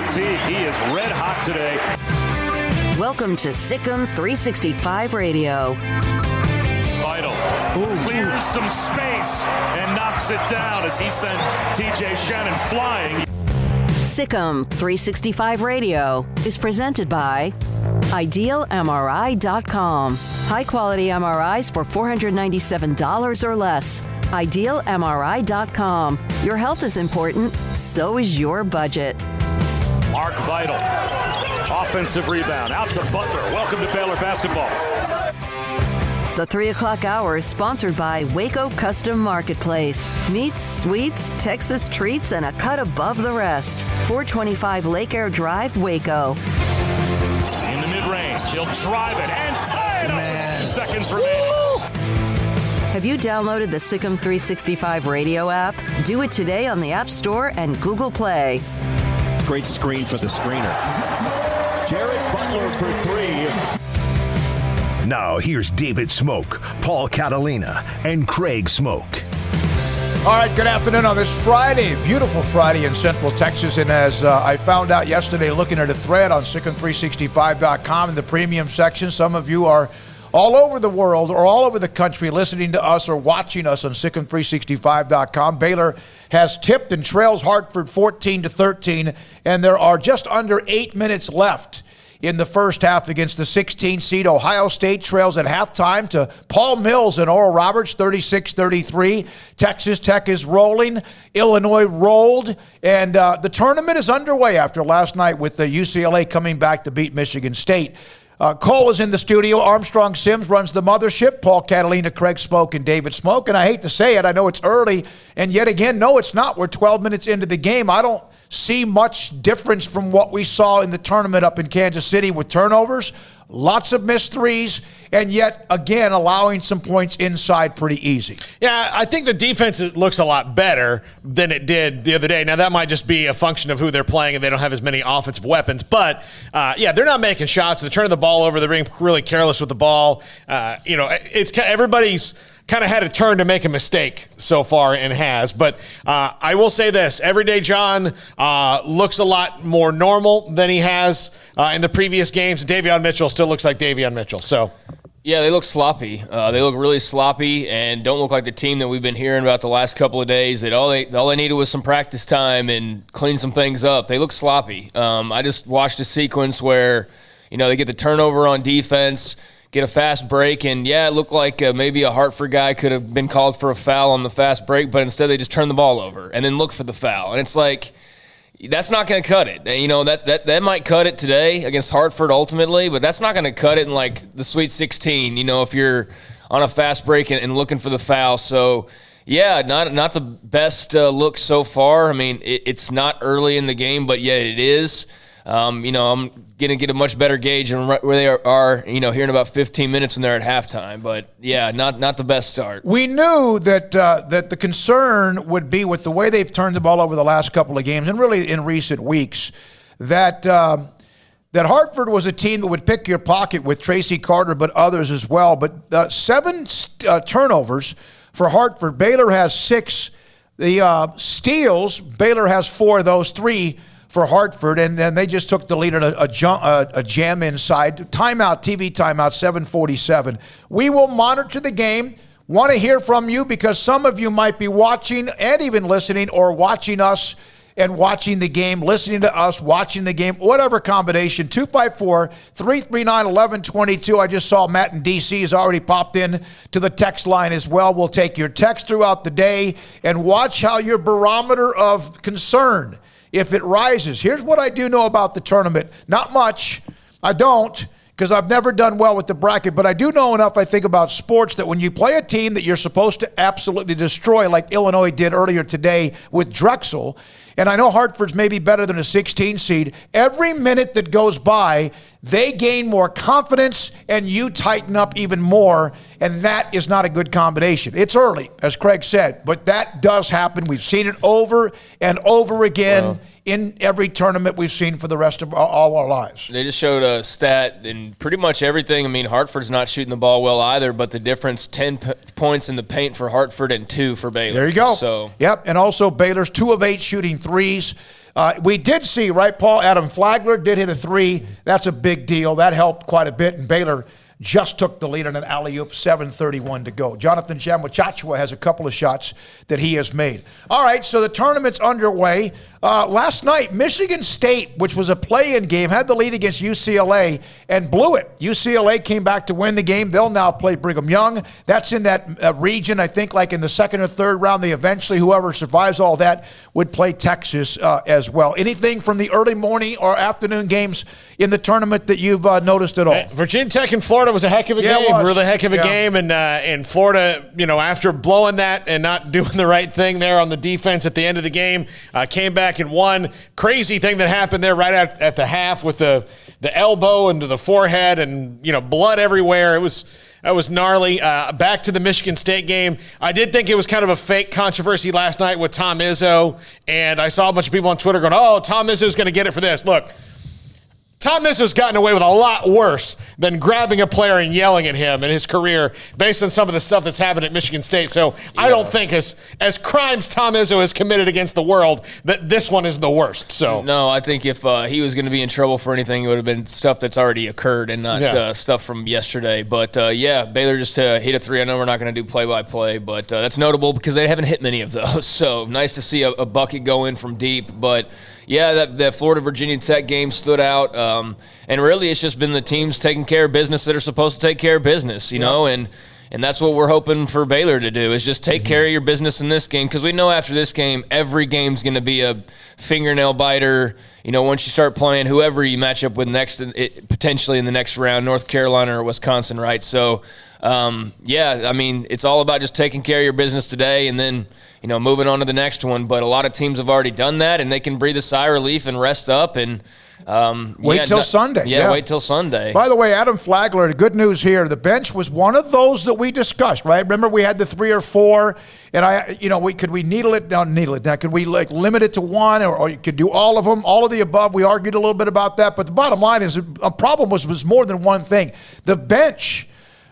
fatigue. He is red hot today. Welcome to SicEm365 Radio. Vital. Clears some space and knocks it down as he sent TJ Shannon flying. SicEm365 Radio is presented by IdealMRI.com. High-quality MRIs for $497 or less. IdealMRI.com. Your health is important, so is your budget. Mark Vital. Offensive rebound. Out to Butler. Welcome to Baylor basketball. The 3 o'clock hour is sponsored by Waco Custom Marketplace. Meats, sweets, Texas treats, and a cut above the rest. 425 Lake Air Drive, Waco. In the mid-range, he'll drive it and tie it up with 2 seconds remaining. Have you downloaded the SicEm365 Radio app? Do it today on the App Store and Google Play. Great screen for the screener. Jared Butler for 3. Now here's David Smoak, Paul Catalina, and Craig Smoak. All right, good afternoon on this Friday, beautiful Friday in Central Texas. And as I found out yesterday looking at a thread on SicEm365.com in the premium section, some of you are all over the world or all over the country listening to us or watching us on SicEm365.com. Baylor has tipped and trails Hartford 14-13, and there are just under 8 minutes left in the first half against the 16-seed Ohio State. Trails at halftime to Paul Mills and Oral Roberts, 36-33. Texas Tech is rolling. Illinois rolled. And the tournament is underway after last night with the UCLA coming back to beat Michigan State. Cole is in the studio. Armstrong Sims runs the mothership. Paul Catalina, Craig Smoak, and David Smoak. And I hate to say it, I know it's early. And yet again, no, it's not. We're 12 minutes into the game. I don't see much difference from what we saw in the tournament up in Kansas City with turnovers, lots of missed threes, and yet, again, allowing some points inside pretty easy. Yeah, I think the defense looks a lot better than it did the other day. Now, that might just be a function of who they're playing and they don't have as many offensive weapons. But, yeah, they're not making shots. They're turning the ball over. They're being really careless with the ball. It's everybody's kind of had a turn to make a mistake so far and has. But I will say this. Everyday John looks a lot more normal than he has in the previous games. Davion Mitchell still looks like Davion Mitchell. So, yeah, they look sloppy. They look really sloppy and don't look like the team that we've been hearing about the last couple of days. That all they needed was some practice time and clean some things up. They look sloppy. I just watched a sequence where, they get the turnover on defense, get a fast break, and, yeah, it looked like maybe a Hartford guy could have been called for a foul on the fast break, but instead they just turn the ball over and then look for the foul. And it's like, that's not going to cut it. That might cut it today against Hartford ultimately, but that's not going to cut it in, like, the Sweet 16, if you're on a fast break and looking for the foul. So, yeah, not the best look so far. I mean, it's not early in the game, but, yeah, it is. I'm going to get a much better gauge on where they are, here in about 15 minutes when they're at halftime. But, yeah, not the best start. We knew that the concern would be with the way they've turned the ball over the last couple of games and really in recent weeks, that Hartford was a team that would pick your pocket with Tracy Carter but others as well. But 7 turnovers for Hartford. Baylor has 6. The steals, Baylor has 4 of those, 3 for Hartford, and they just took the lead at a jam inside. Timeout, TV timeout, 7:47. We will monitor the game. Want to hear from you because some of you might be watching and even listening or watching us and watching the game, listening to us, watching the game, whatever combination. 254-339-1122. I just saw Matt in D.C. has already popped in to the text line as well. We'll take your text throughout the day and watch how your barometer of concern, if it rises. Here's what I do know about the tournament. Not much. I don't, because I've never done well with the bracket, but I do know enough, I think, about sports that when you play a team that you're supposed to absolutely destroy, like Illinois did earlier today with Drexel, and I know Hartford's maybe better than a 16 seed, every minute that goes by, they gain more confidence and you tighten up even more, and that is not a good combination. It's early, as Craig said, but that does happen. We've seen it over and over again in every tournament we've seen for the rest of all our lives. They just showed a stat in pretty much everything. I mean, Hartford's not shooting the ball well either, but the difference, 10 points in the paint for Hartford and 2 for Baylor. There you go. So, yep, and also Baylor's 2 of 8 shooting threes. We did see, right, Paul, Adam Flagler did hit a three. That's a big deal. That helped quite a bit, and Baylor just took the lead on an alley-oop, 7:31 to go. Jonathan Chamachachua has a couple of shots that he has made. All right, so the tournament's underway. Last night, Michigan State, which was a play-in game, had the lead against UCLA and blew it. UCLA came back to win the game. They'll now play Brigham Young. That's in that region, I think, like in the second or third round. They eventually, whoever survives all that, would play Texas as well. Anything from the early morning or afternoon games in the tournament that you've noticed at all? Virginia Tech and Florida was a heck of a game, really heck of a game. And Florida, after blowing that and not doing the right thing there on the defense at the end of the game, came back and won. Crazy thing that happened there right at the half with the elbow into the forehead and, blood everywhere. That was gnarly. Back to the Michigan State game. I did think it was kind of a fake controversy last night with Tom Izzo, and I saw a bunch of people on Twitter going, oh, Tom Izzo's going to get it for this. Look, Tom Izzo's gotten away with a lot worse than grabbing a player and yelling at him in his career based on some of the stuff that's happened at Michigan State. So I don't think as crimes Tom Izzo has committed against the world, that this one is the worst. So no, I think if he was going to be in trouble for anything, it would have been stuff that's already occurred and not stuff from yesterday. But, Baylor just hit a three. I know we're not going to do play-by-play, but that's notable because they haven't hit many of those. So nice to see a bucket go in from deep. But yeah, that Florida-Virginia Tech game stood out. And really it's just been the teams taking care of business that are supposed to take care of business, you know, and that's what we're hoping for Baylor to do is just take care of your business in this game because we know after this game, every game's going to be a fingernail biter. Once you start playing whoever you match up with next, potentially in the next round, North Carolina or Wisconsin, right? So, it's all about just taking care of your business today and then, moving on to the next one. But a lot of teams have already done that, and they can breathe a sigh of relief and rest up and wait till Sunday. Yeah, wait till Sunday. By the way, Adam Flagler, the good news here, the bench was one of those that we discussed, right? Remember we had the 3 or 4, and could we needle it down? Could we limit it to one, or you could do all of them, all of the above? We argued a little bit about that, but the bottom line is a problem was more than one thing. The bench.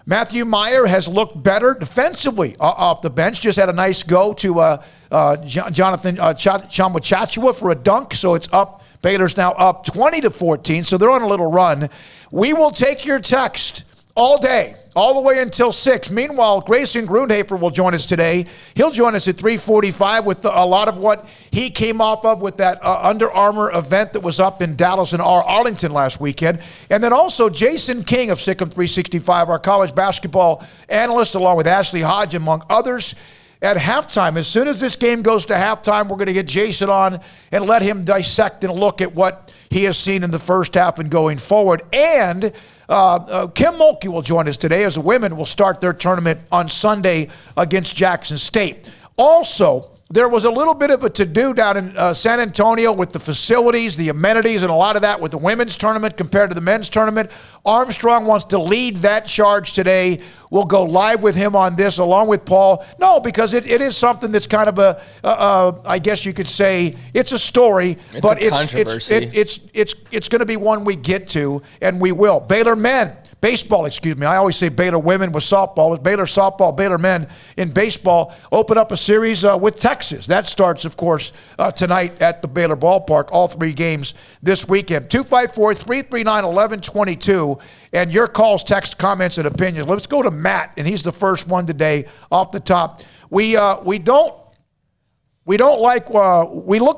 Matthew Meyer has looked better defensively off the bench. Just had a nice go to Jonathan Chamachachua for a dunk, so it's up. Baylor's now up 20-14, so they're on a little run. We will take your text all day, all the way until 6. Meanwhile, Grayson Grundhafer will join us today. He'll join us at 3:45 with a lot of what he came off of with that Under Armour event that was up in Dallas and Arlington last weekend. And then also Jason King of SicEm365, our college basketball analyst, along with Ashley Hodge, among others. At halftime, as soon as this game goes to halftime, we're going to get Jason on and let him dissect and look at what he has seen in the first half and going forward. And Kim Mulkey will join us today as the women will start their tournament on Sunday against Jackson State. Also, there was a little bit of a to-do down in San Antonio with the facilities, the amenities, and a lot of that with the women's tournament compared to the men's tournament. Armstrong wants to lead that charge today. We'll go live with him on this along with Paul. No, because it is something that's kind of I guess you could say it's a story, but it's going to be one we get to, and we will. Baylor men. Baseball, I always say Baylor women with softball. With Baylor softball, Baylor men in baseball open up a series with Texas. That starts, of course, tonight at the Baylor ballpark. All 3 games this weekend. 254-339-1122. And your calls, text, comments, and opinions. Let's go to Matt, and he's the first one today off the top. We look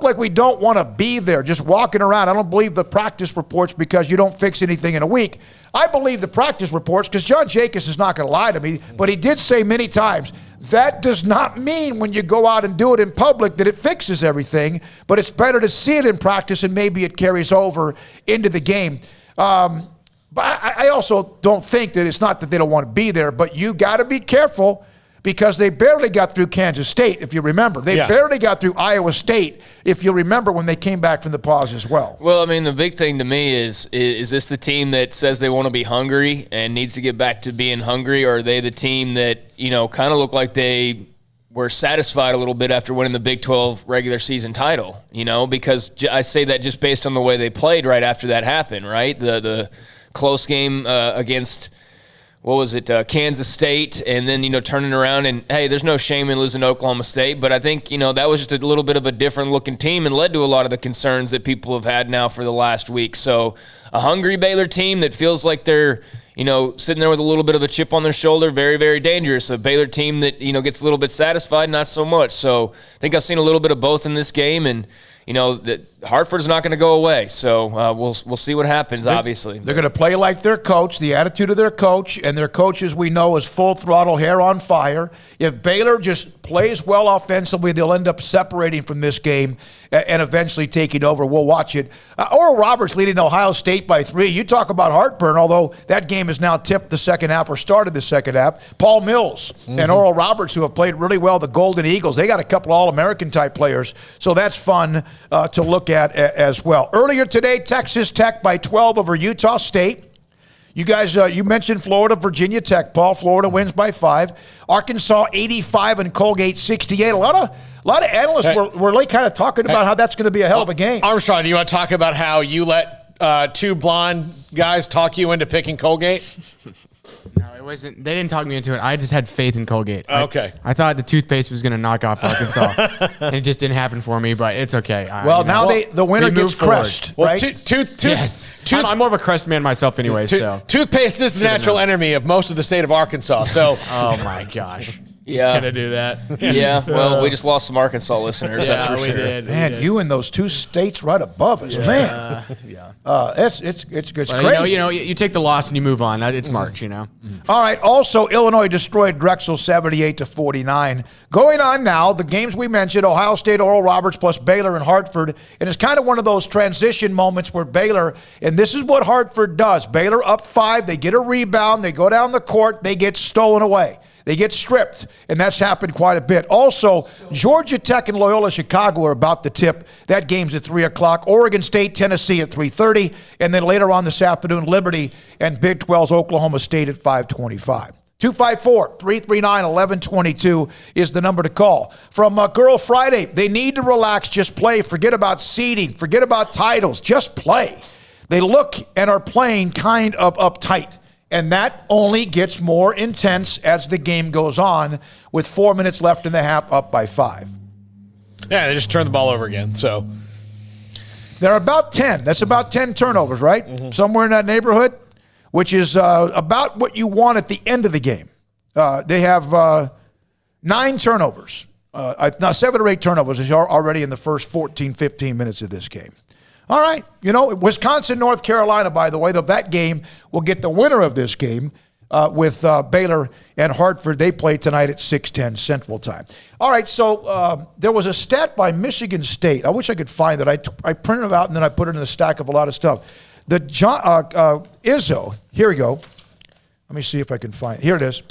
like we don't want to be there just walking around. I don't believe the practice reports because you don't fix anything in a week. I believe the practice reports because John Jacobs is not going to lie to me, but he did say many times, that does not mean when you go out and do it in public that it fixes everything, but it's better to see it in practice and maybe it carries over into the game. But I also don't think that it's not that they don't want to be there, but you got to be careful because they barely got through Kansas State, if you remember. They barely got through Iowa State, if you remember, when they came back from the pause as well. Well, the big thing to me is this the team that says they want to be hungry and needs to get back to being hungry, or are they the team that, kind of look like they were satisfied a little bit after winning the Big 12 regular season title, because I say that just based on the way they played right after that happened, right? The close game against Kansas State, and then, turning around and, hey, there's no shame in losing to Oklahoma State, but I think, that was just a little bit of a different-looking team and led to a lot of the concerns that people have had now for the last week. So a hungry Baylor team that feels like they're, sitting there with a little bit of a chip on their shoulder, very, very dangerous. A Baylor team that, gets a little bit satisfied, not so much. So I think I've seen a little bit of both in this game, and that Hartford's not going to go away. So we'll see what happens, obviously. They're going to play like their coach, the attitude of their coach, and their coach, as we know, is full throttle, hair on fire. If Baylor just plays well offensively, they'll end up separating from this game and eventually taking over. We'll watch it. Oral Roberts leading Ohio State by 3. You talk about heartburn, although that game is now tipped the second half or started the second half. Paul Mills and Oral Roberts, who have played really well, the Golden Eagles, they got a couple All-American type players, so that's fun to look at as well. Earlier today, Texas Tech by 12 over Utah State. You guys, you mentioned Florida, Virginia Tech, Paul. Florida wins by 5. Arkansas 85 and Colgate 68. A lot of analysts were really kind of talking about how that's going to be a hell of a game. Armstrong, do you want to talk about how you let 2 blonde guys talk you into picking Colgate? No, it wasn't. They didn't talk me into it. I just had faith in Colgate. Okay. I thought the toothpaste was going to knock off Arkansas, and it just didn't happen for me. But it's okay. Well, now the winner gets crushed, right? Yes. I'm more of a crust man myself, anyway. So toothpaste is the natural enemy of most of the state of Arkansas. So, oh my gosh. Yeah. Gonna do that. Yeah. Well, we just lost some Arkansas listeners. That's for sure. Did. Man, you and those 2 states right above us, man. It's crazy. You take the loss and you move on. It's March, All right. Also, Illinois destroyed Drexel 78-49. Going on now, the games we mentioned: Ohio State, Oral Roberts, plus Baylor and Hartford. And it's kind of one of those transition moments where Baylor, and this is what Hartford does. Baylor up 5, they get a rebound, they go down the court, they get stolen away. They get stripped, and that's happened quite a bit. Also, Georgia Tech and Loyola Chicago are about to tip. That game's at 3 o'clock. Oregon State, Tennessee at 3:30. And then later on this afternoon, Liberty and Big 12's Oklahoma State at 5:25. 254-339-1122 is the number to call. From Girl Friday, they need to relax, just play. Forget about seeding. Forget about titles. Just play. They look and are playing kind of uptight. And that only gets more intense as the game goes on, with 4 minutes left in the half, up by 5. Yeah, they just turned the ball over again. So they're about 10. That's about 10 turnovers, right? Mm-hmm. Somewhere in that neighborhood, which is about what you want at the end of the game. They have 9 turnovers. Now 7 or 8 turnovers already in the first 14, 15 minutes of this game. All right. Wisconsin, North Carolina, by the way, though, that game will get the winner of this game with Baylor and Hartford. They play tonight at 6:10 Central Time. All right, so there was a stat by Michigan State. I wish I could find it. I printed it out, and then I put it in a stack of a lot of stuff. The Izzo, here we go. Let me see if I can find it. Here it is.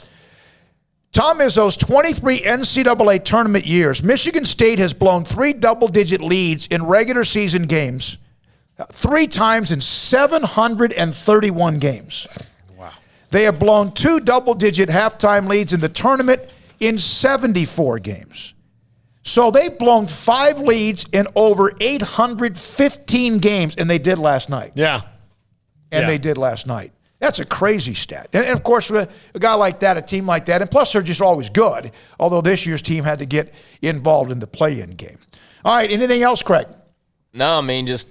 Tom Izzo's 23 NCAA tournament years, Michigan State has blown 3 double-digit leads in regular season games 3 times in 731 games. Wow. They have blown 2 double-digit halftime leads in the tournament in 74 games. So they've blown 5 leads in over 815 games, and they did last night. Yeah. They did last night. That's a crazy stat. And of course, a guy like that, a team like that, and plus they're just always good, although this year's team had to get involved in the play-in game. All right, anything else, Craig? No, I mean, just,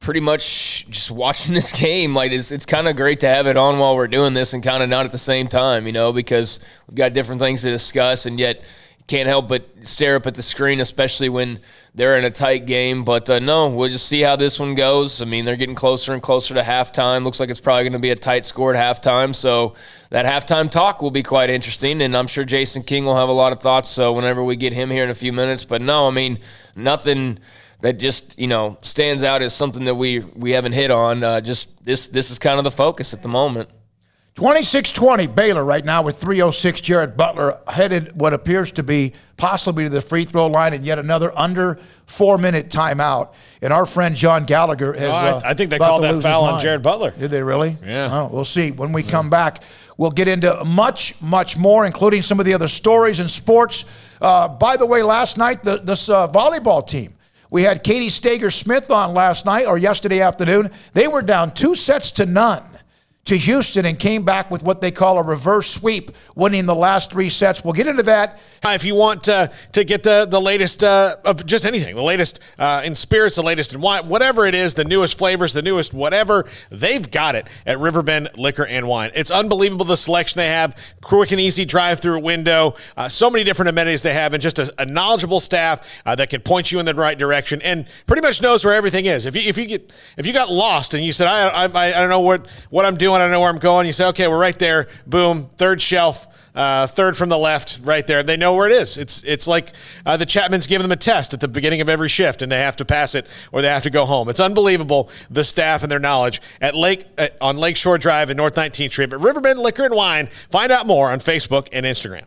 pretty much just watching this game. Like, it's kind of great to have it on while we're doing this and kind of not at the same time, because we've got different things to discuss, and yet you can't help but stare up at the screen, especially when they're in a tight game. But no, we'll just see how this one goes. I mean, they're getting closer and closer to halftime. Looks like it's probably going to be a tight score at halftime. So that halftime talk will be quite interesting, and I'm sure Jason King will have a lot of thoughts whenever we get him here in a few minutes. But no, I mean, nothing that just, stands out as something that we haven't hit on. Just this is kind of the focus at the moment. 26-20 Baylor right now with 3:06. Jared Butler headed what appears to be possibly to the free throw line, and yet another under 4-minute timeout. And our friend John Gallagher has I think they called that foul on Jared Butler. Did they really? Yeah. Oh, we'll see. When we come back, we'll get into much, much more, including some of the other stories in sports. By the way, last night, this volleyball team, we had Katie Stager-Smith on last night, or yesterday afternoon. They were down 2-0 to Houston and came back with what they call a reverse sweep, winning the last 3 sets. We'll get into that. If you want to get the latest of just anything, the latest in spirits, the latest in wine, whatever it is, the newest flavors, the newest whatever, they've got it at Riverbend Liquor and Wine. It's unbelievable the selection they have, quick and easy drive-through window, so many different amenities they have, and just a knowledgeable staff that can point you in the right direction and pretty much knows where everything is. If you got lost and you said, I don't know what I'm doing, I don't know where I'm going, you say, okay, we're right there, boom, third shelf, third from the left, right there. They know where it is. It's like the Chapman's giving them a test at the beginning of every shift, and they have to pass it or they have to go home. It's unbelievable, the staff and their knowledge at on Lakeshore Drive in North 19th Street. But Riverbend Liquor and Wine. Find out more on Facebook and Instagram.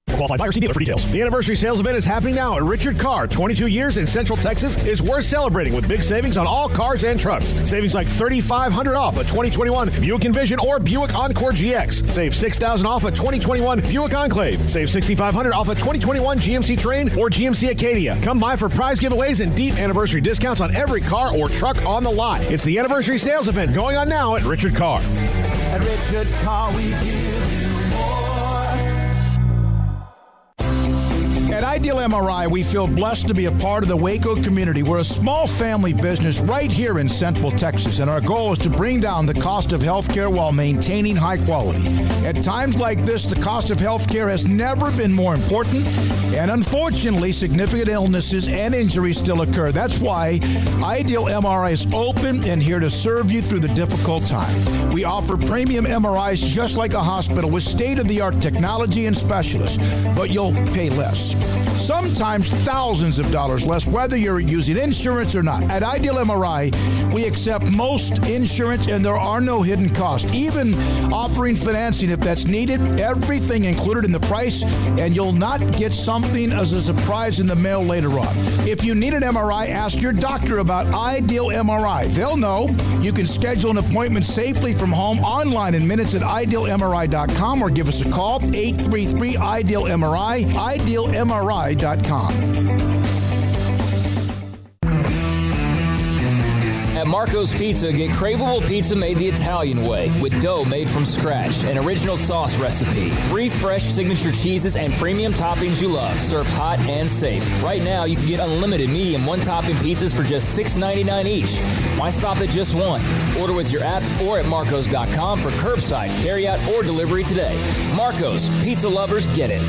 Qualified buyer, see dealer for details. The anniversary sales event is happening now at Richard Carr. 22 years in Central Texas is worth celebrating with big savings on all cars and trucks. Savings like $3,500 off a 2021 Buick Envision or Buick Encore GX. Save $6,000 off a 2021 Buick Enclave. Save $6,500 off a 2021 GMC Train or GMC Acadia. Come by for prize giveaways and deep anniversary discounts on every car or truck on the lot. It's the anniversary sales event going on now at Richard Carr. At Richard Carr, we give you more. At Ideal MRI, we feel blessed to be a part of the Waco community. We're a small family business right here in Central Texas, and our goal is to bring down the cost of healthcare while maintaining high quality. At times like this, the cost of healthcare has never been more important, and unfortunately, significant illnesses and injuries still occur. That's why Ideal MRI is open and here to serve you through the difficult time. We offer premium MRIs just like a hospital with state-of-the-art technology and specialists, but you'll pay less. Sometimes thousands of dollars less, whether you're using insurance or not. At Ideal MRI, we accept most insurance and there are no hidden costs, even offering financing if that's needed. Everything included in the price, and you'll not get something as a surprise in the mail later on. If you need an MRI, ask your doctor about Ideal MRI. They'll know. You can schedule an appointment safely from home online in minutes at idealmri.com or give us a call, 833-IDEAL-MRI, idealmri.com. At Marco's Pizza, get craveable pizza made the Italian way with dough made from scratch, an original sauce recipe, 3 fresh signature cheeses, and premium toppings you love, served hot and safe. Right now, you can get unlimited medium one-topping pizzas for just $6.99 each. Why stop at just one? Order with your app or at marcos.com for curbside, carryout, or delivery today. Marco's, pizza lovers get it.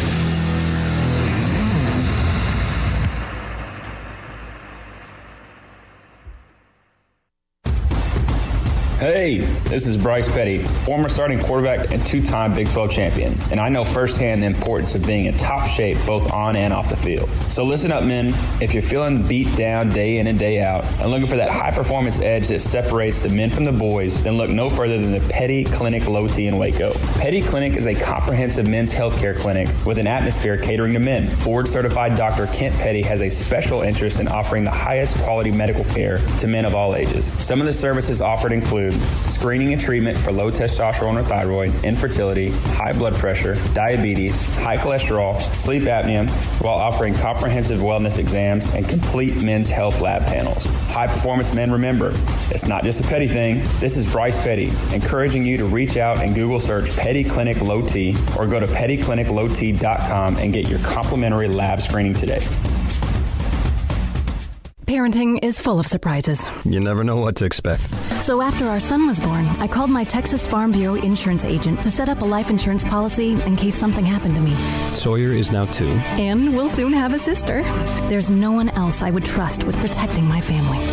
Hey, this is Bryce Petty, former starting quarterback and 2-time Big 12 champion, and I know firsthand the importance of being in top shape both on and off the field. So listen up, men. If you're feeling beat down day in and day out and looking for that high-performance edge that separates the men from the boys, then look no further than the Petty Clinic Low T in Waco. Petty Clinic is a comprehensive men's healthcare clinic with an atmosphere catering to men. Board-certified Dr. Kent Petty has a special interest in offering the highest quality medical care to men of all ages. Some of the services offered include screening and treatment for low testosterone or thyroid, infertility, high blood pressure, diabetes, high cholesterol, sleep apnea, while offering comprehensive wellness exams and complete men's health lab panels. High performance men, remember, it's not just a Petty thing. This is Bryce Petty, encouraging you to reach out and Google search Petty Clinic Low T or go to pettycliniclowt.com and get your complimentary lab screening today. Parenting is full of surprises. You never know what to expect. So after our son was born, I called my Texas Farm Bureau insurance agent to set up a life insurance policy in case something happened to me. Sawyer is now 2. And we'll soon have a sister. There's no one else I would trust with protecting my family.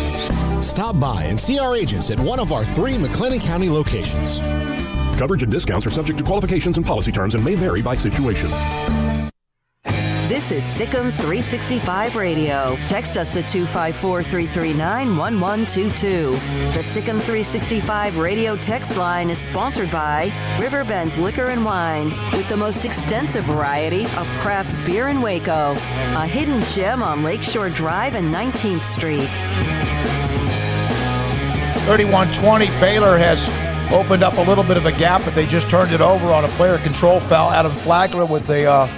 Stop by and see our agents at one of our 3 McLennan County locations. Coverage and discounts are subject to qualifications and policy terms and may vary by situation. This is SicEm365 Radio. Text us at 254-339-1122. The SicEm365 Radio text line is sponsored by Riverbend Liquor and Wine, with the most extensive variety of craft beer in Waco. A hidden gem on Lakeshore Drive and 19th Street. 31-20, Baylor has opened up a little bit of a gap, but they just turned it over on a player control foul. Adam Flagler with a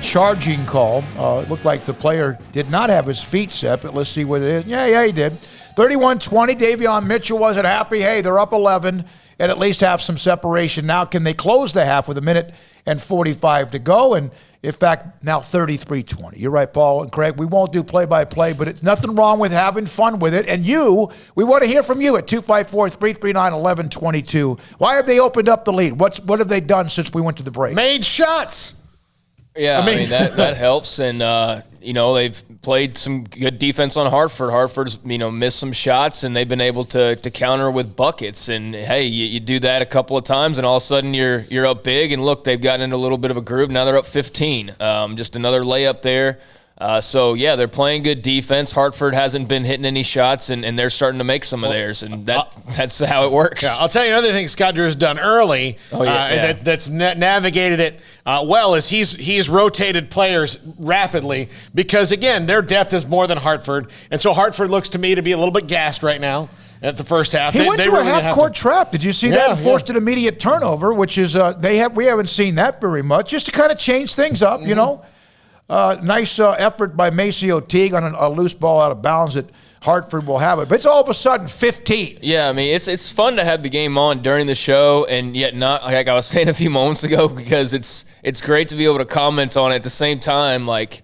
charging call. It looked like the player did not have his feet set, but let's see what it is. Yeah, he did. 31-20, Davion Mitchell wasn't happy. Hey, they're up 11, and at least have some separation. Now, can they close the half with 1:45 to go? And in fact, now 33-20. You're right, Paul and Craig. We won't do play-by-play, but it's nothing wrong with having fun with it. And we want to hear from you at 254-339-1122. Why have they opened up the lead? What have they done since we went to the break? Made shots. Yeah, I mean that helps, and they've played some good defense on Hartford. Hartford's missed some shots, and they've been able to counter with buckets. And hey, you do that a couple of times, and all of a sudden you're up big. And look, they've gotten into a little bit of a groove. Now they're up 15. Just another layup there. So they're playing good defense. Hartford hasn't been hitting any shots, and they're starting to make some of theirs, and that's how it works. Yeah, I'll tell you another thing Scott Drew has done early. That's navigated it well. Is he's rotated players rapidly because again their depth is more than Hartford, and so Hartford looks to me to be a little bit gassed right now at the first half. He went to a half-court trap. Did you see that? And forced an immediate turnover, which is we haven't seen that very much. Just to kind of change things up, Nice effort by Maceo Teague on a loose ball out of bounds that Hartford will have it. But it's all of a sudden 15. Yeah, I mean, it's fun to have the game on during the show and yet not, like I was saying a few moments ago, because it's great to be able to comment on it at the same time. Like,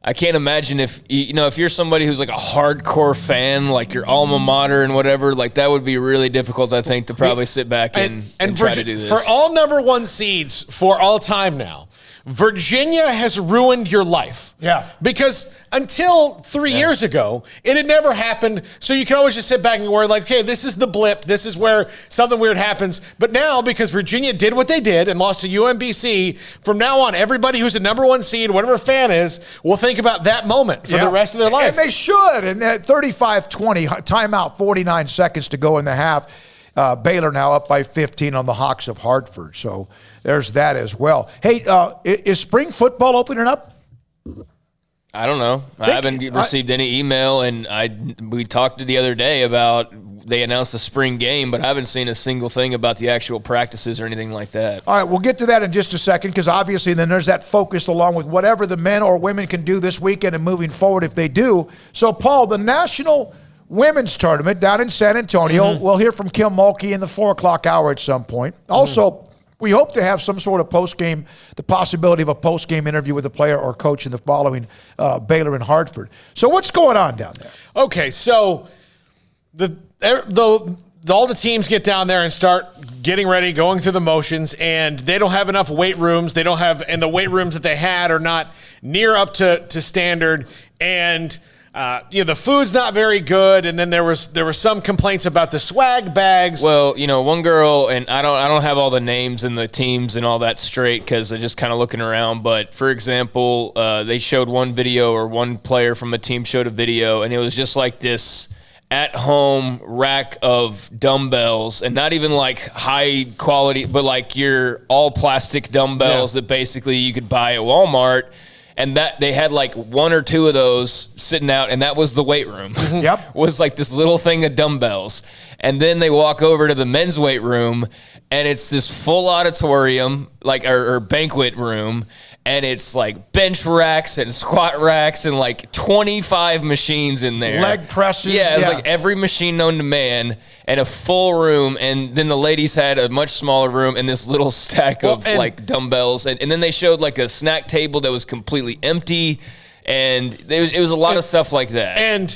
I can't imagine if you're somebody who's like a hardcore fan, like your alma mater and whatever, like that would be really difficult, I think, to probably sit back and try to do this. For all number one seeds for all time now, Virginia has ruined your life. Yeah. Because until 3 years ago, it had never happened. So you can always just sit back and worry, like, okay, this is the blip. This is where something weird happens. But now, because Virginia did what they did and lost to UMBC, from now on, everybody who's a number one seed, whatever fan is, will think about that moment for the rest of their life. And they should. And at 35-20, timeout, 49 seconds to go in the half. Baylor now up by 15 on the Hawks of Hartford. So there's that as well. Hey, is spring football opening up? I don't know. I haven't received any email, and we talked the other day about they announced the spring game, but I haven't seen a single thing about the actual practices or anything like that. All right, we'll get to that in just a second, because obviously then there's that focus along with whatever the men or women can do this weekend and moving forward if they do. So, Paul, the National Women's Tournament down in San Antonio. We'll hear from Kim Mulkey in the 4 o'clock hour at some point. Also, we hope to have some sort of post-game, the possibility of a post-game interview with a player or coach in the following Baylor and Hartford. So what's going on down there? Okay, so all the teams get down there and start getting ready, going through the motions, and they don't have enough weight rooms. And the weight rooms that they had are not near up to standard. And the food's not very good, and then there was some complaints about the swag bags. Well, one girl, and I don't have all the names and the teams and all that straight because I'm just kind of looking around. But for example, they showed one video, or one player from a team showed a video, and it was just like this at-home rack of dumbbells, and not even like high quality, but like your all plastic dumbbells that basically you could buy at Walmart. And that they had like one or two of those sitting out, and that was the weight room. Yep. Was like this little thing of dumbbells. And then they walk over to the men's weight room, and it's this full auditorium, like or banquet room, and it's like bench racks and squat racks and like 25 machines in there. Leg presses. Yeah, it's like every machine known to man. And a full room, and then the ladies had a much smaller room and this little stack of like dumbbells, and then they showed like a snack table that was completely empty, and it was a lot of stuff like that. And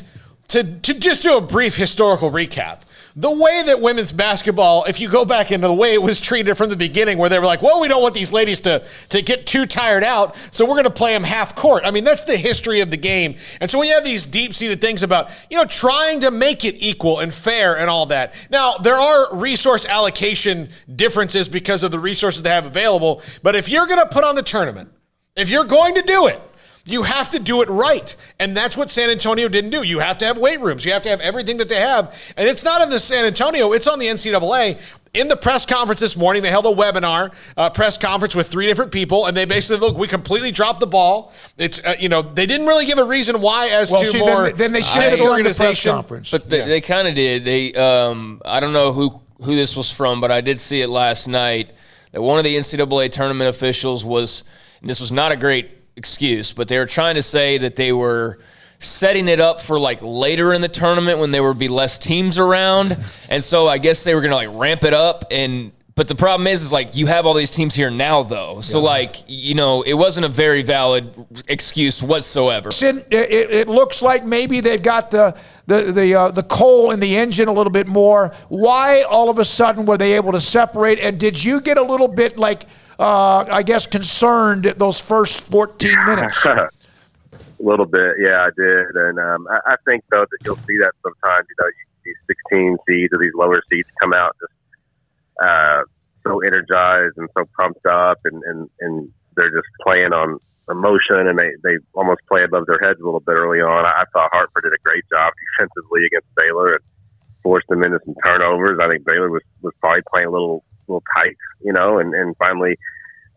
to just do a brief historical recap, the way that women's basketball, if you go back into the way it was treated from the beginning, where they were like, well, we don't want these ladies to get too tired out, so we're going to play them half court. I mean, that's the history of the game. And so when you have these deep-seated things about, trying to make it equal and fair and all that. Now, there are resource allocation differences because of the resources they have available, but if you're going to put on the tournament, if you're going to do it, you have to do it right. And that's what San Antonio didn't do. You have to have weight rooms. You have to have everything that they have. And it's not in the San Antonio. It's on the NCAA. In the press conference this morning, they held a webinar press conference with 3 different people. And they basically, look, we completely dropped the ball. It's, they didn't really give a reason why Then they should have done the press conference. But they kind of did. They, I don't know who this was from, but I did see it last night, that one of the NCAA tournament officials was, and this was not a great excuse, but they were trying to say that they were setting it up for like later in the tournament when there would be less teams around. And so I guess they were going to like ramp it up. But the problem is like you have all these teams here now though. So it wasn't a very valid excuse whatsoever. It looks like maybe they've got the coal in the engine a little bit more. Why all of a sudden were they able to separate? And did you get a little bit concerned those first 14 minutes? A little bit, yeah, I did. And I think, though, that you'll see that sometimes, these 16 seeds or these lower seeds come out just so energized and so pumped up, and they're just playing on emotion, and they almost play above their heads a little bit early on. I thought Hartford did a great job defensively against Baylor and forced them into some turnovers. I think Baylor was probably playing a little tight, and finally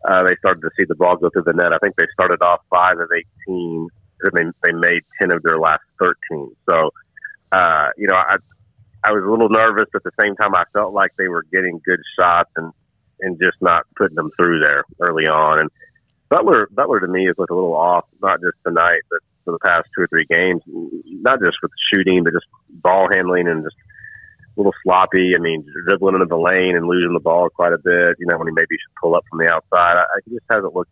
they started to see the ball go through the net. I think they started off 5 of 18, and they made 10 of their last 13. So, I was a little nervous. At the same time, I felt like they were getting good shots and just not putting them through there early on. And Butler to me has looked a little off, not just tonight, but for the past 2 or 3 games, not just with shooting, but just ball handling and just a little sloppy. I mean, dribbling into the lane and losing the ball quite a bit, when he maybe should pull up from the outside. He just hasn't looked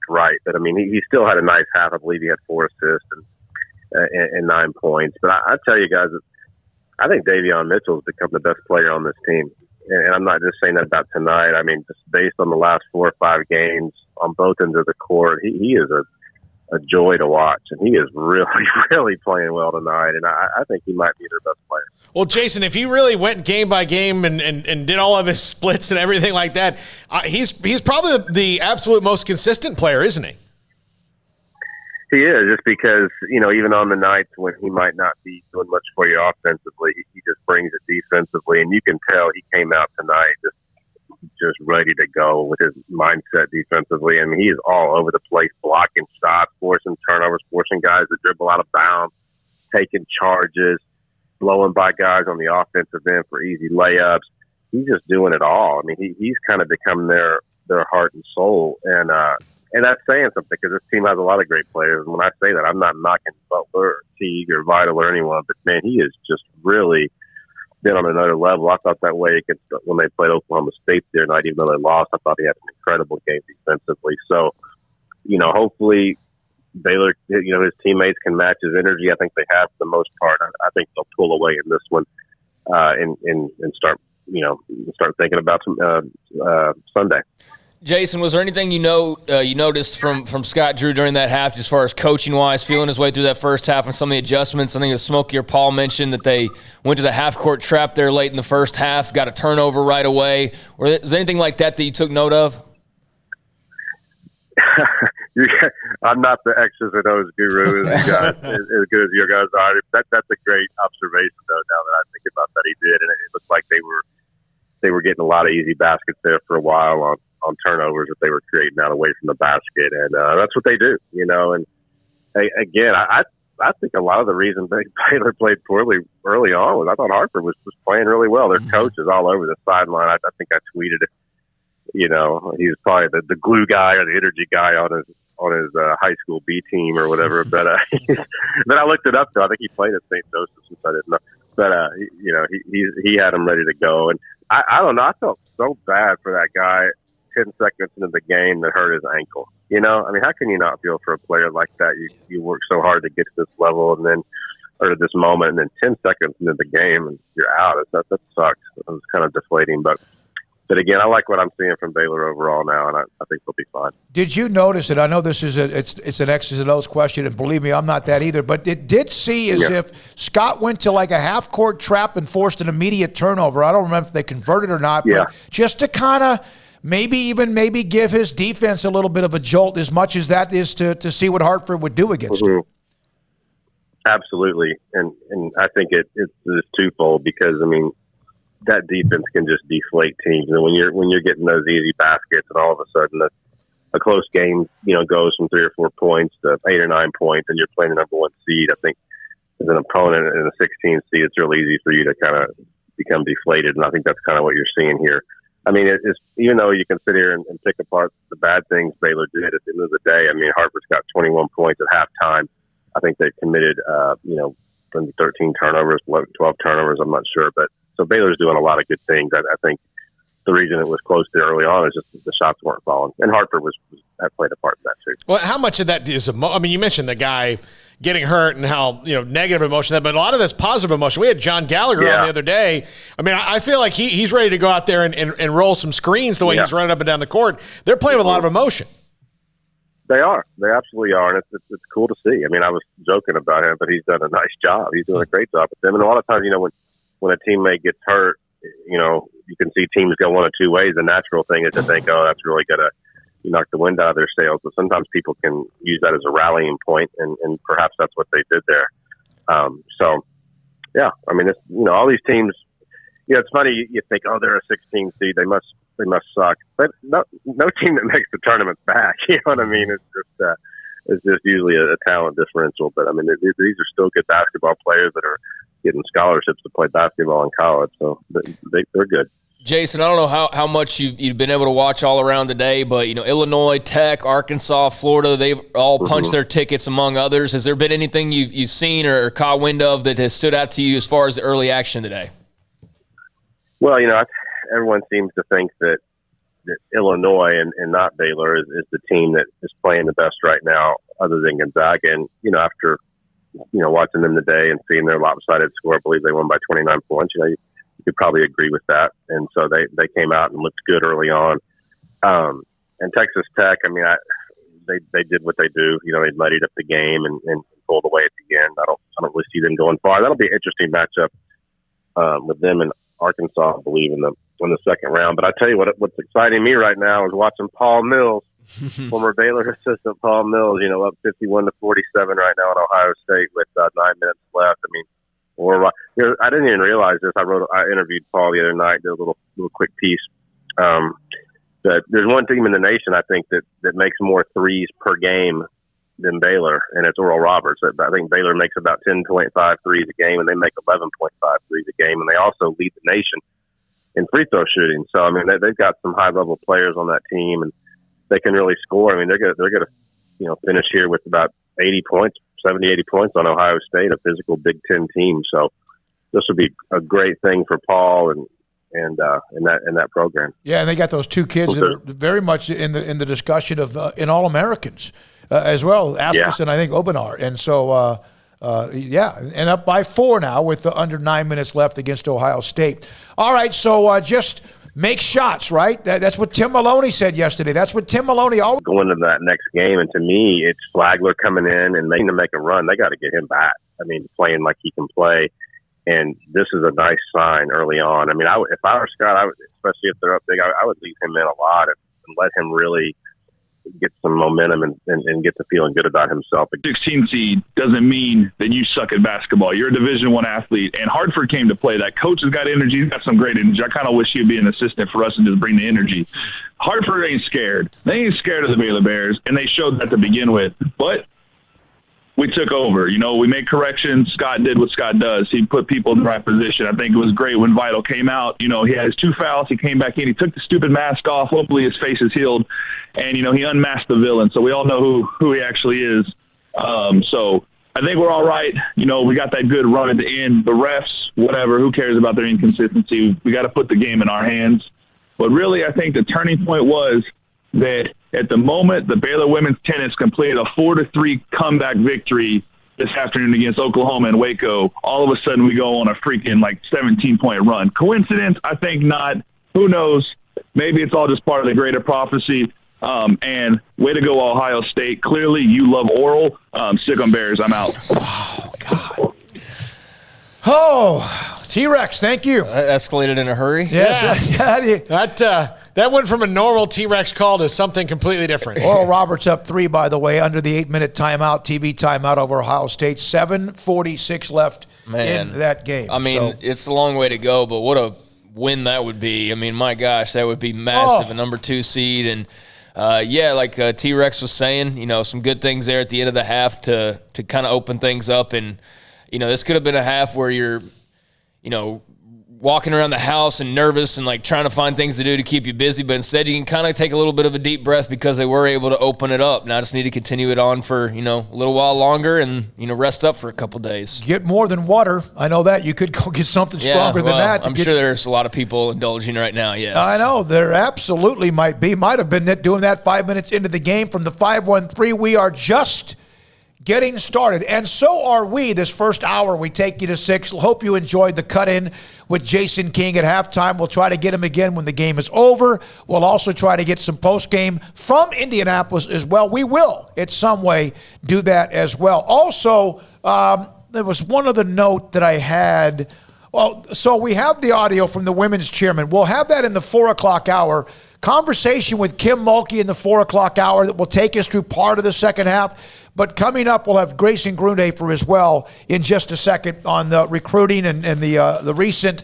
right. But, I mean, he still had a nice half. I believe he had 4 assists and 9 points. But I tell you guys, I think Davion Mitchell has become the best player on this team. And I'm not just saying that about tonight. I mean, just based on the last 4 or 5 games on both ends of the court, he is a joy to watch. And he is really, really playing well tonight. And I think he might be their best player. Well, Jason, if he really went game by game and did all of his splits and everything like that, he's probably the absolute most consistent player, isn't he? He is, just because, even on the nights when he might not be doing much for you offensively, he just brings it defensively. And you can tell he came out tonight just ready to go with his mindset defensively. I mean, he is all over the place, blocking shots, forcing turnovers, forcing guys to dribble out of bounds, taking charges, blowing by guys on the offensive end for easy layups. He's just doing it all. I mean, he's kind of become their heart and soul. And that's saying something, because this team has a lot of great players. And when I say that, I'm not knocking Butler or Teague or Vital or anyone, but, man, he has just really been on another level. I thought that way when they played Oklahoma State the other night, even though they lost. I thought he had an incredible game defensively. So, hopefully Baylor, his teammates can match his energy. I think they have for the most part. I think they'll pull away in this one and start thinking about Sunday. Jason, was there anything you noticed from Scott Drew during that half, as far as coaching-wise, feeling his way through that first half and some of the adjustments? I think it was Smokey or Paul mentioned that they went to the half-court trap there late in the first half, got a turnover right away. Was there anything like that you took note of? I'm not the X's and O's guru as good as your guys are. That's a great observation, though, now that I think about that he did. And it looked like they were getting a lot of easy baskets there for a while on turnovers that they were creating out away from the basket. And that's what they do, And again, I think a lot of the reason Baylor played poorly early on was I thought Hartford was playing really well. Their coach is all over the sideline. I think I tweeted it. He was probably the glue guy or the energy guy on his high school B team or whatever. But then I looked it up, though. I think he played at St. Joseph's, which I didn't know. But he had him ready to go. And I don't know. I felt so bad for that guy 10 seconds into the game that hurt his ankle. I mean, how can you not feel for a player like that? You work so hard to get to this level or to this moment, and then 10 seconds into the game and you're out. That sucks. It was kind of deflating, but again, I like what I'm seeing from Baylor overall now, and I think they'll be fine. Did you notice it? I know this is it's an X's and O's question, and believe me, I'm not that either. But it did see as if Scott went to like a half-court trap and forced an immediate turnover. I don't remember if they converted or not, but just to kind of maybe give his defense a little bit of a jolt, as much as that is to see what Hartford would do against him. Absolutely, and I think it's twofold, because I mean, that defense can just deflate teams. And when you're getting those easy baskets, and all of a sudden a close game, goes from 3 or 4 points to 8 or 9 points, and you're playing the number 1 seed, I think as an opponent in a 16 seed, it's real easy for you to kind of become deflated. And I think that's kind of what you're seeing here. I mean, it's even though you can sit here and pick apart the bad things Baylor did, at the end of the day, I mean, Hartford's got 21 points at halftime. I think they committed, from 13 turnovers, 12 turnovers. I'm not sure, but so Baylor's doing a lot of good things. I think the reason it was close to early on is just the shots weren't falling, and Hartford had played a part in that too. Well, how much of that is you mentioned the guy getting hurt and how negative emotion, but a lot of that's positive emotion. We had John Gallagher on the other day. I mean, I feel like he's ready to go out there and roll some screens the way he's running up and down the court. They're playing with a lot of emotion. They are. They absolutely are, and it's cool to see. I mean, I was joking about him, but he's done a nice job. He's doing a great job with them. And a lot of times, when a teammate gets hurt, you can see teams go one of two ways. The natural thing is to think, oh, that's really going to knock the wind out of their sails. But sometimes people can use that as a rallying point, and perhaps that's what they did there. I mean, it's, all these teams. It's funny. You think, oh, they're a 16 seed. They must suck. But no team that makes the tournament back. You know what I mean? It's just usually a talent differential. But I mean, these are still good basketball players that are getting scholarships to play basketball in college. So they're good. Jason, I don't know how much you've been able to watch all around today, but Illinois, Tech, Arkansas, Florida, they've all punched their tickets among others. Has there been anything you've seen or caught wind of that has stood out to you as far as the early action today? Well, everyone seems to think that Illinois and not Baylor is the team that is playing the best right now, other than Gonzaga. And after watching them today and seeing their lopsided score, I believe they won by 29 points. You could probably agree with that. And so they came out and looked good early on. And Texas Tech, I mean, they did what they do. They muddied up the game and pulled away at the end. I don't really see them going far. That'll be an interesting matchup with them and Arkansas, I believe, in the second round. But I tell you what's exciting me right now is watching Paul Mills, former Baylor assistant Paul Mills, up 51-47 right now in Ohio State with 9 minutes left. I mean, I didn't even realize this. I interviewed Paul the other night, did a little quick piece. But there's one team in the nation, I think, that makes more threes per game than Baylor, and it's Oral Roberts. I think Baylor makes about 10.5 threes a game, and they make 11.5 threes a game, and they also lead the nation in free throw shooting. So I mean, they've got some high level players on that team, and they can really score. I mean, they're gonna finish here with about 80 points, 70, 80 points on Ohio State, a physical Big Ten team. So this would be a great thing for Paul and that program. Yeah, and they got those two kids that are very much in the discussion of in All-Americans as well, Asmussen, I think Obenar. And so, and up by 4 now with under 9 minutes left against Ohio State. All right, so just make shots, right? That's what Tim Maloney said yesterday. That's what Tim Maloney always going into that next game. And to me, it's Flagler coming in and making them make a run. They got to get him back. I mean, playing like he can play. And this is a nice sign early on. I mean, if I were Scott, especially if they're up big, I would leave him in a lot and let him really get some momentum and get to feeling good about himself. 16 seed doesn't mean that you suck at basketball. You're a Division I athlete, and Hartford came to play. That coach has got energy. He's got some great energy. I kind of wish he'd be an assistant for us and just bring the energy. Hartford ain't scared. They ain't scared of the Baylor Bears, and they showed that to begin with. But we took over. We made corrections. Scott did what Scott does. He put people in the right position. I think it was great when Vital came out. He had his 2 fouls. He came back in. He took the stupid mask off. Hopefully his face is healed. And, he unmasked the villain. So we all know who he actually is. So I think we're all right. We got that good run at the end. The refs, whatever, who cares about their inconsistency? We got to put the game in our hands. But really, I think the turning point was that at the moment, the Baylor women's tennis completed a 4-3 comeback victory this afternoon against Oklahoma and Waco. All of a sudden, we go on a freaking 17-point run. Coincidence? I think not. Who knows? Maybe it's all just part of the greater prophecy. And way to go, Ohio State. Clearly, you love oral. Sic'em Bears, I'm out. Oh, God. Oh, T-Rex, thank you. That escalated in a hurry. Yes. Yeah. That went from a normal T-Rex call to something completely different. Oral Roberts up 3, by the way, under the 8-minute timeout, TV timeout over Ohio State. 7:46 left in that game. I mean, it's a long way to go, but what a win that would be. I mean, my gosh, that would be massive, a number 2 seed. And, like T-Rex was saying, some good things there at the end of the half to kind of open things up. And, this could have been a half where you're, walking around the house and nervous and like trying to find things to do to keep you busy, but instead you can kind of take a little bit of a deep breath because they were able to open it up. Now I just need to continue it on for, a little while longer and, rest up for a couple days. Get more than water. I know that. You could go get something stronger than that. I'm sure there's a lot of people indulging right now, yes. I know. There absolutely might be. Might have been doing that 5 minutes into the game from the 513. We are just getting started, and so are we. This first hour, we take you to 6. Hope you enjoyed the cut-in with Jason King at halftime. We'll try to get him again when the game is over. We'll also try to get some post-game from Indianapolis as well. We will, in some way, do that as well. Also, there was one other note that I had. Well, so we have the audio from the women's chairman. We'll have that in the 4 o'clock hour. Conversation with Kim Mulkey in the 4 o'clock hour that will take us through part of the second half. But coming up, we'll have Grayson Grundhoefer as well in just a second on the recruiting and the recent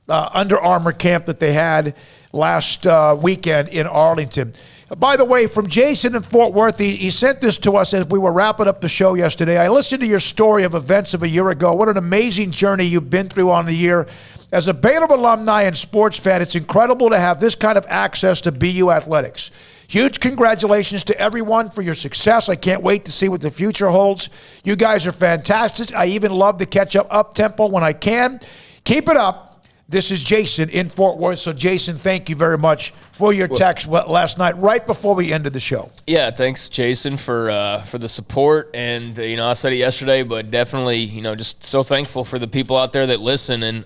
Under Armour camp that they had last weekend in Arlington. By the way, from Jason in Fort Worth, he sent this to us as we were wrapping up the show yesterday. I listened to your story of events of a year ago. What an amazing journey you've been through on the year. As a Baylor alumni and sports fan, it's incredible to have this kind of access to BU athletics. Huge congratulations to everyone for your success. I can't wait to see what the future holds. You guys are fantastic. I even love to catch up tempo when I can. Keep it up. This is Jason in Fort Worth. So, Jason, thank you very much for your text last night, right before we ended the show. Yeah, thanks, Jason, for the support. And, I said it yesterday, but definitely, just so thankful for the people out there that listen. And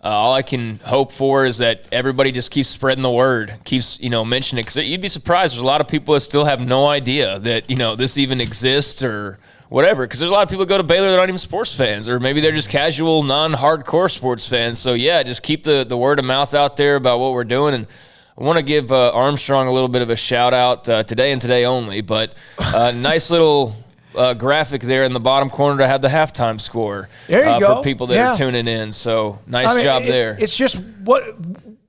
all I can hope for is that everybody just keeps spreading the word, keeps, mentioning it. Because you'd be surprised. There's a lot of people that still have no idea that, this even exists or whatever. Because there's a lot of people that go to Baylor that aren't even sports fans. Or maybe they're just casual, non-hardcore sports fans. So, yeah, just keep the word of mouth out there about what we're doing. And I want to give Armstrong a little bit of a shout-out today and today only. But nice little graphic there in the bottom corner to have the halftime score there you go. For people that are tuning in. So nice job there. It's just what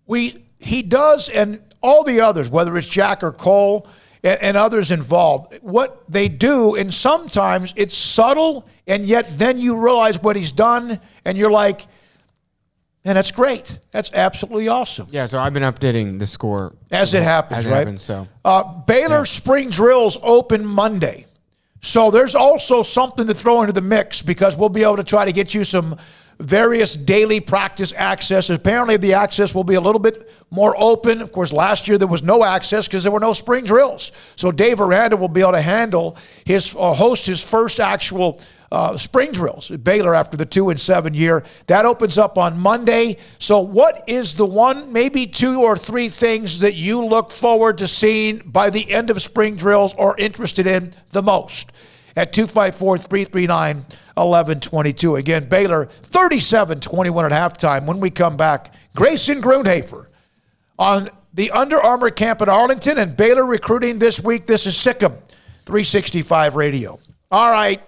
he does, and all the others, whether it's Jack or Cole and others involved, what they do, and sometimes it's subtle, and yet then you realize what he's done, and you're like, man, that's great. That's absolutely awesome. Yeah, so I've been updating the score as it happens, right? Baylor spring drills open Monday. So there's also something to throw into the mix because we'll be able to try to get you some various daily practice access. Apparently the access will be a little bit more open. Of course, last year there was no access because there were no spring drills. So Dave Aranda will be able to handle host his first actual spring drills at Baylor after the 2-7 year. That opens up on Monday. So what is the one, maybe 2 or 3 things that you look forward to seeing by the end of spring drills or interested in the most? At 254-339-1122. Again, Baylor 37-21 at halftime. When we come back, Grayson Grundhoefer on the Under Armour camp in Arlington and Baylor recruiting this week. This is SicEm365 Radio. All right.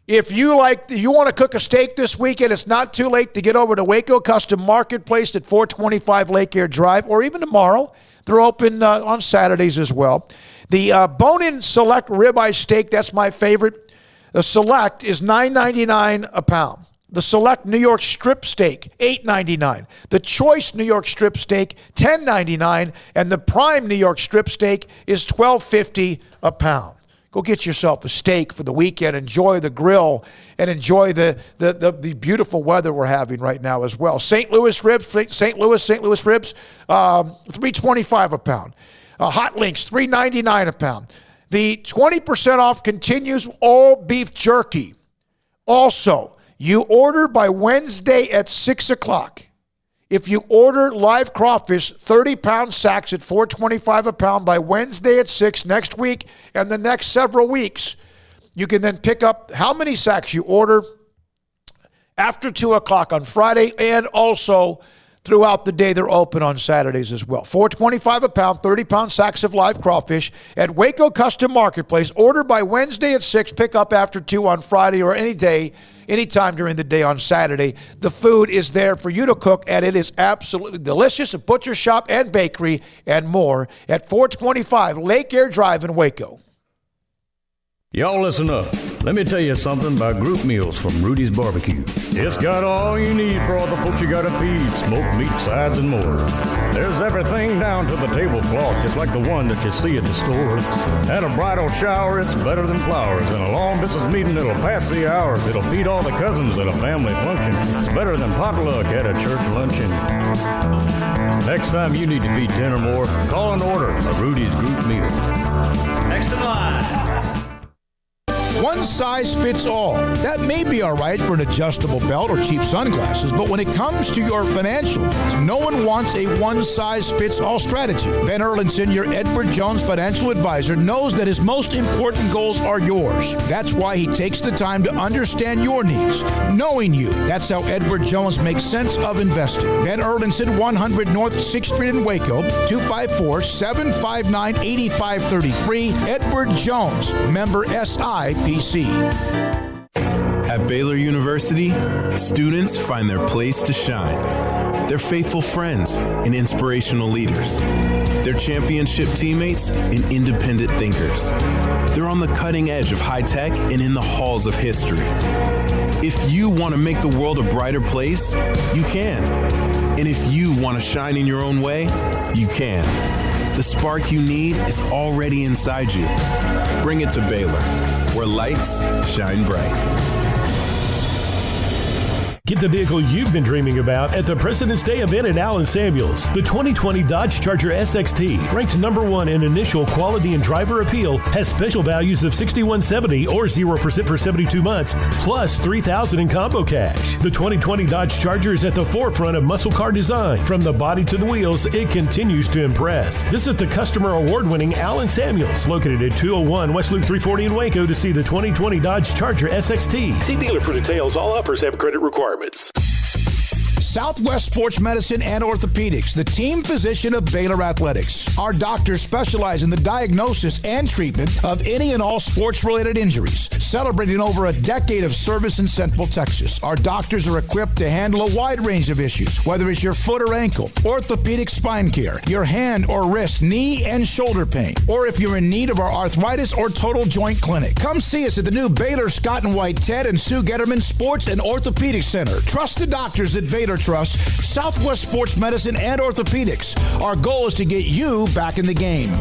If you want to cook a steak this weekend, it's not too late to get over to Waco Custom Marketplace at 425 Lake Air Drive, or even tomorrow. They're open on Saturdays as well. The bone-in select ribeye steak, that's my favorite. The select is $9.99 a pound. The select New York strip steak, $8.99. The choice New York strip steak, $10.99. And the prime New York strip steak is $12.50 a pound. Go get yourself a steak for the weekend. Enjoy the grill and enjoy the beautiful weather we're having right now as well. St. Louis ribs, $3.25 a pound. Hot links, $3.99 a pound. The 20% off continues all beef jerky. Also, you order by Wednesday at 6 o'clock. If you order live crawfish, 30-pound sacks at $4.25 a pound by Wednesday at 6 next week and the next several weeks, you can then pick up how many sacks you order after 2 o'clock on Friday, and also throughout the day. They're open on Saturdays as well. $4.25 a pound, 30-pound sacks of live crawfish at Waco Custom Marketplace. Order by Wednesday at 6, pick up after 2 on Friday or any day, anytime during the day on Saturday. The food is there for you to cook, and it is absolutely delicious. A butcher shop and bakery and more at 425 Lake Air Drive in Waco. Y'all listen up. Let me tell you something about group meals from Rudy's Barbecue. It's got all you need for all the folks you gotta feed, smoked meat, sides, and more. There's everything down to the tablecloth, just like the one that you see at the store. At a bridal shower, it's better than flowers. In a long distance meeting, it'll pass the hours. It'll feed all the cousins at a family function. It's better than potluck at a church luncheon. Next time you need to feed 10 or more, call and order a Rudy's group meal. Next in line. One size fits all. That may be all right for an adjustable belt or cheap sunglasses, but when it comes to your financial needs, no one wants a one-size-fits-all strategy. Ben Erlinson, your Edward Jones financial advisor, knows that his most important goals are yours. That's why he takes the time to understand your needs, knowing you. That's how Edward Jones makes sense of investing. Ben Erlinson, 100 North 6th Street in Waco, 254-759-8533. Edward Jones, member SIPC. At Baylor University, students find their place to shine. They're faithful friends and inspirational leaders. They're championship teammates and independent thinkers. They're on the cutting edge of high tech and in the halls of history. If you want to make the world a brighter place, you can. And if you want to shine in your own way, you can. The spark you need is already inside you. Bring it to Baylor, where lights shine bright. Get the vehicle you've been dreaming about at the President's Day event at Allen Samuels. The 2020 Dodge Charger SXT, ranked #1 in initial quality and driver appeal, has special values of $6,170 or 0% for 72 months, plus $3,000 in combo cash. The 2020 Dodge Charger is at the forefront of muscle car design. From the body to the wheels, it continues to impress. Visit the customer award-winning Allen Samuels, located at 201 West Loop 340 in Waco, to see the 2020 Dodge Charger SXT. See dealer for details. All offers have credit requirements. Southwest Sports Medicine and Orthopedics, the team physician of Baylor Athletics. Our doctors specialize in the diagnosis and treatment of any and all sports-related injuries. Celebrating over a decade of service in Central Texas, our doctors are equipped to handle a wide range of issues, whether it's your foot or ankle, orthopedic spine care, your hand or wrist, knee and shoulder pain, or if you're in need of our arthritis or total joint clinic. Come see us at the new Baylor Scott and White Ted and Sue Getterman Sports and Orthopedic Center. Trusted doctors at Baylor Trust, Southwest Sports Medicine and Orthopedics. Our goal is to get you back in the game.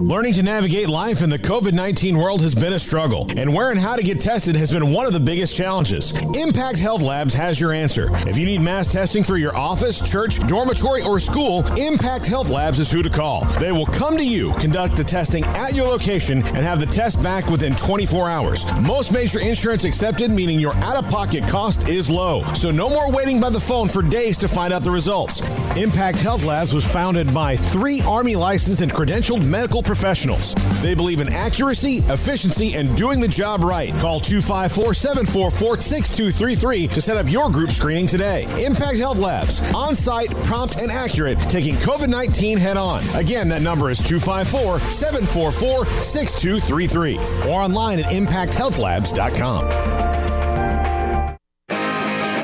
Learning to navigate life in the COVID-19 world has been a struggle, and where and how to get tested has been one of the biggest challenges. Impact Health Labs has your answer. If you need mass testing for your office, church, dormitory, or school, Impact Health Labs is who to call. They will come to you, conduct the testing at your location, and have the test back within 24 hours. Most major insurance accepted, meaning your out-of-pocket cost is low. So no more waiting by the phone for days to find out the results. Impact Health Labs was founded by 3 Army licensed and credentialed medical professionals. They believe in accuracy, efficiency, and doing the job right. Call 254-744-6233 to set up your group screening today. Impact Health Labs, on-site, prompt, and accurate, taking COVID-19 head-on. Again, that number is 254-744-6233 or online at impacthealthlabs.com.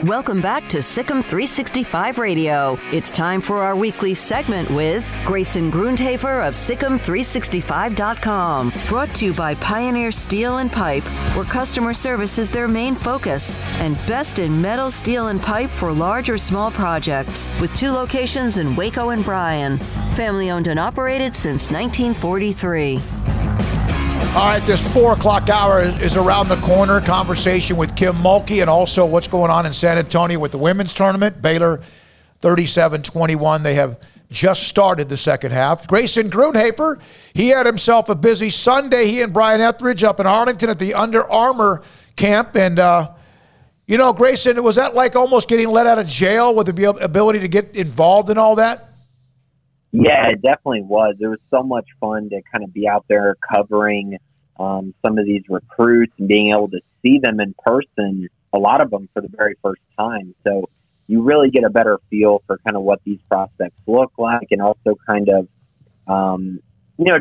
Welcome back to SicEm365 Radio. It's time for our weekly segment with Grayson Grundhafer of SicEm365.com. Brought to you by Pioneer Steel and Pipe, where customer service is their main focus, and best in metal, steel, and pipe for large or small projects, with 2 locations in Waco and Bryan. Family owned and operated since 1943. All right, this 4 o'clock hour is around the corner. Conversation with Kim Mulkey and also what's going on in San Antonio with the women's tournament. Baylor 37-21. They have just started the second half. Grayson Grundhafer, he had himself a busy Sunday. He and Brian Etheridge up in Arlington at the Under Armour camp. And, Grayson, was that like almost getting let out of jail with the ability to get involved in all that? Yeah, it definitely was. It was so much fun to kind of be out there covering some of these recruits and being able to see them in person, a lot of them for the very first time. So you really get a better feel for kind of what these prospects look like, and also kind of,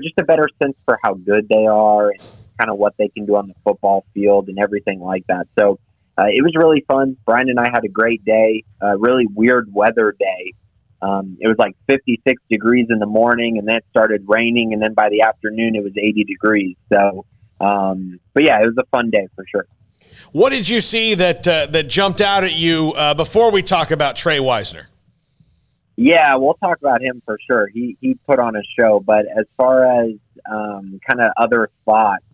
just a better sense for how good they are and kind of what they can do on the football field and everything like that. So it was really fun. Brian and I had a great day, really weird weather day. It was like 56 degrees in the morning, and then it started raining, and then by the afternoon it was 80 degrees. So, but yeah, it was a fun day for sure. What did you see that jumped out at you before we talk about Trey Wisner? Yeah, we'll talk about him for sure. He put on a show, but as far as kind of other thoughts,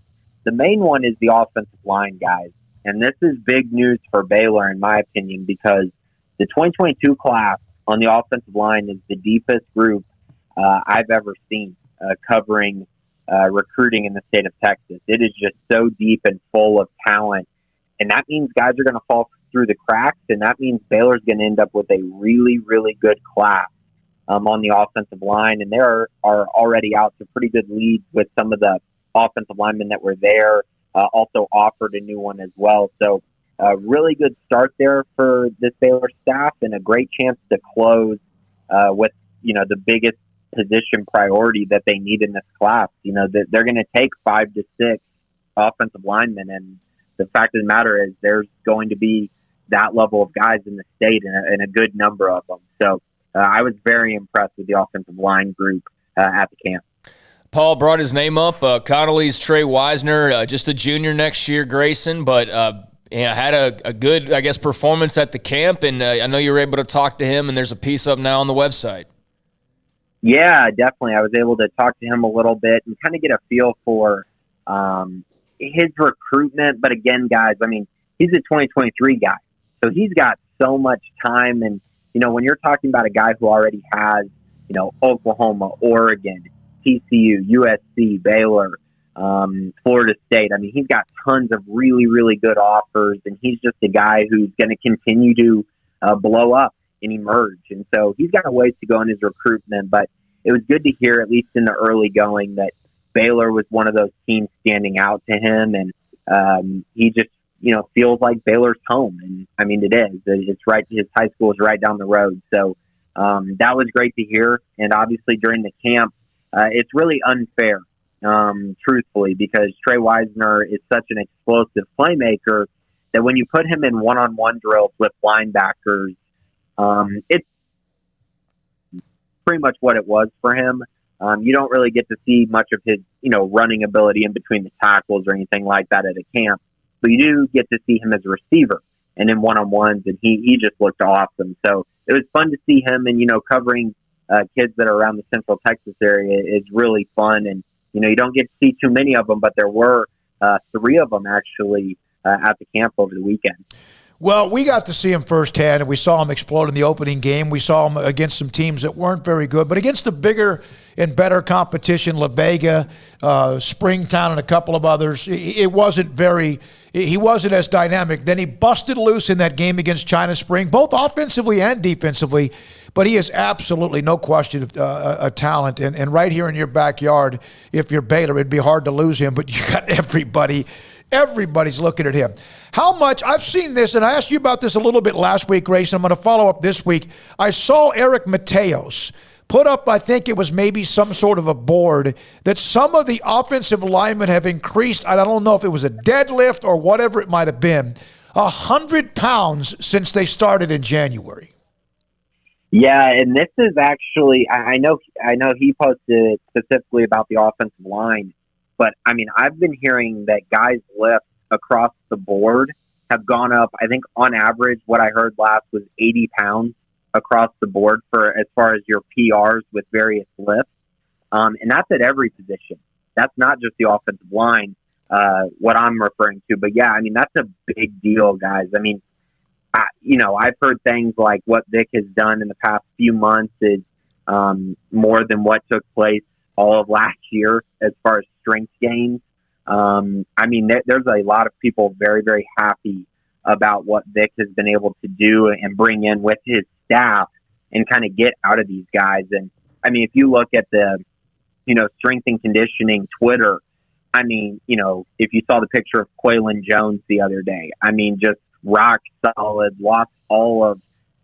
the main one is the offensive line, guys. And this is big news for Baylor, in my opinion, because the 2022 class on the offensive line is the deepest group I've ever seen covering recruiting in the state of Texas. It is just so deep and full of talent. And that means guys are going to fall through the cracks, and that means Baylor's going to end up with a really, really good class on the offensive line. And they are already out to pretty good leads with some of the offensive linemen that were there, also offered a new one as well. So really good start there for this Baylor staff, and a great chance to close with, the biggest position priority that they need in this class. They're going to take 5 to 6 offensive linemen, and the fact of the matter is there's going to be that level of guys in the state and a good number of them. So I was very impressed with the offensive line group at the camp. Paul brought his name up. Connolly's Trey Wisner, just a junior next year, Grayson, but had a good, I guess, performance at the camp, and I know you were able to talk to him, and there's a piece up now on the website. Yeah, definitely. I was able to talk to him a little bit and kind of get a feel for his recruitment. But again, guys, I mean, he's a 2023 guy, so he's got so much time. And, when you're talking about a guy who already has, Oklahoma, Oregon, TCU, USC, Baylor, Florida State, I mean, he's got tons of really, really good offers, and he's just a guy who's going to continue to blow up and emerge. And so he's got a ways to go in his recruitment, but it was good to hear, at least in the early going, that Baylor was one of those teams standing out to him, and he just, feels like Baylor's home. And I mean, it is. It's right. His high school is right down the road. So that was great to hear. And obviously during the camp, it's really unfair, truthfully, because Trey Wisner is such an explosive playmaker that when you put him in one-on-one drills with linebackers, it's pretty much what it was for him. You don't really get to see much of his, running ability in between the tackles or anything like that at a camp, but you do get to see him as a receiver and in one-on-ones, and he just looked awesome. So it was fun to see him, and, covering kids that are around the Central Texas area is really fun. And, you don't get to see too many of them, but there were 3 of them actually at the camp over the weekend. Well, we got to see him firsthand, and we saw him explode in the opening game. We saw him against some teams that weren't very good, but against the bigger and better competition, La Vega, Springtown, and a couple of others, he wasn't as dynamic. Then he busted loose in that game against China Spring, both offensively and defensively, but he is absolutely, no question, a talent. And right here in your backyard, if you're Baylor, it'd be hard to lose him, but you got everybody's looking at him. How much, I've seen this, and I asked you about this a little bit last week, Grace, I'm going to follow up this week. I saw Eric Mateos put up, I think it was maybe some sort of a board, that some of the offensive linemen have increased, I don't know if it was a deadlift or whatever it might have been, 100 pounds since they started in January. Yeah, and this is actually, I know he posted specifically about the offensive line, but I mean, I've been hearing that guys' lifts across the board have gone up. I think on average, what I heard last was 80 pounds across the board for as far as your PRs with various lifts. And that's at every position. That's not just the offensive line, what I'm referring to. But yeah, I mean, that's a big deal, guys. I mean, I've heard things like what Vic has done in the past few months is more than what took place all of last year as far as strength gains. I mean, there's a lot of people very, very happy about what Vic has been able to do and bring in with his staff and kind of get out of these guys. And I mean, if you look at the, strength and conditioning Twitter, I mean, if you saw the picture of Quaylen Jones the other day, I mean, just rock solid, lost all of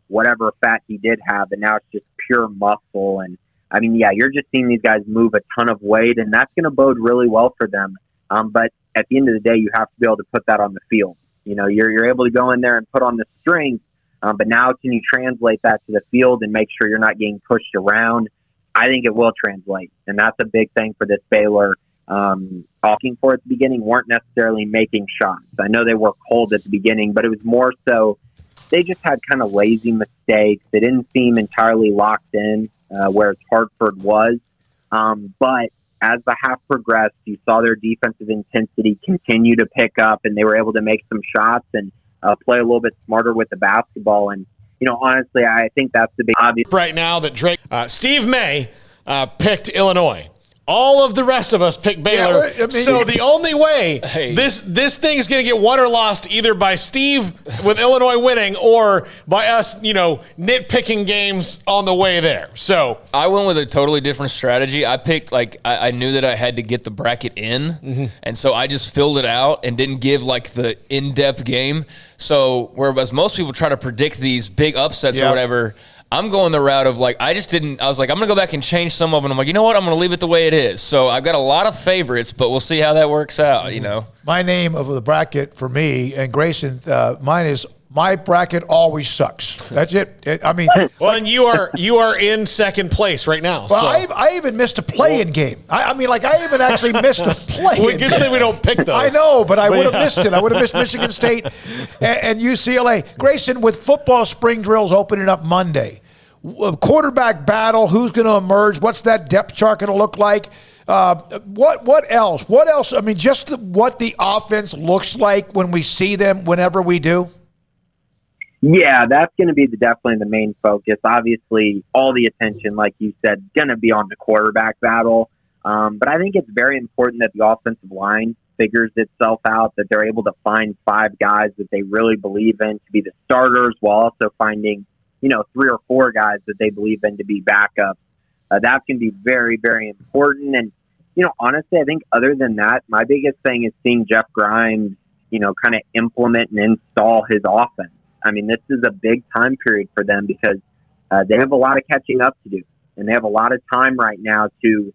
whatever fat he did have, and now it's just pure muscle. And I mean, yeah, you're just seeing these guys move a ton of weight, and that's going to bode really well for them. But at the end of the day, you have to be able to put that on the field. You're able to go in there and put on the strength, But now can you translate that to the field and make sure you're not getting pushed around? I think it will translate. And that's a big thing for this Baylor. Talking for at the beginning weren't necessarily making shots. I know they were cold at the beginning, but it was more so they just had kind of lazy mistakes. They didn't seem entirely locked in, whereas Hartford was. But as the half progressed, you saw their defensive intensity continue to pick up, and they were able to make some shots and play a little bit smarter with the basketball. And, honestly, I think that's the big obvious. Right now that Drake, Steve May picked Illinois. All of the rest of us picked Baylor. Yeah, so the only way this thing is going to get won or lost either by Steve with Illinois winning or by us, nitpicking games on the way there. So I went with a totally different strategy. I picked I knew that I had to get the bracket in, and so I just filled it out and didn't give the in-depth game. So whereas most people try to predict these big upsets or whatever, I'm going the route of I was like, I'm going to go back and change some of them. I'm like, you know what? I'm going to leave it the way it is. So I've got a lot of favorites, but we'll see how that works out, My name of the bracket for me and Grayson, mine is my bracket always sucks. That's it. And you are in second place right now. Well, so. I even missed a play-in game. I even actually missed a play-in We can say we don't pick those. I know, but I would have missed it. I would have missed Michigan State and UCLA. Grayson, with football spring drills opening up Monday, quarterback battle, who's going to emerge? What's that depth chart going to look like? What else? What else? Just what the offense looks like when we see them whenever we do? Yeah, that's going to be definitely the main focus. Obviously, all the attention, like you said, going to be on the quarterback battle. But I think it's very important that the offensive line figures itself out, that they're able to find 5 guys that they really believe in to be the starters while also finding 3 or 4 guys that they believe in to be backups. That's going to be very, very important. And, honestly, I think other than that, my biggest thing is seeing Jeff Grimes, kind of implement and install his offense. This is a big time period for them because they have a lot of catching up to do. And they have a lot of time right now to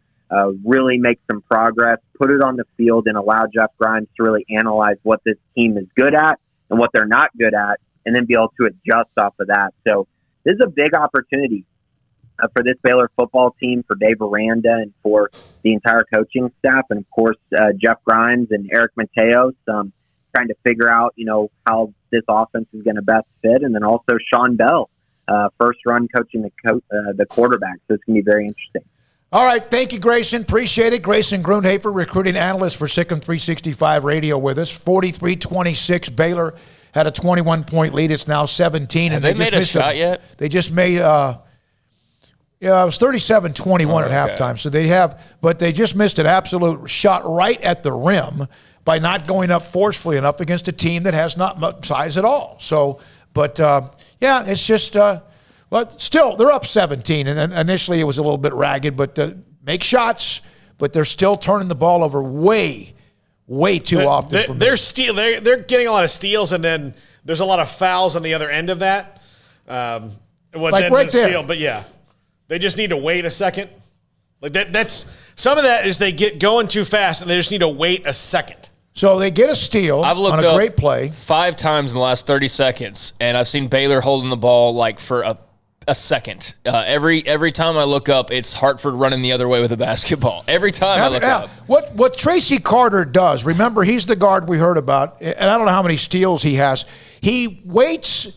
really make some progress, put it on the field, and allow Jeff Grimes to really analyze what this team is good at and what they're not good at, and then be able to adjust off of that. So this is a big opportunity for this Baylor football team, for Dave Aranda, and for the entire coaching staff, and, of course, Jeff Grimes and Eric Mateos, trying to figure out, how this offense is going to best fit, and then also Sean Bell, first run coaching the quarterback. So it's going to be very interesting. All right. Thank you, Grayson. Appreciate it. Grayson Grunhafer, recruiting analyst for SicEm365 Radio with us. 43-26. Baylor had a 21-point lead. It's now 17. Have they made a shot yet? They just made it was 37-21 at halftime. So they just missed an absolute shot right at the rim by not going up forcefully enough against a team that has not much size at all. So, it's just, but still, they're up 17. And initially it was a little bit ragged, but make shots, but they're still turning the ball over way too often for me. They're getting a lot of steals, and then there's a lot of fouls on the other end of that. Right there. But yeah, they just need to wait a second. That's some of that is they get going too fast, and they just need to wait a second. So they get a steal on a great play. 5 times in the last 30 seconds, and I've seen Baylor holding the ball for a second. Every time I look up, it's Hartford running the other way with a basketball. Every time I look up. What Tracy Carter does, remember, he's the guard we heard about, and I don't know how many steals he has. He waits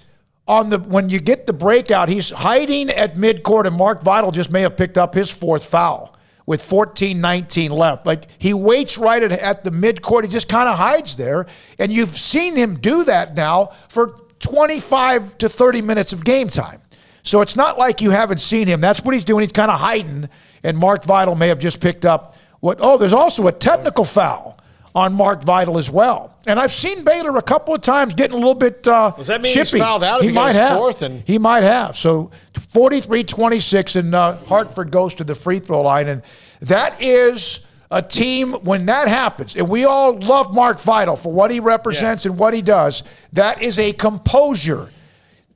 when you get the breakout, he's hiding at midcourt, and Mark Vidal just may have picked up his 4th foul with 14-19 left. He waits right at the midcourt. He just kind of hides there, and you've seen him do that now for 25 to 30 minutes of game time. So it's not like you haven't seen him. That's what he's doing. He's kind of hiding, and Mark Vidal may have just picked up there's also a technical foul on Mark Vidal as well. And I've seen Baylor a couple of times getting a little bit Does that mean chippy. He's fouled out? He might have. Fourth He might have. So 43-26, and Hartford goes to the free throw line. And that is a team, when that happens, and we all love Mark Vidal for what he represents and what he does, that is a composure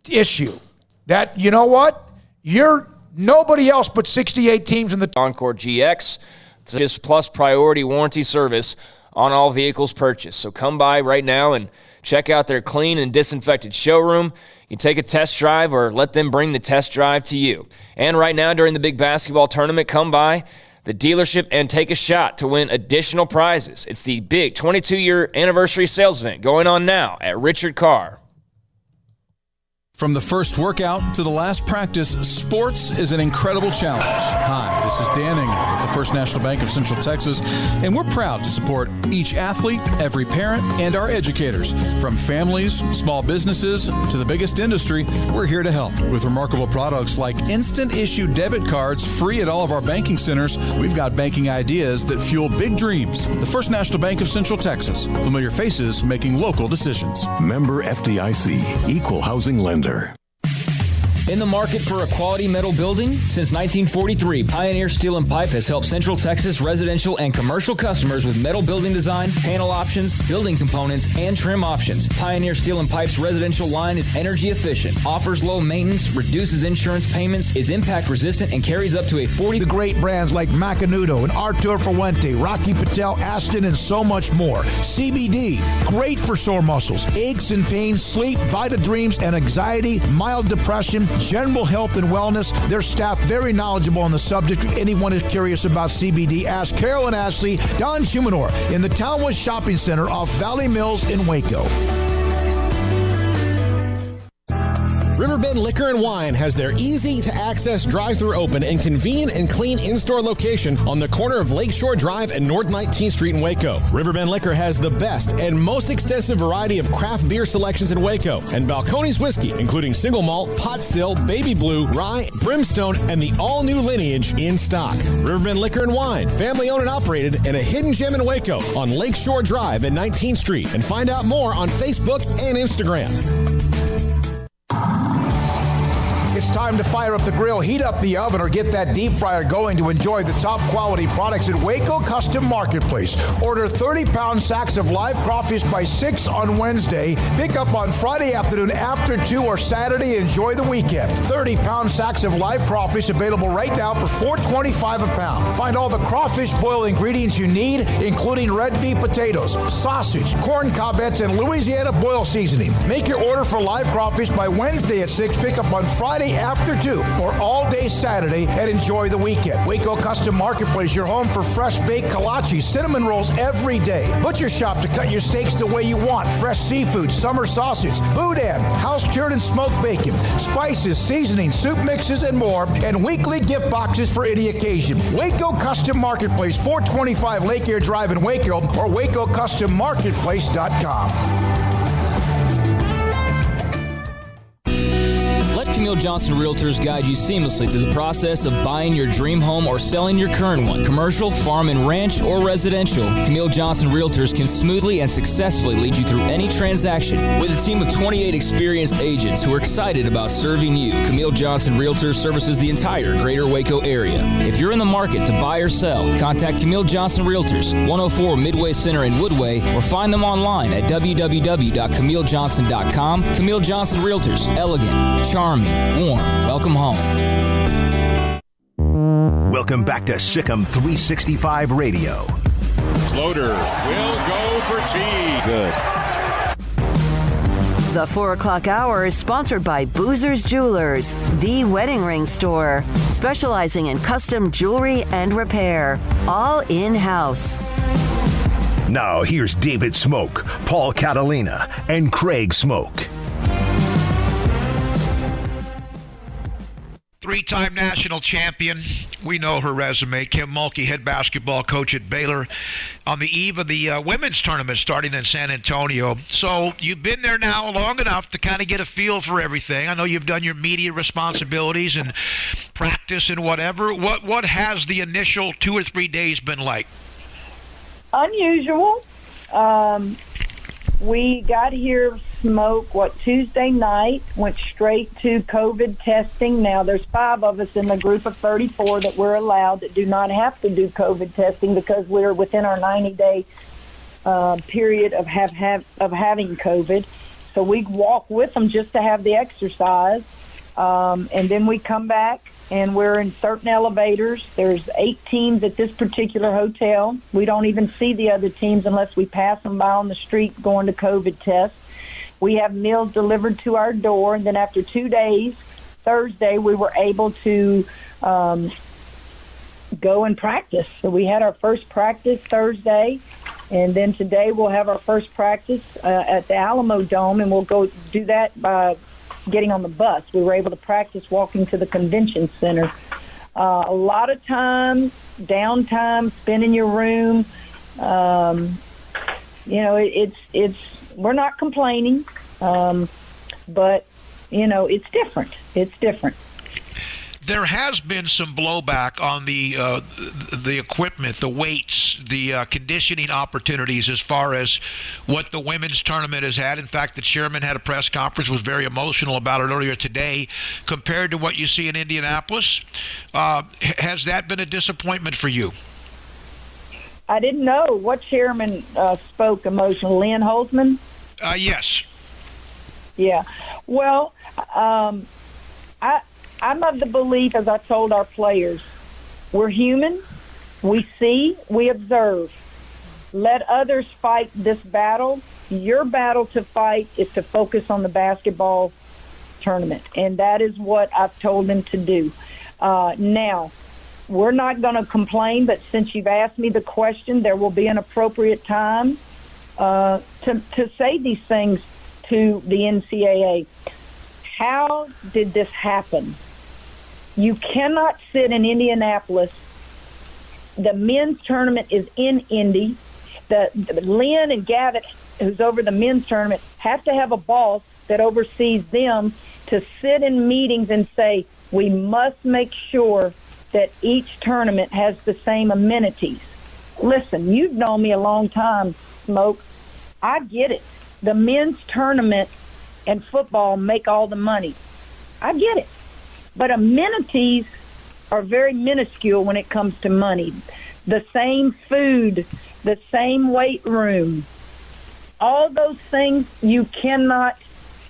issue. That, you know what? You're nobody else but 68 teams in the Encore GX. It's just plus priority warranty service on all vehicles purchased. So come by right now and check out their clean and disinfected showroom. You take a test drive or let them bring the test drive to you. And right now during the big basketball tournament, come by the dealership and take a shot to win additional prizes. It's the big 22-year anniversary sales event going on now at Richard Carr. From the first workout to the last practice, sports is an incredible challenge. Hi, this is Dan Engel at the First National Bank of Central Texas, and we're proud to support each athlete, every parent, and our educators. From families, small businesses, to the biggest industry, we're here to help. With remarkable products like instant issue debit cards free at all of our banking centers, we've got banking ideas that fuel big dreams. The First National Bank of Central Texas. Familiar faces making local decisions. Member FDIC, Equal Housing Lender. In the market for a quality metal building? Since 1943, Pioneer Steel and Pipe has helped Central Texas residential and commercial customers with metal building design, panel options, building components, and trim options. Pioneer Steel and Pipe's residential line is energy efficient, offers low maintenance, reduces insurance payments, is impact resistant, and carries up to a 40... The great brands like Macanudo and Artur Fuente, Rocky Patel, Aston, and so much more. CBD, great for sore muscles, aches and pains, sleep, Vita Dreams, and anxiety, mild depression, general health and wellness. Their staff very knowledgeable on the subject. If anyone is curious about CBD, ask Carol and Ashley, Don Shumanor in the Townwood Shopping Center off Valley Mills in Waco. Riverbend Liquor and Wine has their easy-to-access drive-thru open and convenient and clean in-store location on the corner of Lakeshore Drive and North 19th Street in Waco. Riverbend Liquor has the best and most extensive variety of craft beer selections in Waco, and Balcones whiskey, including single malt, pot still, baby blue, rye, brimstone, and the all-new lineage in stock. Riverbend Liquor and Wine, family-owned and operated, and a hidden gem in Waco on Lakeshore Drive and 19th Street. And find out more on Facebook and Instagram. It's time to fire up the grill, heat up the oven, or get that deep fryer going to enjoy the top quality products at Waco Custom Marketplace. Order 30-pound sacks of live crawfish by 6 on Wednesday. Pick up on Friday afternoon after 2 or Saturday. Enjoy the weekend. 30-pound sacks of live crawfish available right now for $4.25 a pound. Find all the crawfish boil ingredients you need, including red beef potatoes, sausage, corn cobettes, and Louisiana boil seasoning. Make your order for live crawfish by Wednesday at 6. Pick up on Friday after 2 or all day Saturday, and enjoy the weekend. Waco Custom Marketplace, your home for fresh baked kolache, cinnamon rolls every day. Butcher shop to cut your steaks the way you want. Fresh seafood, summer sausage, boudin, house-cured and smoked bacon, spices, seasonings, soup mixes, and more, and weekly gift boxes for any occasion. Waco Custom Marketplace, 425 Lake Air Drive in Waco, or WacoCustomMarketplace.com. Let Camille Johnson Realtors guide you seamlessly through the process of buying your dream home or selling your current one. Commercial, farm and ranch, or residential, Camille Johnson Realtors can smoothly and successfully lead you through any transaction. With a team of 28 experienced agents who are excited about serving you, Camille Johnson Realtors services the entire greater Waco area. If you're in the market to buy or sell, contact Camille Johnson Realtors, 104 Midway Center in Woodway, or find them online at www.camillejohnson.com. Camille Johnson Realtors, elegant, charming, warm. Welcome home. Welcome back to SicEm365 Radio. Floater will go for T. Good. The 4 o'clock hour is sponsored by Boozer's Jewelers, the wedding ring store, specializing in custom jewelry and repair, all in-house. Now here's David Smoak, Paul Catalina, and Craig Smoak. Three-time national champion. We know her resume. Kim Mulkey, head basketball coach at Baylor, on the eve of the women's tournament starting in San Antonio. So you've been there now long enough to kind of get a feel for everything. I know you've done your media responsibilities and practice and whatever. What has the initial 2 or 3 days been like? Unusual. We got here, Tuesday night, went straight to COVID testing. Now, there's 5 of us in the group of 34 that we're allowed that do not have to do COVID testing because we're within our 90-day period of having COVID. So we walk with them just to have the exercise. And then we come back, and we're in certain elevators. There's 8 teams at this particular hotel. We don't even see the other teams unless we pass them by on the street going to COVID tests. We have meals delivered to our door, and then after 2 days, Thursday, we were able to go and practice. So we had our first practice Thursday, and then today we'll have our first practice at the Alamo Dome, and we'll go do that by getting on the bus. We were able to practice walking to the convention center. A lot of time, downtime, spent in your room. We're not complaining, but it's different. It's different. There has been some blowback on the equipment, the weights, the conditioning opportunities as far as what the women's tournament has had. In fact, the chairman had a press conference, was very emotional about it earlier today, compared to what you see in Indianapolis. Has that been a disappointment for you? I didn't know. What chairman spoke emotional? Lynn Holtzman? Yes. Yeah. Well, I'm of the belief, as I told our players, we're human, we see, we observe. Let others fight this battle. Your battle to fight is to focus on the basketball tournament, and that is what I've told them to do. Now, we're not going to complain, but since you've asked me the question, there will be an appropriate time to say these things to the NCAA. How did this happen? You cannot sit in Indianapolis. The men's tournament is in Indy. Lynn and Gavitt, who's over the men's tournament, have to have a boss that oversees them to sit in meetings and say, we must make sure that each tournament has the same amenities. Listen, you've known me a long time, Smoak. I get it. The men's tournament and football make all the money. I get it. But amenities are very minuscule when it comes to money. The same food, the same weight room, all those things you cannot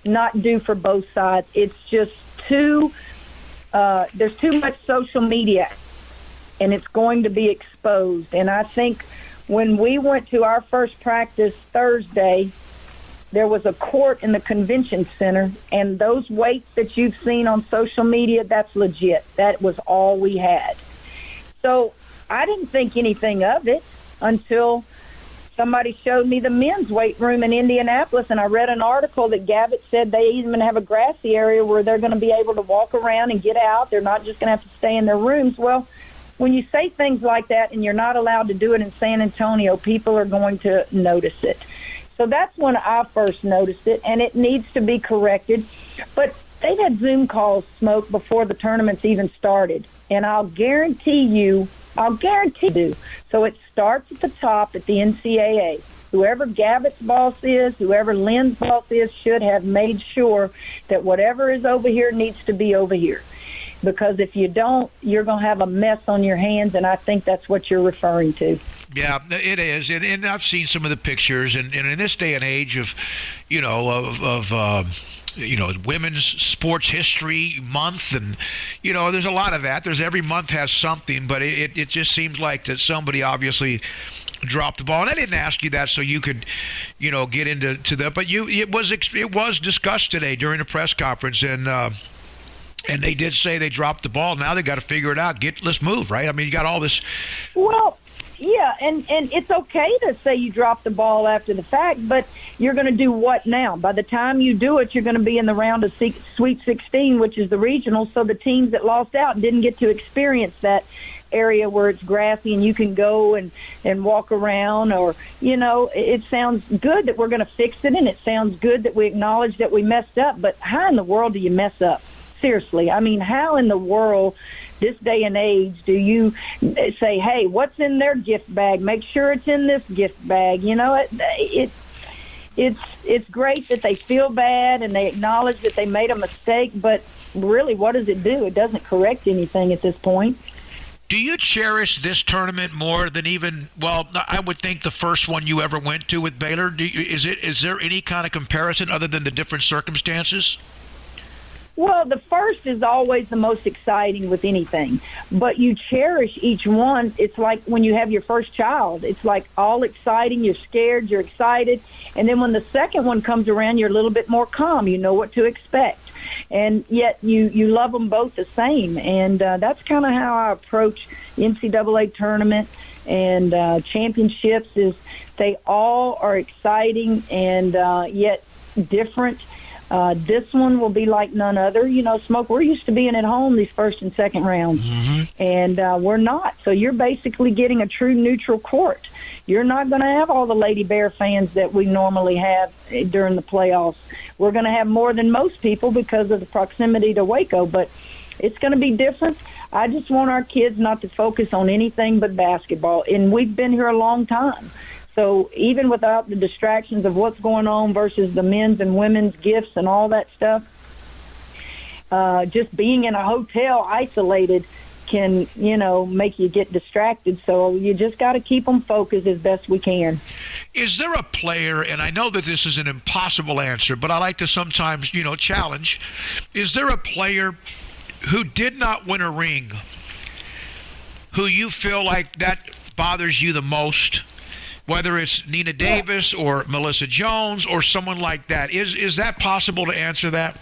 not do for both sides. It's just there's too much social media, and it's going to be exposed. And I think when we went to our first practice Thursday, there was a court in the convention center, and those weights that you've seen on social media, that's legit. That was all we had. So I didn't think anything of it until somebody showed me the men's weight room in Indianapolis, and I read an article that Gavitt said they even have a grassy area where they're going to be able to walk around and get out. They're not just going to have to stay in their rooms. Well, when you say things like that and you're not allowed to do it in San Antonio, people are going to notice it. So that's when I first noticed it, and it needs to be corrected. But they've had Zoom calls, Smoak, before the tournaments even started. And I'll guarantee you. So it starts at the top at the NCAA. Whoever Gavitt's boss is, whoever Lynn's boss is, should have made sure that whatever is over here needs to be over here. Because if you don't, you're going to have a mess on your hands, and I think that's what you're referring to. Yeah, it is, and I've seen some of the pictures, and in this day and age of Women's Sports History Month, and there's a lot of that. Every month has something, but it just seems like that somebody obviously dropped the ball. And I didn't ask you that so you could, get into that, but it was discussed today during the press conference, and they did say they dropped the ball. Now they got to figure it out. Let's move, right? I mean, you got all this. Well, yeah, and it's okay to say you dropped the ball after the fact, but you're going to do what now? By the time you do it, you're going to be in the round of Sweet 16, which is the regional, so the teams that lost out didn't get to experience that area where it's grassy and you can go and walk around, or, it sounds good that we're going to fix it, and it sounds good that we acknowledge that we messed up, but how in the world do you mess up? Seriously, I mean, how in the world, this day and age, do you say, hey, what's in their gift bag? Make sure it's in this gift bag. It's great that they feel bad and they acknowledge that they made a mistake, but really, what does it do? It doesn't correct anything at this point. Do you cherish this tournament more than I would think the first one you ever went to with Baylor? Is there any kind of comparison other than the different circumstances? Well, the first is always the most exciting with anything, but you cherish each one. It's like when you have your first child. It's like all exciting. You're scared, you're excited. And then when the second one comes around, you're a little bit more calm. You know what to expect. And yet you love them both the same. And that's kind of how I approach NCAA tournament and championships is they all are exciting and yet different. This one will be like none other. You know, Smoak, we're used to being at home these first and second rounds, and we're not. So you're basically getting a true neutral court. You're not going to have all the Lady Bear fans that we normally have during the playoffs. We're going to have more than most people because of the proximity to Waco, but it's going to be different. I just want our kids not to focus on anything but basketball, and we've been here a long time. So even without the distractions of what's going on versus the men's and women's gifts and all that stuff, just being in a hotel isolated can, you know, make you get distracted. So you just got to keep them focused as best we can. Is there a player, and I know that this is an impossible answer, but I like to sometimes, you know, challenge. Is there a player who did not win a ring who you feel like that bothers you the most? Whether it's Nina Davis or Melissa Jones or someone like that. Is that possible to answer that?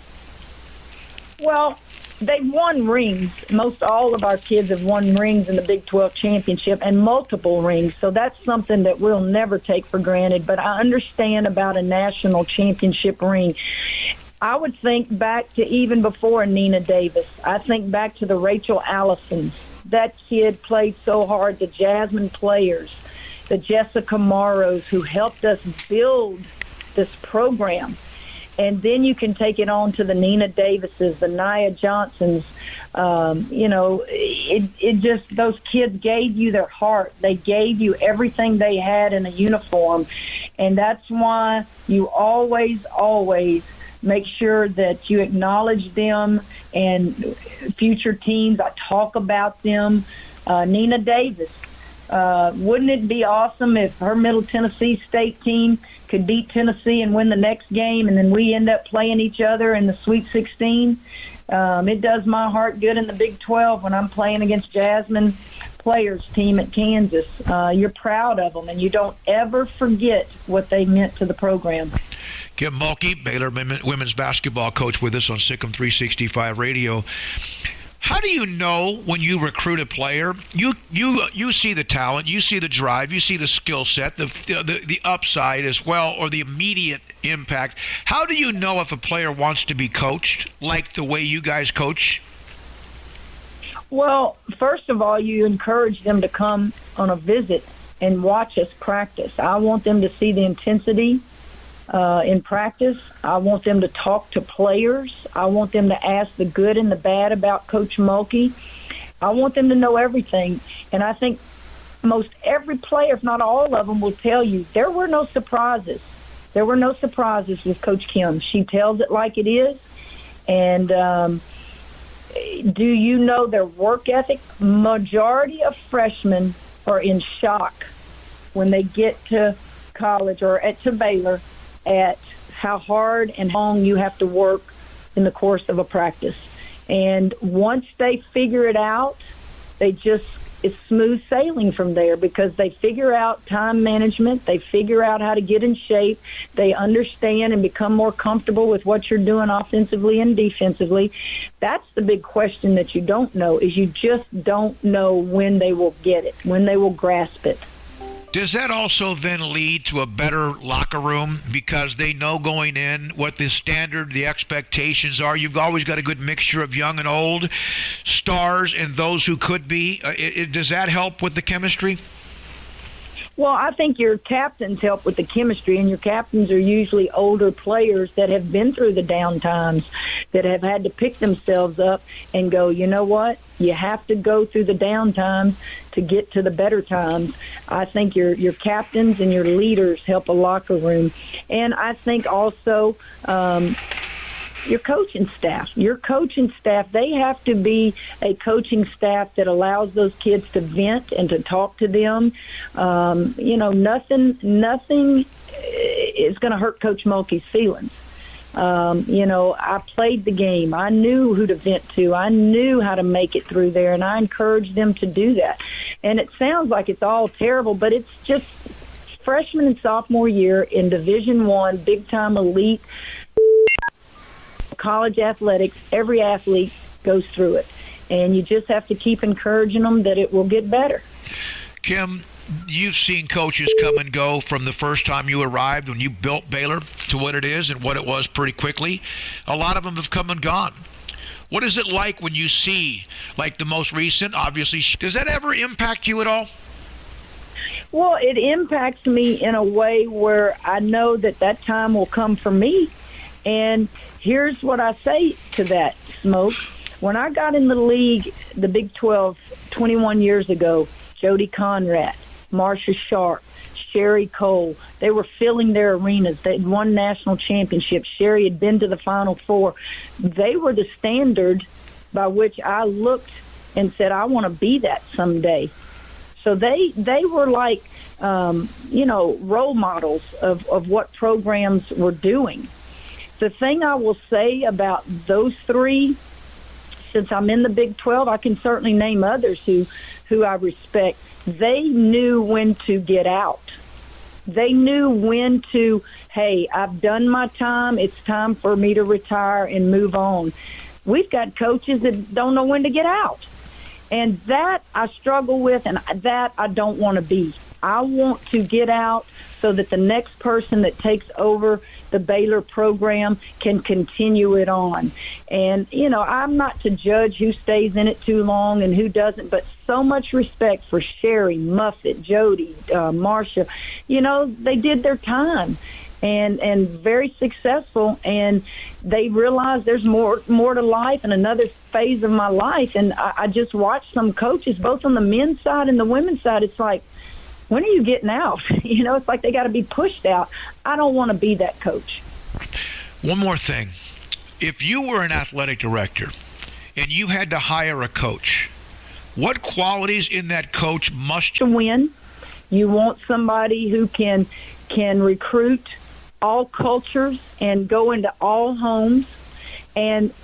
Well, they've won rings. Most all of our kids have won rings in the Big 12 championship and multiple rings. So that's something that we'll never take for granted. But I understand about a national championship ring. I would think back to even before Nina Davis. I think back to the Rachel Allisons. That kid played so hard, the Jasmine players, the Jessica Morrows who helped us build this program. And then you can take it on to the Nina Davises, the Nia Johnsons. You know, it just, those kids gave you their heart. They gave you everything they had in a uniform. And that's why you always, always make sure that you acknowledge them and future teams. I talk about them. Nina Davis. Wouldn't it be awesome if her Middle Tennessee State team could beat Tennessee and win the next game, and then we end up playing each other in the Sweet 16? It does my heart good in the Big 12 when I'm playing against Jasmine players team at Kansas. You're proud of them, and you don't ever forget what they meant to the program. Kim Mulkey, Baylor women's basketball coach, with us on SicEm365 Radio. How do you know when you recruit a player? You see the talent, you see the drive, you see the skill set, the upside as well, or the immediate impact. How do you know if a player wants to be coached like the way you guys coach? Well, first of all, you encourage them to come on a visit and watch us practice. I want them to see the intensity in practice. I want them to talk to players. I want them to ask the good and the bad about Coach Mulkey. I want them to know everything. And I think most every player, if not all of them, will tell you there were no surprises. There were no surprises with Coach Kim. She tells it like it is. And do you know their work ethic? Majority of freshmen are in shock when they get to college or to Baylor at how hard and long you have to work in the course of a practice. And once they figure it out, it's smooth sailing from there because they figure out time management, they figure out how to get in shape, they understand and become more comfortable with what you're doing offensively and defensively. That's the big question that you don't know, is you just don't know when they will get it, when they will grasp it. Does that also then lead to a better locker room because they know going in what the standard, the expectations are? You've always got a good mixture of young and old, stars and those who could be. Does that help with the chemistry? Well, I think your captains help with the chemistry, and your captains are usually older players that have been through the down times, that have had to pick themselves up and go, you know what? You have to go through the down times to get to the better times. I think your captains and your leaders help a locker room. And I think also your coaching staff. Your coaching staff, they have to be a coaching staff that allows those kids to vent and to talk to them. Nothing is going to hurt Coach Mulkey's feelings. I played the game. I knew who to vent to. I knew how to make it through there, and I encouraged them to do that. And it sounds like it's all terrible, but it's just freshman and sophomore year in Division I, big-time elite college athletics. Every athlete goes through it, and you just have to keep encouraging them that it will get better. Kim, you've seen coaches come and go from the first time you arrived when you built Baylor to what it is and what it was pretty quickly. A lot of them have come and gone. What is it like when you see, like the most recent, obviously, does that ever impact you at all? Well, it impacts me in a way where I know that time will come for me. And here's what I say to that, Smoak. When I got in the league, the Big 12, 21 years ago, Jody Conrad, Marcia Sharp, Sherry Cole, they were filling their arenas. They'd won national championships. Sherry had been to the Final Four. They were the standard by which I looked and said, I want to be that someday. So they were like, role models of what programs were doing. The thing I will say about those three, since I'm in the Big 12, I can certainly name others who I respect. They knew when to get out. They knew when to, hey, I've done my time. It's time for me to retire and move on. We've got coaches that don't know when to get out. And that I struggle with, and that I don't want to be. I want to get out so that the next person that takes over the Baylor program can continue it on. And, I'm not to judge who stays in it too long and who doesn't, but so much respect for Sherry, Muffet, Jody, Marcia. They did their time. And very successful, and they realize there's more to life and another phase of my life. And I just watched some coaches, both on the men's side and the women's side. It's like, when are you getting out? It's like they got to be pushed out. I don't want to be that coach. One more thing. If you were an athletic director and you had to hire a coach, what qualities in that coach must to win? You want somebody who can recruit all cultures and go into all homes. And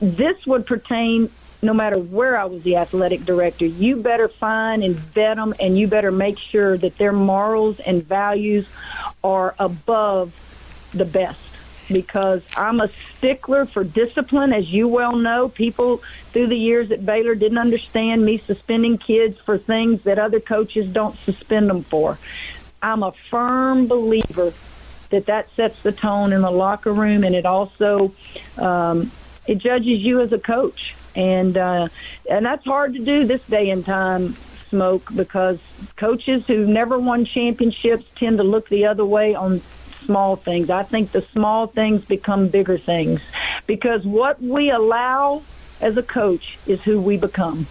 this would pertain no matter where I was the athletic director. You better find and vet them, and you better make sure that their morals and values are above the best. Because I'm a stickler for discipline. As you well know, people through the years at Baylor didn't understand me suspending kids for things that other coaches don't suspend them for. I'm a firm believer that sets the tone in the locker room, and it also it judges you as a coach. And that's hard to do this day and time, Smoak, because coaches who never won championships tend to look the other way on small things. I think the small things become bigger things, because what we allow as a coach is who we become.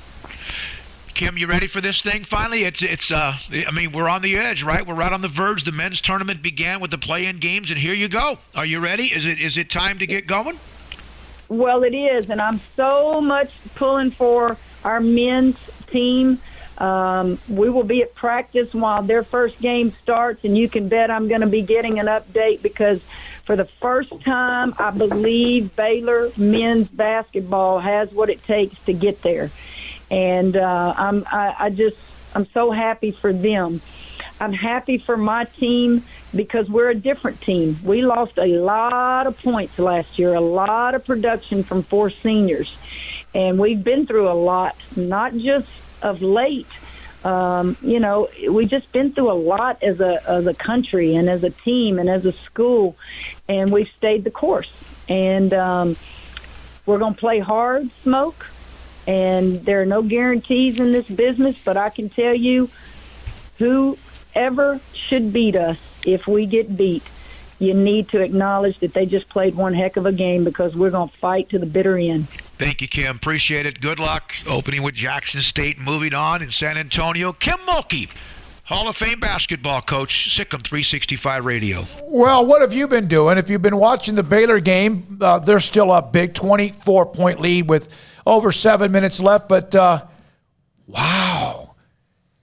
Kim, you ready for this thing finally? We're on the edge, right? We're right on the verge. The men's tournament began with the play-in games, and here you go. Are you ready? Is it time to get going? Well, it is, and I'm so much pulling for our men's team. We will be at practice while their first game starts, and you can bet I'm going to be getting an update, because for the first time, I believe Baylor men's basketball has what it takes to get there. And I'm so happy for them. I'm happy for my team because we're a different team. We lost a lot of points last year, a lot of production from 4 seniors. And we've been through a lot, not just of late. We just been through a lot as a country and as a team and as a school, and we've stayed the course. And we're going to play hard, Smoak, and there are no guarantees in this business, but I can tell you, whoever should beat us, if we get beat, you need to acknowledge that they just played one heck of a game, because we're going to fight to the bitter end. Thank you, Kim. Appreciate it. Good luck opening with Jackson State, moving on in San Antonio. Kim Mulkey, Hall of Fame basketball coach, SicEm365 Radio. Well, what have you been doing? If you've been watching the Baylor game, they're still up big, 24-point lead with over 7 minutes left. But, wow,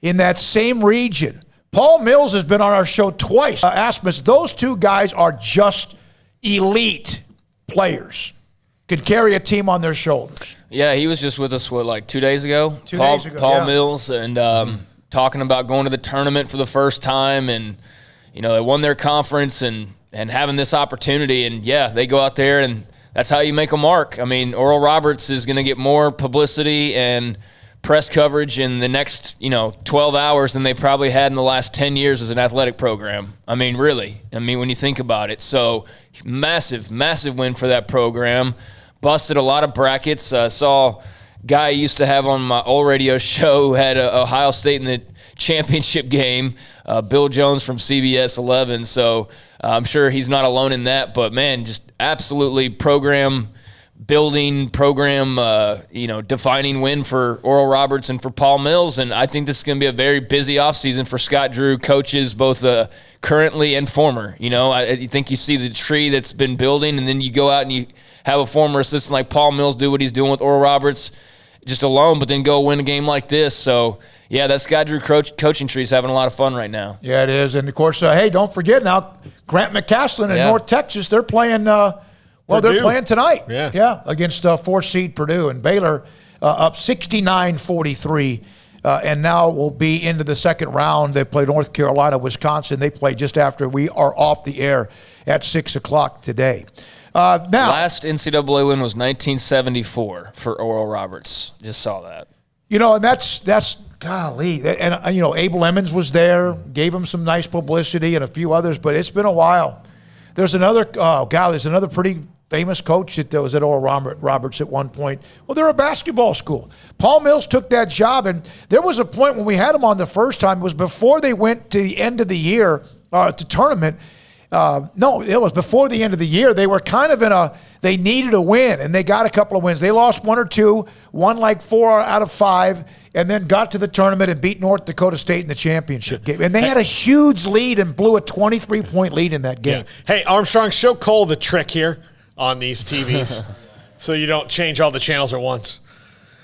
in that same region, Paul Mills has been on our show twice. Asmus, those two guys are just elite. players could carry a team on their shoulders. Yeah, he was just with us, 2 days ago? 2 days ago, Paul yeah. Mills, and talking about going to the tournament for the first time, and, they won their conference and having this opportunity. And, yeah, they go out there, and that's how you make a mark. I mean, Oral Roberts is going to get more publicity and press coverage in the next, 12 hours than they probably had in the last 10 years as an athletic program. I mean, really. I mean, when you think about it. So, massive, massive win for that program. Busted a lot of brackets. Saw a guy I used to have on my old radio show who had Ohio State in the championship game, Bill Jones from CBS 11. So I'm sure he's not alone in that. But, man, just absolutely program building, defining win for Oral Roberts and for Paul Mills. And I think this is going to be a very busy offseason for Scott Drew, coaches both currently and former. I think you see the tree that's been building, and then you go out and you have a former assistant like Paul Mills do what he's doing with Oral Roberts just alone, but then go win a game like this. So, yeah, that Scott Drew coaching tree is having a lot of fun right now. Yeah, it is. And, of course, hey, don't forget now, Grant McCaslin in North Texas, they're playing they're playing tonight. Yeah, against 4th seed Purdue. And Baylor up 69-43. And now will be into the second round. They play North Carolina, Wisconsin. They play just after we are off the air at 6 o'clock today. Now, last NCAA win was 1974 for Oral Roberts. Just saw that. And that's golly. And, Abel Emmons was there, gave him some nice publicity and a few others, but it's been a while. There's another pretty famous coach that was at Oral Roberts at one point. Well, they're a basketball school. Paul Mills took that job, and there was a point when we had him on the first time. It was before they went to the end of the year at the tournament. No, it was before the end of the year. They were kind of they needed a win, and they got a couple of wins. They lost 1 or 2, won 4 out of 5, and then got to the tournament and beat North Dakota State in the championship game. And they had a huge lead and blew a 23-point lead in that game. Yeah. Hey, Armstrong, show Cole the trick here on these TVs so you don't change all the channels at once.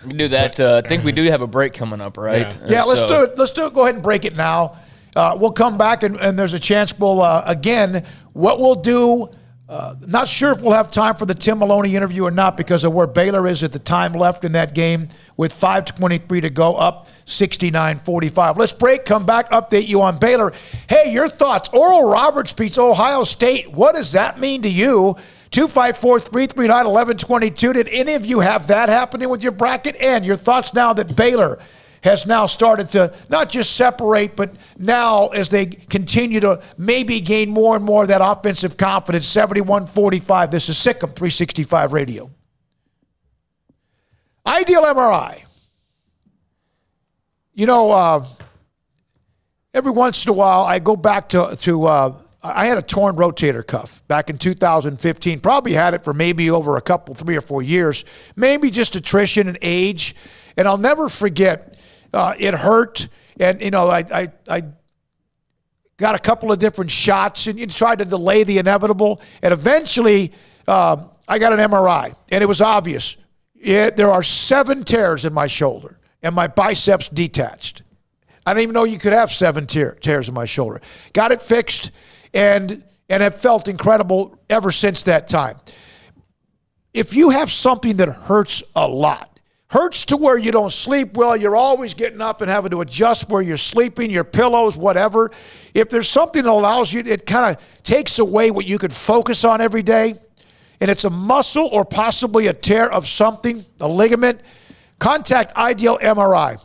We can do that. I think we do have a break coming up, right? Yeah, let's do it. Let's do it. Go ahead and break it now. We'll come back, and there's a chance again, what we'll do, not sure if we'll have time for the Tim Maloney interview or not because of where Baylor is at the time left in that game with 5:23 to go, up 69-45. Let's break, come back, update you on Baylor. Hey, your thoughts. Oral Roberts beats Ohio State. What does that mean to you? 254-339-1122. Did any of you have that happening with your bracket? And your thoughts now that Baylor has now started to not just separate, but now as they continue to maybe gain more and more of that offensive confidence. 71-45. This is SicEm365 Radio. Ideal MRI. Every once in a while I go back to I had a torn rotator cuff back in 2015. Probably had it for maybe over 3 or 4 years. Maybe just attrition and age. And I'll never forget, it hurt. And, I got a couple of different shots and tried to delay the inevitable. And eventually, I got an MRI. And it was obvious. There are 7 tears in my shoulder. And my biceps detached. I didn't even know you could have 7 tears in my shoulder. Got it fixed. And have felt incredible ever since that time. If you have something that hurts a lot, hurts to where you don't sleep well, you're always getting up and having to adjust where you're sleeping, your pillows, whatever. If there's something that allows you, it kind of takes away what you could focus on every day, and it's a muscle or possibly a tear of something, a ligament, contact Ideal MRI.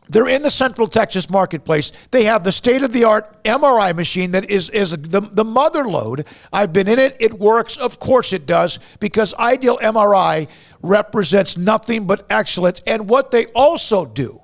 They're in the Central Texas marketplace. They have the state-of-the-art MRI machine that is the mother lode. I've been in it. It works. Of course it does, because Ideal MRI represents nothing but excellence. And what they also do,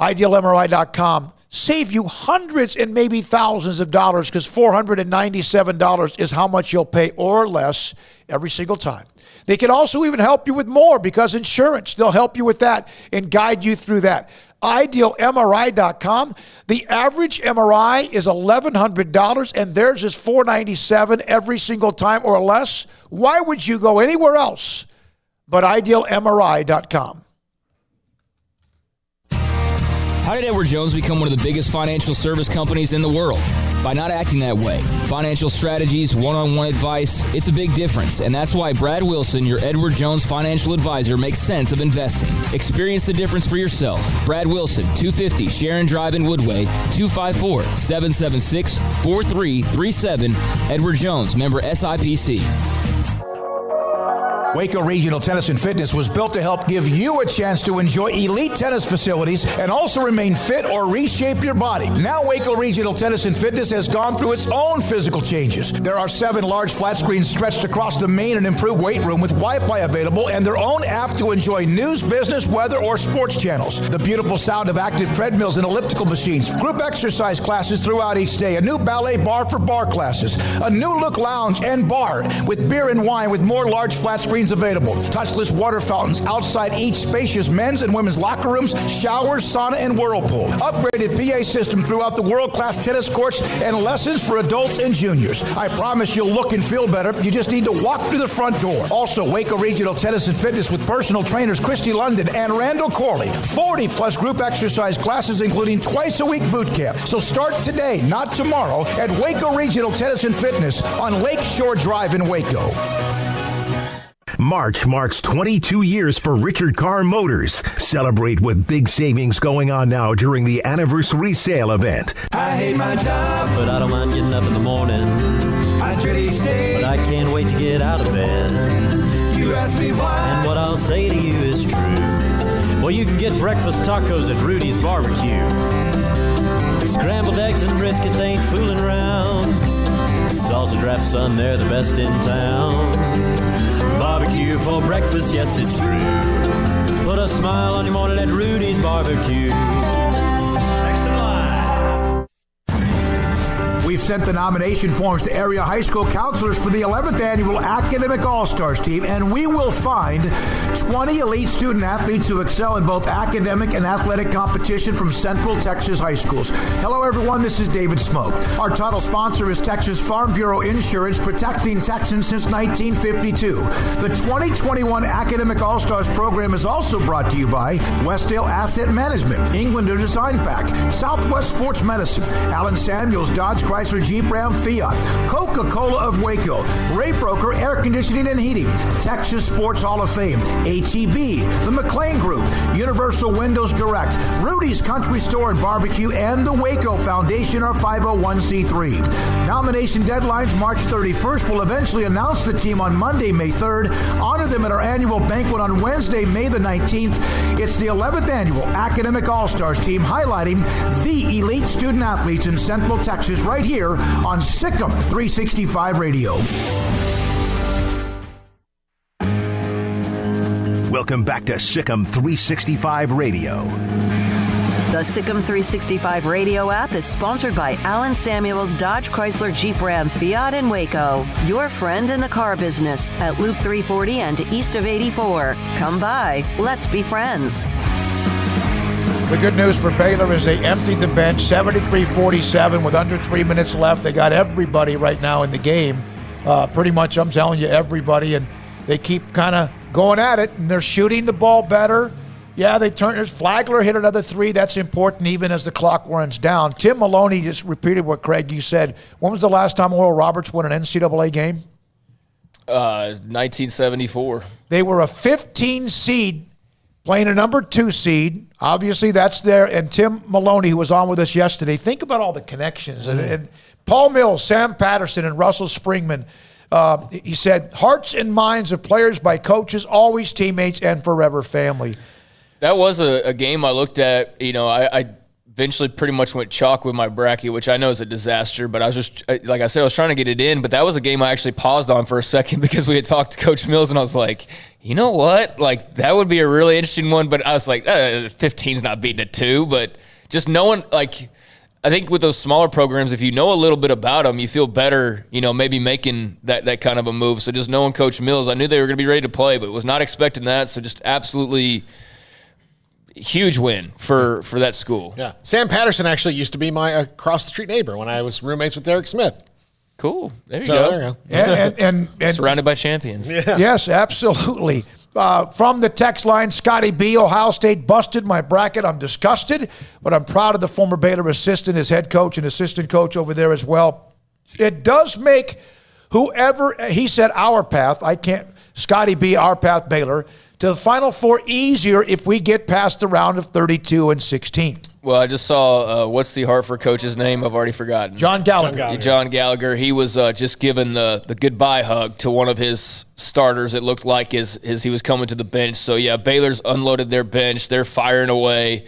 IdealMRI.com, save you hundreds and maybe thousands of dollars, because $497 is how much you'll pay or less every single time. They can also even help you with more, because insurance, they'll help you with that and guide you through that. IdealMRI.com. The average MRI is $1,100 and theirs is $497 every single time or less. Why would you go anywhere else but IdealMRI.com? How did Edward Jones become one of the biggest financial service companies in the world? by not acting that way. Financial strategies, one-on-one advice, it's a big difference, and that's why Brad Wilson, your Edward Jones financial advisor, makes sense of investing. Experience the difference for yourself. Brad Wilson, 250 Sharon Drive in Woodway, 254-776-4337. Edward Jones, member SIPC. Waco Regional Tennis and Fitness was built to help give you a chance to enjoy elite tennis facilities and also remain fit or reshape your body. Now Waco Regional Tennis and Fitness has gone through its own physical changes. There are 7 large flat screens stretched across the main and improved weight room with Wi-Fi available and their own app to enjoy news, business, weather, or sports channels. The beautiful sound of active treadmills and elliptical machines, group exercise classes throughout each day, a new ballet bar for bar classes, a new look lounge and bar with beer and wine with more large flat screens available. Touchless water fountains outside each spacious men's and women's locker rooms, showers, sauna, and whirlpool. Upgraded PA system throughout the world-class tennis courts and lessons for adults and juniors. I promise you'll look and feel better. You just need to walk through the front door. Also, Waco Regional Tennis and Fitness with personal trainers Christy London and Randall Corley. 40-plus group exercise classes, including twice-a-week boot camp. So start today, not tomorrow, at Waco Regional Tennis and Fitness on Lakeshore Drive in Waco. March marks 22 years for Richard Carr Motors. Celebrate with big savings going on now during the anniversary sale event. I hate my job, but I don't mind getting up in the morning. I dread each day, but I can't wait to get out of bed. You ask me why, and what I'll say to you is true. Well, you can get breakfast tacos at Rudy's Barbecue. Scrambled eggs and brisket, they ain't fooling around. Sausage wrap, son, they're the best in town. Barbecue for breakfast, yes, it's true. Put a smile on your morning at Rudy's Barbecue. Next in line. We've sent the nomination forms to area high school counselors for the 11th annual Academic All-Stars team, and we will find 20 elite student athletes who excel in both academic and athletic competition from Central Texas high schools. Hello, everyone. This is David Smoak. Our title sponsor is Texas Farm Bureau Insurance, protecting Texans since 1952. The 2021 Academic All-Stars program is also brought to you by Westdale Asset Management, Englander Design Pack, Southwest Sports Medicine, Allen Samuels, Dodge Chrysler Jeep Ram Fiat, Coca-Cola of Waco, Ray Broker Air Conditioning and Heating, Texas Sports Hall of Fame, HEB, the McLean Group, Universal Windows Direct, Rudy's Country Store and Barbecue, and the Waco Foundation are 501c3. Nomination deadlines March 31st. We'll eventually announce the team on Monday, May 3rd. Honor them at our annual banquet on Wednesday, May the 19th. It's the 11th annual Academic All-Stars team highlighting the elite student athletes in Central Texas right here on SicEm365 Radio. Welcome back to SicEm365 Radio. The SicEm365 Radio app is sponsored by Allen Samuels Dodge Chrysler Jeep Ram Fiat in Waco. Your friend in the car business at Loop 340 and east of 84. Come by. Let's be friends. The good news for Baylor is they emptied the bench 73-47 with under 3 minutes left. They got everybody right now in the game. Pretty much, I'm telling you, everybody. And they keep kind of going at it, and they're shooting the ball better. Yeah, they turned. Flagler hit another 3. That's important even as the clock runs down. Tim Maloney just repeated what, Craig, you said. When was the last time Oral Roberts won an NCAA game? 1974. They were a 15 seed playing a number 2 seed. Obviously, that's there. And Tim Maloney, who was on with us yesterday, think about all the connections. And Paul Mills, Sam Patterson, and Russell Springman. He said, hearts and minds of players by coaches, always teammates, and forever family. That was a game I looked at. You know, I eventually pretty much went chalk with my bracket, which I know is a disaster, but I was just, like I said, I was trying to get it in, but that was a game I actually paused on for a second because we had talked to Coach Mills, and I was like, you know what? Like, that would be a really interesting one, but I was like, 15's not beating a 2, but just knowing, like, I think with those smaller programs, if you know a little bit about them, you feel better, you know, maybe making that kind of a move. So just knowing Coach Mills, I knew they were going to be ready to play, but was not expecting that, so just absolutely huge win for that school. Yeah. Sam Patterson actually used to be my across-the-street neighbor when I was roommates with Derek Smith. Cool. There you go. And surrounded by champions. Yeah. Yes, absolutely. From the text line, Scotty B, Ohio State busted my bracket. I'm disgusted, but I'm proud of the former Baylor assistant, his head coach and assistant coach over there as well. It does make whoever, he said our path, Scotty B, our path, Baylor, to the Final Four easier if we get past the round of 32 and 16. Well, I just saw, what's the Hartford coach's name? I've already forgotten. John Gallagher. John Gallagher. He was just giving the goodbye hug to one of his starters, it looked like, as he was coming to the bench. So, yeah, Baylor's unloaded their bench. They're firing away,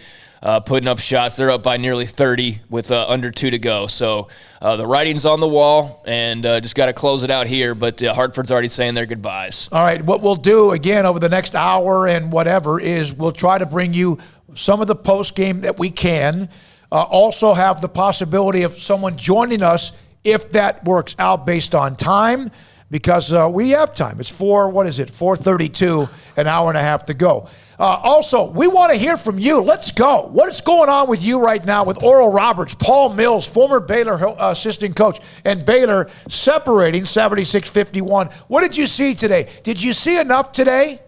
putting up shots. They're up by nearly 30 with under 2 to go. So the writing's on the wall, and just got to close it out here. But Hartford's already saying their goodbyes. All right, what we'll do, again, over the next hour and whatever, is we'll try to bring you some of the post game that we can. Also have the possibility of someone joining us if that works out based on time, because we have time. It's 4:32, an hour and a half to go. Also, we want to hear from you. Let's go. What is going on with you right now with Oral Roberts, Paul Mills, former Baylor assistant coach, and Baylor separating 76-51? What did you see today? Did you see enough today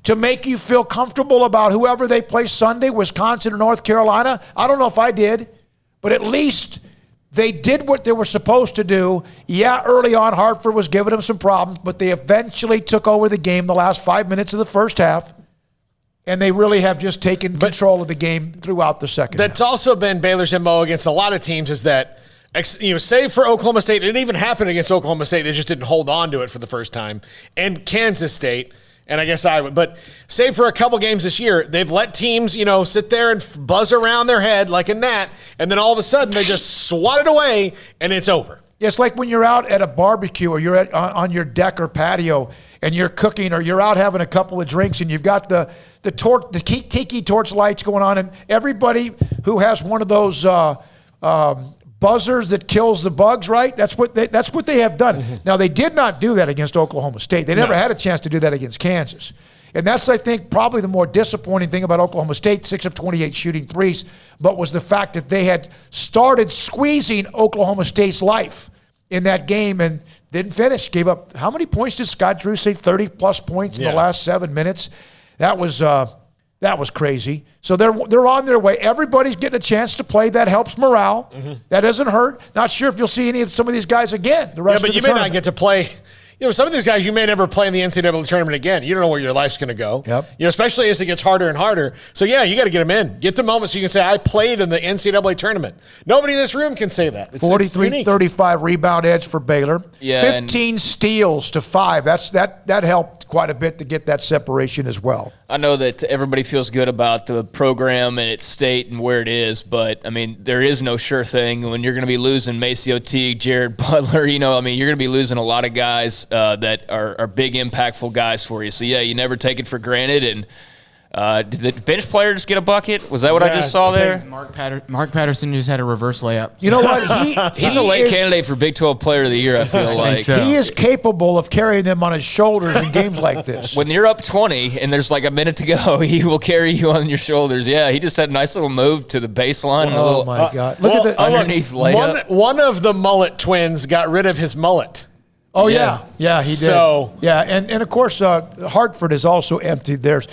to make you feel comfortable about whoever they play Sunday, Wisconsin or North Carolina? I don't know if I did, but at least they did what they were supposed to do. Yeah, early on, Hartford was giving them some problems, but they eventually took over the game the last 5 minutes of the first half, and they really have just taken control of the game throughout the second half. That's also been Baylor's MO against a lot of teams, is that, save for Oklahoma State, it didn't even happen against Oklahoma State. They just didn't hold on to it for the first time. And Kansas State, and I guess but save for a couple games this year, they've let teams, sit there and buzz around their head like a gnat, and then all of a sudden they just swat it away, and it's over. Yeah, it's like when you're out at a barbecue or you're on your deck or patio and you're cooking, or you're out having a couple of drinks and you've got the tiki torch lights going on, and everybody who has one of those buzzers that kills the bugs, right? That's what they have done. Mm-hmm. Now, they did not do that against Oklahoma State. They never had a chance to do that against Kansas. And that's, I think, probably the more disappointing thing about Oklahoma State, 6 of 28 shooting threes, but was the fact that they had started squeezing Oklahoma State's life in that game and didn't finish. Gave up, how many points did Scott Drew say? 30-plus points in the last 7 minutes. That was crazy. So they're on their way. Everybody's getting a chance to play. That helps morale. Mm-hmm. That doesn't hurt. Not sure if you'll see some of these guys again the rest of the tournament. But you may not get to play. Some of these guys you may never play in the NCAA tournament again. You don't know where your life's going to go. Yep. Especially as it gets harder and harder. So, yeah, you got to get them in. Get the moment so you can say, I played in the NCAA tournament. Nobody in this room can say that. 43-35 rebound edge for Baylor. Yeah, 15 steals to 5. That helped quite a bit to get that separation as well. I know that everybody feels good about the program and its state and where it is, but, there is no sure thing when you're going to be losing Maceo Teague, Jared Butler. You're going to be losing a lot of guys that are big, impactful guys for you. So, yeah, you never take it for granted. And did the bench player just get a bucket? Was that what I just saw there? Mark Patterson just had a reverse layup. You know what? He's a late candidate for Big 12 Player of the Year, I feel like. So. He is capable of carrying them on his shoulders in games like this. When you're up 20 and there's like a minute to go, he will carry you on your shoulders. Yeah, he just had a nice little move to the baseline. Oh, my God. Look at the underneath layup. One of the mullet twins got rid of his mullet. Oh, yeah, he did. So, yeah, and of course, Hartford has also emptied theirs.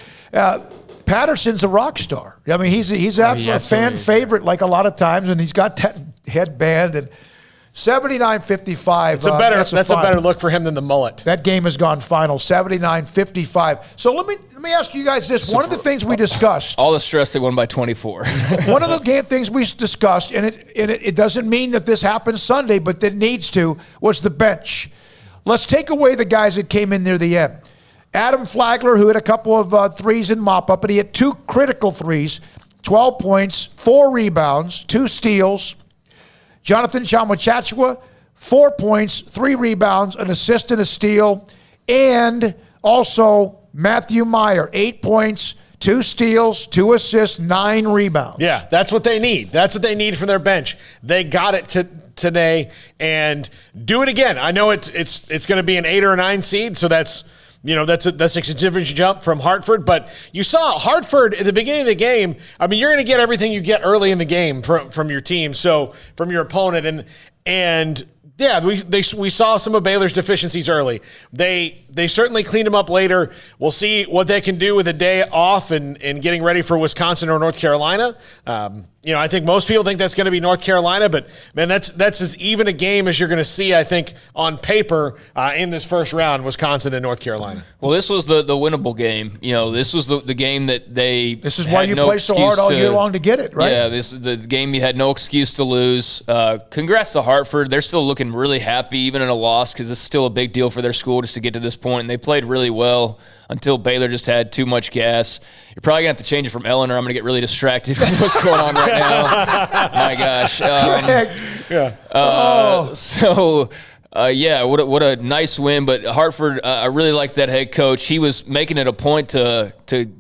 Patterson's a rock star. He's absolutely a fan favorite like a lot of times, and he's got that headband. And 79-55. That's a better look for him than the mullet. That game has gone final, 79-55. So let me ask you guys this. One of the things we discussed. All the stress, they won by 24. One of the things we discussed, and it doesn't mean that this happens Sunday, but that needs to, was the bench. Let's take away the guys that came in near the end. Adam Flagler, who had a couple of threes in mop-up, but he had 2 critical threes, 12 points, 4 rebounds, 2 steals. Jonathan Chamachachua, 4 points, 3 rebounds, an assist and a steal. And also Matthew Meyer, 8 points, 2 steals, 2 assists, 9 rebounds. Yeah, that's what they need. That's what they need from their bench. They got it today, and do it again. I know it's going to be an 8 or a 9 seed, so that's a significant jump from Hartford. But you saw Hartford at the beginning of the game. You're going to get everything you get early in the game from your team, so from your opponent, and Yeah, we saw some of Baylor's deficiencies early. They certainly cleaned them up later. We'll see what they can do with a day off and getting ready for Wisconsin or North Carolina. I think most people think that's going to be North Carolina, but man, that's as even a game as you're going to see, I think, on paper in this first round, Wisconsin and North Carolina. Well, this was the winnable game. This was the game that they. This is why you play so hard all year long to get it, right? Yeah, this is the game you had no excuse to lose. Congrats to Hartford. They're still looking really happy, even in a loss, because it's still a big deal for their school just to get to this point. And they played really well until Baylor just had too much gas. You're probably going to have to change it from Ellen, or I'm going to get really distracted with what's going on right now. My gosh. What a nice win. But Hartford, I really like that head coach. He was making it a point to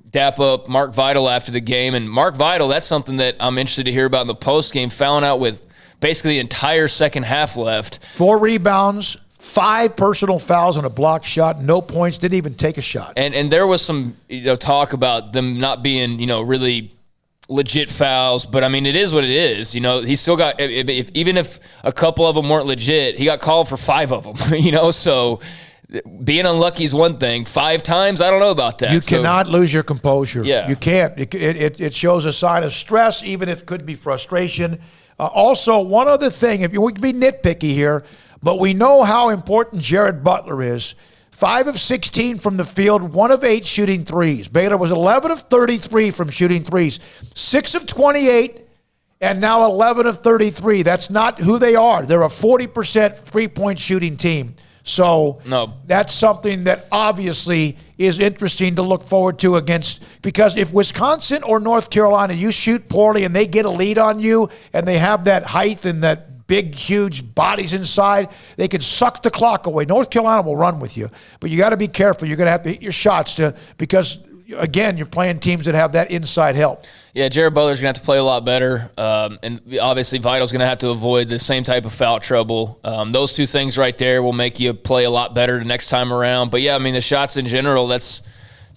dap up Mark Vidal after the game. And Mark Vidal, that's something that I'm interested to hear about in the postgame, fouling out with basically the entire second half left. 4 rebounds, 5 personal fouls on a blocked shot, no points, didn't even take a shot. And there was some talk about them not being really legit fouls, but I mean, it is what it is. He still got, even if a couple of them weren't legit, he got called for 5 of them, so being unlucky is one thing. 5 times, I don't know about that. You cannot lose your composure. Yeah. You can't. It shows a sign of stress, even if it could be frustration. Also, one other thing, we can be nitpicky here, but we know how important Jared Butler is. 5 of 16 from the field, 1 of 8 shooting threes. Baylor was 11 of 33 from shooting threes, 6 of 28, and now 11 of 33. That's not who they are. They're a 40% three-point shooting team. So that's something that obviously is interesting to look forward to because if Wisconsin or North Carolina, you shoot poorly and they get a lead on you and they have that height and that big, huge bodies inside, they could suck the clock away. North Carolina will run with you, but you got to be careful. You're going to have to hit your shots because, again, you're playing teams that have that inside help. Yeah, Jared Butler's going to have to play a lot better, and obviously Vidal's going to have to avoid the same type of foul trouble. Those 2 things right there will make you play a lot better the next time around. But, yeah, I mean, the shots in general, it's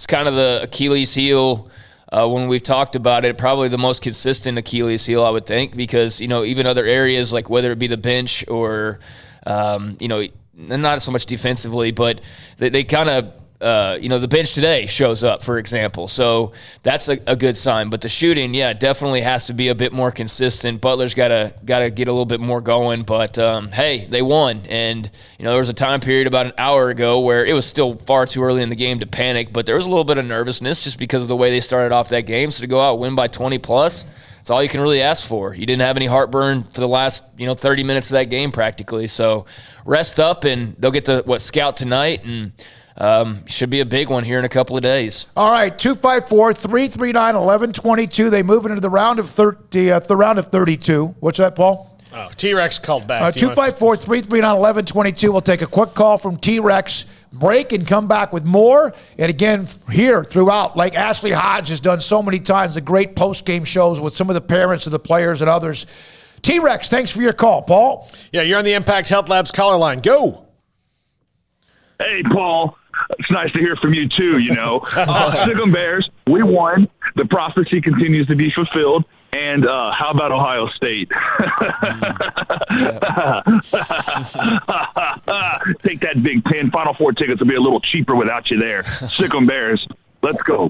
kind of the Achilles heel when we've talked about it, probably the most consistent Achilles heel, I would think, because, even other areas, like whether it be the bench or, not so much defensively, but they kind of, the bench today shows up, for example. So that's a good sign. But the shooting, definitely has to be a bit more consistent. Butler's got to get a little bit more going. But, hey, they won. And, there was a time period about an hour ago where it was still far too early in the game to panic. But there was a little bit of nervousness just because of the way they started off that game. So to go out and win by 20+, that's all you can really ask for. You didn't have any heartburn for the last, 30 minutes of that game practically. So rest up, and they'll get to, scout tonight, and should be a big one here in a couple of days. All right, 254-339-1122. They move into the round of 32. What's that, Paul? Oh, T-Rex called back. 254-339-1122. We'll take a quick call from T-Rex, break, and come back with more. And again, here throughout, like Ashley Hodge has done so many times, the great post-game shows with some of the parents of the players and others. T-Rex, thanks for your call. Paul? Yeah, you're on the Impact Health Labs caller line. Go. Hey, Paul. It's nice to hear from you, too, Sic'em Bears, we won. The prophecy continues to be fulfilled. And how about Ohio State? Take that Big Ten. Final Four tickets will be a little cheaper without you there. Sic'em Bears, let's go.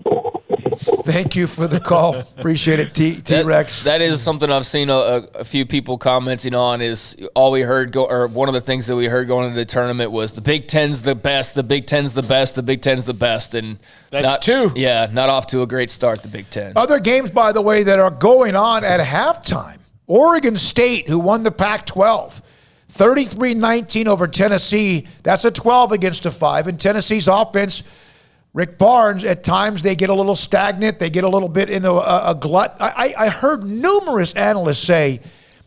Thank you for the call. Appreciate it, T-Rex. That is something I've seen a few people commenting on. Is all we heard one of the things that we heard going into the tournament was the Big Ten's the best, the Big Ten's the best, the Big Ten's the best, and that's true. Yeah, not off to a great start, the Big Ten. Other games, by the way, that are going on at halftime. Oregon State, who won the Pac-12, 33-19 over Tennessee. That's a 12 against a 5. And Tennessee's offense, Rick Barnes, at times they get a little stagnant. They get a little bit into a glut. I heard numerous analysts say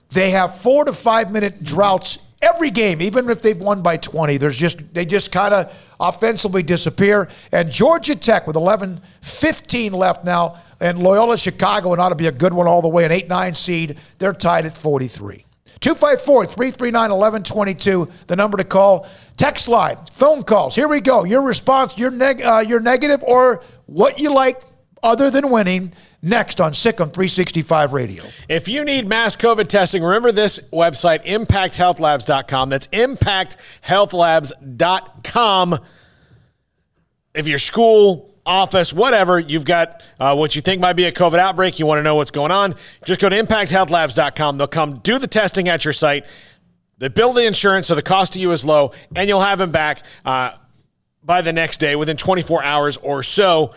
they have 4 to 5 minute droughts every game, even if they've won by 20. They just kind of offensively disappear. And Georgia Tech with 11-15 left now, and Loyola Chicago, and ought to be a good one all the way, an 8-9 seed. They're tied at 43. 254-339-1122, the number to call. Text line, phone calls. Here we go. Your response, your negative or what you like other than winning. next on SicEm365 Radio. If you need mass COVID testing, remember this website, impacthealthlabs.com. That's impacthealthlabs.com. If your school, office, whatever, you've got what you think might be a COVID outbreak, you want to know what's going on, just go to impacthealthlabs.com. They'll come do the testing at your site. They bill the insurance, so the cost to you is low, and you'll have them back by the next day, within 24 hours or so.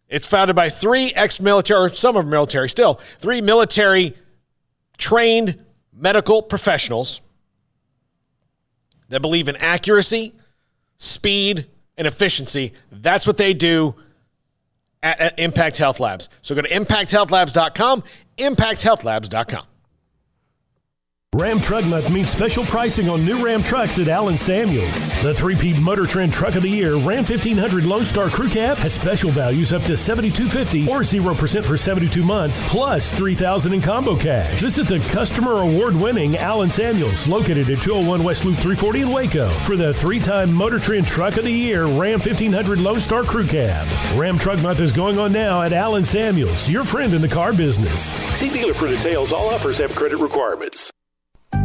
It's founded by 3 ex-military, or some are military still, 3 military-trained medical professionals that believe in accuracy, speed, and efficiency. That's what they do at Impact Health Labs. So go to impacthealthlabs.com, impacthealthlabs.com. Ram Truck Month means special pricing on new Ram trucks at Allen Samuels. The 3P Motor Trend Truck of the Year, Ram 1500 Lone Star Crew Cab, has special values up to $7,250 or 0% for 72 months, plus $3,000 in combo cash. Visit the customer award-winning Allen Samuels, located at 201 West Loop 340 in Waco, for the 3-time Motor Trend Truck of the Year, Ram 1500 Lone Star Crew Cab. Ram Truck Month is going on now at Allen Samuels, your friend in the car business. See dealer for details. All offers have credit requirements.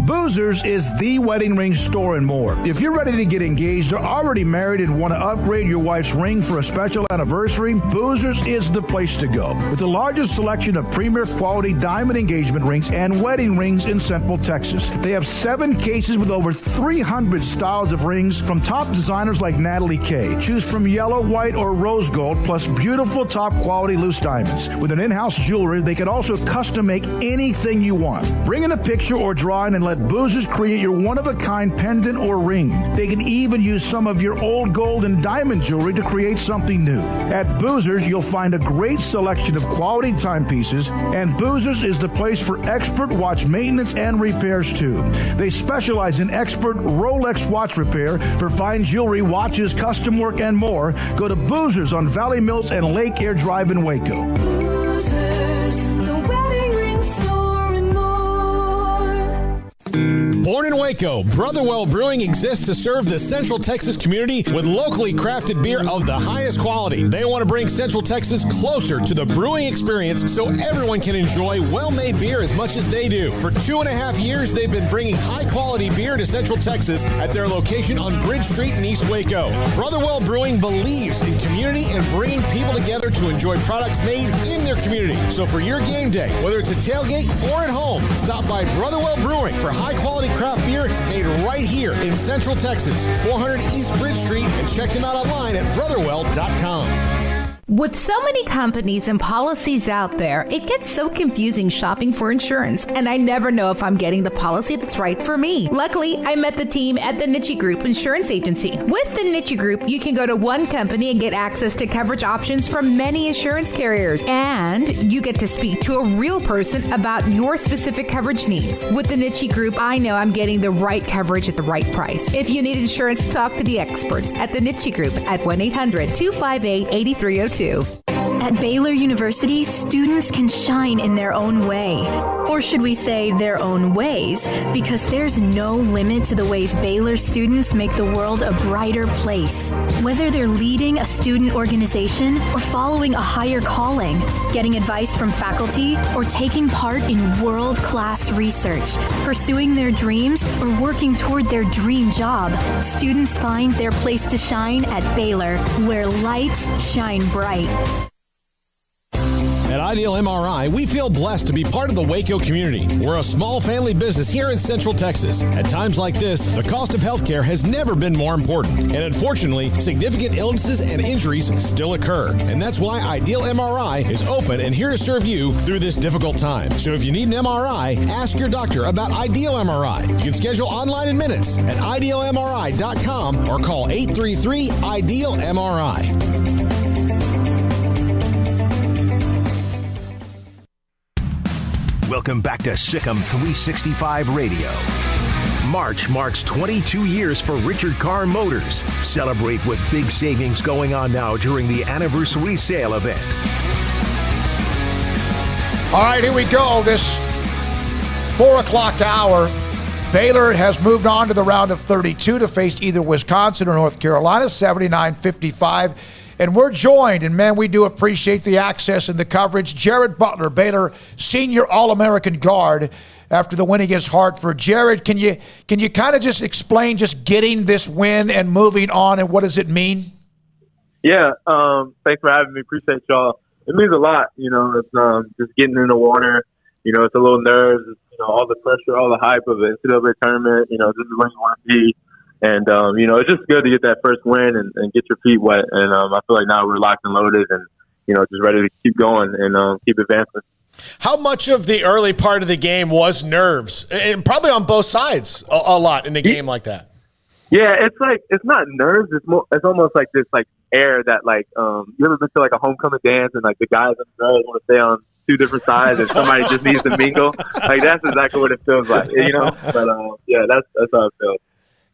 Boozers is the wedding ring store and more. If you're ready to get engaged or already married and want to upgrade your wife's ring for a special anniversary, Boozers is the place to go. With the largest selection of premier quality diamond engagement rings and wedding rings in Central Texas. They have 7 cases with over 300 styles of rings from top designers like Natalie Kay. Choose from yellow, white, or rose gold, plus beautiful top quality loose diamonds. With an in-house jewelry, they can also custom make anything you want. Bring in a picture or drawing and let Boozers create your one-of-a-kind pendant or ring. They can even use some of your old gold and diamond jewelry to create something new. At Boozers, you'll find a great selection of quality timepieces, and Boozers is the place for expert watch maintenance and repairs, too. They specialize in expert Rolex watch repair for fine jewelry, watches, custom work, and more. Go to Boozers on Valley Mills and Lake Air Drive in Waco. Boozers, the wedding ring store and more. Born in Waco, Brotherwell Brewing exists to serve the Central Texas community with locally crafted beer of the highest quality. They want to bring Central Texas closer to the brewing experience so everyone can enjoy well-made beer as much as they do. For 2.5 years, they've been bringing high-quality beer to Central Texas at their location on Bridge Street in East Waco. Brotherwell Brewing believes in community and bringing people together to enjoy products made in their community. So for your game day, whether it's a tailgate or at home, stop by Brotherwell Brewing for high-quality craft beer made right here in Central Texas, 400 East Bridge Street, and check them out online at brotherwell.com. With so many companies and policies out there, it gets so confusing shopping for insurance, and I never know if I'm getting the policy that's right for me. Luckily, I met the team at the Niche Group Insurance Agency. With the Niche Group, you can go to one company and get access to coverage options from many insurance carriers, and you get to speak to a real person about your specific coverage needs. With the Niche Group, I know I'm getting the right coverage at the right price. If you need insurance, talk to the experts at the Niche Group at 1-800-258-8302. At Baylor University, students can shine in their own way. Or should we say their own ways? Because there's no limit to the ways Baylor students make the world a brighter place. Whether they're leading a student organization or following a higher calling, getting advice from faculty, or taking part in world-class research, pursuing their dreams, or working toward their dream job, students find their place to shine at Baylor, where lights shine bright. At Ideal MRI, we feel blessed to be part of the Waco community. We're a small family business here in Central Texas. At times like this, the cost of healthcare has never been more important. And unfortunately, significant illnesses and injuries still occur. And that's why Ideal MRI is open and here to serve you through this difficult time. So if you need an MRI, ask your doctor about Ideal MRI. You can schedule online in minutes at idealmri.com or call 833-IDEAL-MRI. Welcome back to SicEm365 Radio. March marks 22 years for Richard Carr Motors. Celebrate with big savings going on now during the anniversary sale event. All right, here we go. This 4 o'clock hour. Baylor has moved on to the round of 32 to face either Wisconsin or North Carolina, 79-55. And we're joined, and man, we do appreciate the access and the coverage. Jared Butler, Baylor senior All-American guard after the win against Hartford. Jared, can you kind of just explain just getting this win and moving on, and what does it mean? Yeah, thanks for having me. Appreciate y'all. It means a lot, it's just getting in the water. It's a little nerves, all the pressure, all the hype of the NCAA tournament, this is where you want to be. And, it's just good to get that first win and get your feet wet. And I feel like now we're locked and loaded and, just ready to keep going and keep advancing. How much of the early part of the game was nerves? And probably on both sides a lot in a game like that. Yeah, it's not nerves. It's almost like this air that you ever been to a homecoming dance and the guys and the girls want to stay on two different sides and somebody just needs to mingle. That's exactly what it feels like, But yeah, that's how it feels.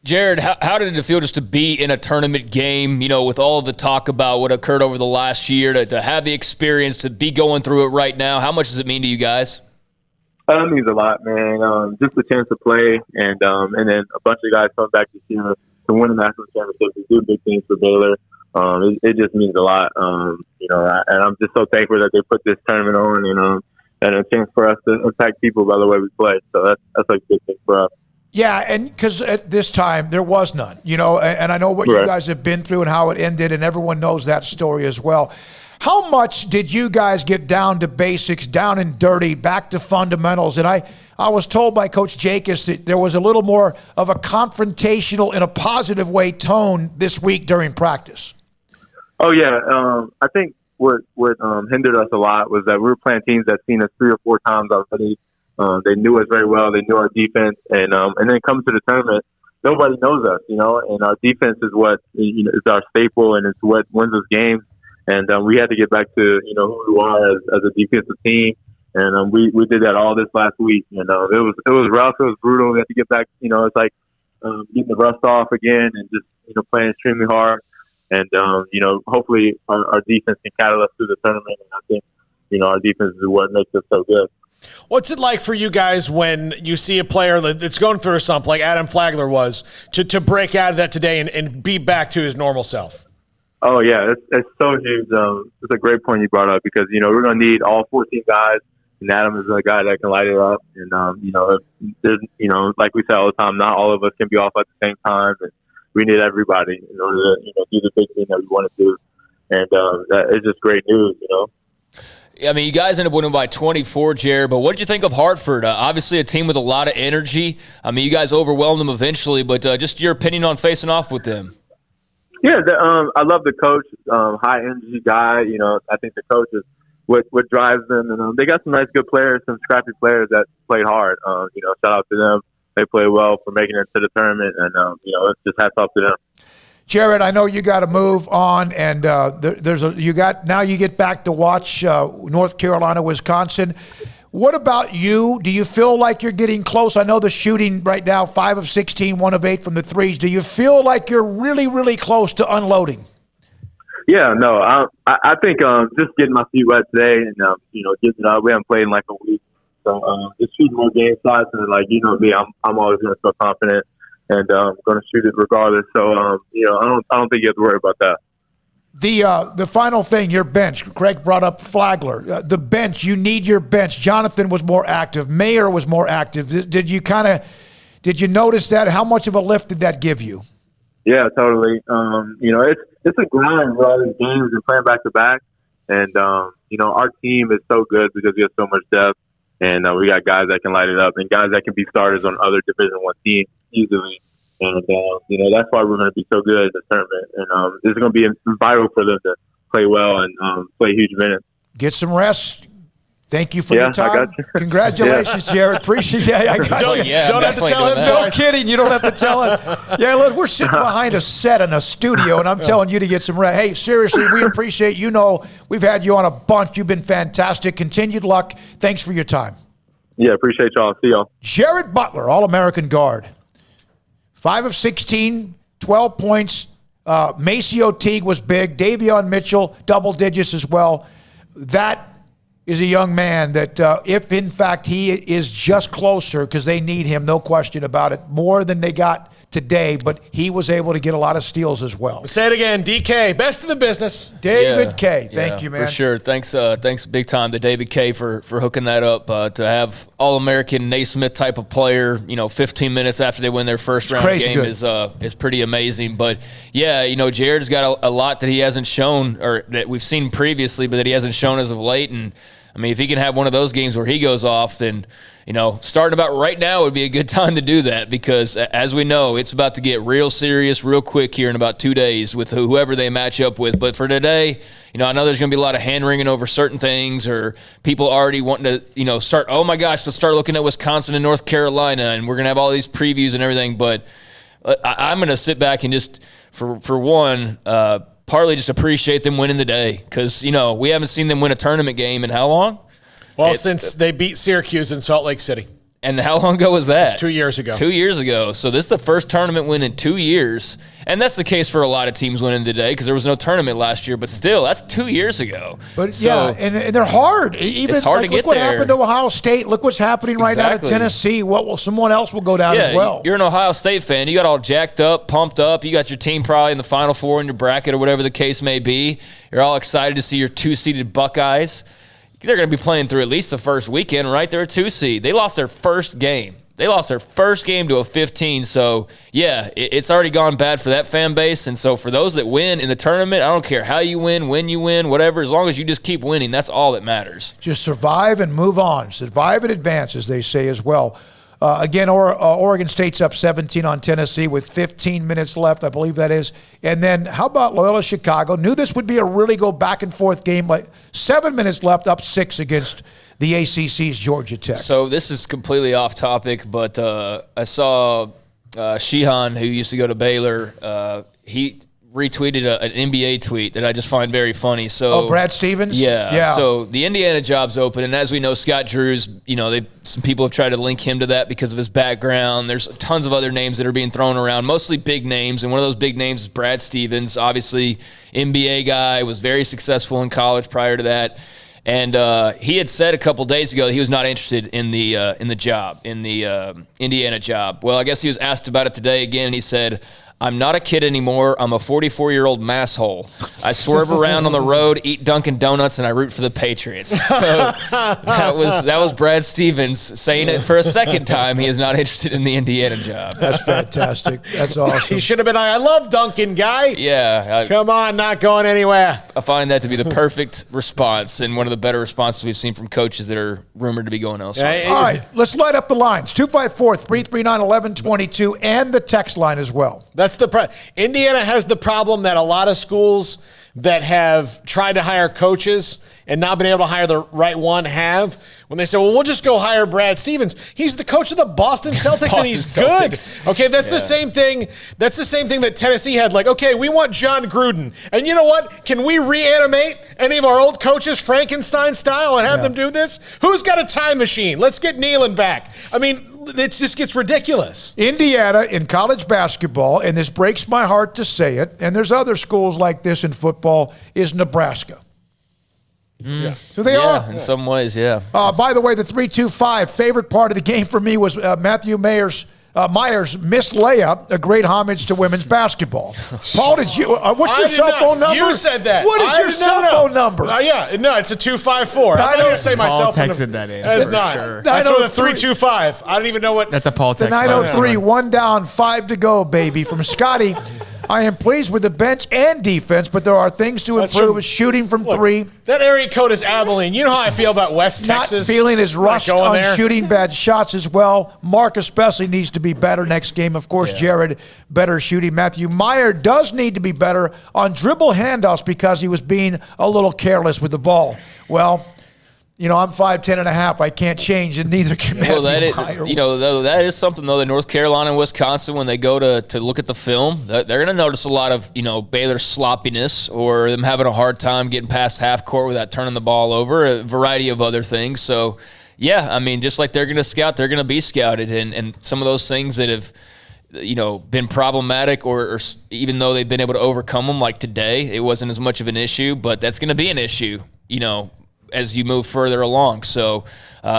Jared, how did it feel just to be in a tournament game, with all of the talk about what occurred over the last year, to have the experience, to be going through it right now? How much does it mean to you guys? It means a lot, man. Just the chance to play and then a bunch of guys coming back this year to win the national championship and do big things for Baylor. It just means a lot, and I'm just so thankful that they put this tournament on, and a chance for us to impact people by the way we play. So that's a big thing for us. Yeah, and because at this time there was none, and I know what you guys have been through and how it ended, and everyone knows that story as well. How much did you guys get down to basics, down and dirty, back to fundamentals? And I was told by Coach Jacobs that there was a little more of a confrontational, in a positive way, tone this week during practice. Oh, yeah. I think what hindered us a lot was that we were playing teams that seen us 3 or 4 times already. They knew us very well. They knew our defense. And then coming to the tournament, nobody knows us, and our defense is what is our staple, and it's what wins us games. And we had to get back to, who we are as a defensive team. And we did that all this last week. And it was rough. It was brutal. We had to get back, it's like getting the rust off again and just, playing extremely hard. And, hopefully our defense can cattle us through the tournament. And I think, our defense is what makes us so good. What's it like for you guys when you see a player that's going through something like Adam Flagler was to break out of that today and be back to his normal self? Oh, yeah, it's so huge. It's a great point you brought up because, we're going to need all 14 guys, and Adam is a guy that can light it up. And, there's, like we say all the time, not all of us can be off at the same time, and we need everybody in order to, do the big thing that we want to do. And it's just great news, I mean, you guys ended up winning by 24, Jared, but what did you think of Hartford? Obviously a team with a lot of energy. I mean, you guys overwhelmed them eventually, but just your opinion on facing off with them. Yeah, I love the coach, high energy guy. I think the coach is what drives them, and they got some nice, good players, some scrappy players that played hard. Shout out to them. They played well for making it to the tournament, and it's just hats off to them. Jared, I know you got to move on, and you get back to watch North Carolina, Wisconsin. What about you? Do you feel like you're getting close? I know the shooting right now, 5 of 16, 1 of 8 from the threes. Do you feel like you're really, really close to unloading? Yeah, no, I think just getting my feet wet today and, getting up. We haven't played in like a week. So just shooting more game shots and me, I'm always going to feel confident and going to shoot it regardless. So, I don't think you have to worry about that. The final thing, your bench. Craig brought up Flagler. The bench, you need your bench. Jonathan was more active. Mayer was more active. Did you notice that? How much of a lift did that give you? Yeah, totally. It's a grind with all these games and playing back to back. And our team is so good because we have so much depth, and we got guys that can light it up and guys that can be starters on other Division I teams easily. And, that's why we're going to be so good at the tournament. And it's going to be vital for them to play well and play huge minutes. Get some rest. Thank you for your time. I got you. Congratulations, Jared. Appreciate it. I got you. Yeah, don't have to tell him. No kidding. You don't have to tell him. Yeah, look, we're sitting behind a set in a studio, and I'm telling you to get some rest. Hey, seriously, we appreciate we've had you on a bunch. You've been fantastic. Continued luck. Thanks for your time. Yeah, appreciate y'all. See y'all. Jared Butler, All-American guard. 5 of 16, 12 points. Maceo Teague was big. Davion Mitchell, double digits as well. That is a young man that if, in fact, he is just closer, because they need him, no question about it, more than they got today, but he was able to get a lot of steals as well. Say it again, DK, best in the business. David K. Thank you, man. For sure. Thanks big time to David K. for hooking that up. To have All-American Naismith type of player, 15 minutes after they win their first round game is pretty amazing. But, yeah, Jared's got a lot that he hasn't shown, or that we've seen previously, but that he hasn't shown as of late. And, I mean, if he can have one of those games where he goes off, then – starting about right now would be a good time to do that, because as we know, it's about to get real serious real quick here in about 2 days with whoever they match up with. But for today, I know there's going to be a lot of hand-wringing over certain things, or people already wanting to, start, oh my gosh, let's start looking at Wisconsin and North Carolina, and we're going to have all these previews and everything. But I'm going to sit back and just, for one, partly just appreciate them winning the day, because, we haven't seen them win a tournament game in how long? Well, since they beat Syracuse in Salt Lake City. And how long ago was that? It's 2 years ago. 2 years ago. So this is the first tournament win in 2 years. And that's the case for a lot of teams winning today, because there was no tournament last year. But still, that's 2 years ago. But, and they're hard. Even, it's hard to get look what there. happened to Ohio State. Look what's happening right now to Tennessee. Someone else will go down as well. You're an Ohio State fan. You got all jacked up, pumped up. You got your team probably in the Final Four in your bracket or whatever the case may be. You're all excited to see your 2-seeded Buckeyes. They're going to be playing through at least the first weekend, right? They're a 2-seed. They lost their first game. They lost their first game to a 15. So, yeah, it's already gone bad for that fan base. And so for those that win in the tournament, I don't care how you win, when you win, whatever, as long as you just keep winning, that's all that matters. Just survive and move on. Survive and advance, as they say as well. Again, Oregon State's up 17 on Tennessee with 15 minutes left, I believe that is. And then how about Loyola Chicago? Knew this would be a really go back-and-forth game. Like 7 minutes left, up 6 against the ACC's Georgia Tech. So this is completely off topic, but I saw Sheehan, who used to go to Baylor, he retweeted an NBA tweet that I just find very funny. So, Brad Stevens? Yeah. So the Indiana job's open, and as we know, Scott Drew's, some people have tried to link him to that because of his background. There's tons of other names that are being thrown around, mostly big names, and one of those big names is Brad Stevens. Obviously, NBA guy, was very successful in college prior to that. And he had said a couple days ago that he was not interested in the job, in the Indiana job. Well, I guess he was asked about it today again, and he said, I'm not a kid anymore. I'm a 44-year-old masshole. I swerve around on the road, eat Dunkin' Donuts, and I root for the Patriots. So that was Brad Stevens saying it for a second time. He is not interested in the Indiana job. That's fantastic. That's awesome. He should have been I love Dunkin', guy. Yeah. Come on, not going anywhere. I find that to be the perfect response and one of the better responses we've seen from coaches that are rumored to be going elsewhere. All right, let's light up the lines. 254-339-1122 and the text line as well. That's Indiana has the problem that a lot of schools that have tried to hire coaches and not been able to hire the right one have. When they say, well, we'll just go hire Brad Stevens. He's the coach of the Boston Celtics, and he's good. Okay, that's the same thing. That's the same thing that Tennessee had. Like, okay, we want John Gruden. And you know what? Can we reanimate any of our old coaches Frankenstein style and have them do this? Who's got a time machine? Let's get Nealon back. I mean, it just gets ridiculous. Indiana in college basketball, and this breaks my heart to say it, and there's other schools like this in football, is Nebraska. Yeah. So they are. In some ways, yeah. By the way, the 3-2-5 favorite part of the game for me was Matthew Myers' missed layup, a great homage to women's basketball. Paul, did you? What's your cell phone number? You said that. What is your cell phone number? It's a 254. I'm not going to say my cell phone number. texted that in. That's not. Sure. That's for the 325. I don't even know what. That's a Paul text. The 903, 1 down, 5 to go, baby. From Scotty, I am pleased with the bench and defense, but there are things to improve. Shooting from three. That area code is Abilene. You know how I feel about West Texas. Not feeling as rushed on shooting bad shots as well. Mark especially needs to be better next game. Of course, Jared, better shooting. Matthew Meyer does need to be better on dribble handoffs because he was being a little careless with the ball. Well, I'm 5'10" and a half. I can't change, and neither can Matthew Meyer. That is something, though, that North Carolina and Wisconsin, when they go to look at the film, they're going to notice a lot of, Baylor sloppiness or them having a hard time getting past half court without turning the ball over, a variety of other things. So, yeah, I mean, just like they're going to scout, they're going to be scouted. And some of those things that have, been problematic or even though they've been able to overcome them, like today, it wasn't as much of an issue, but that's going to be an issue, as you move further along. So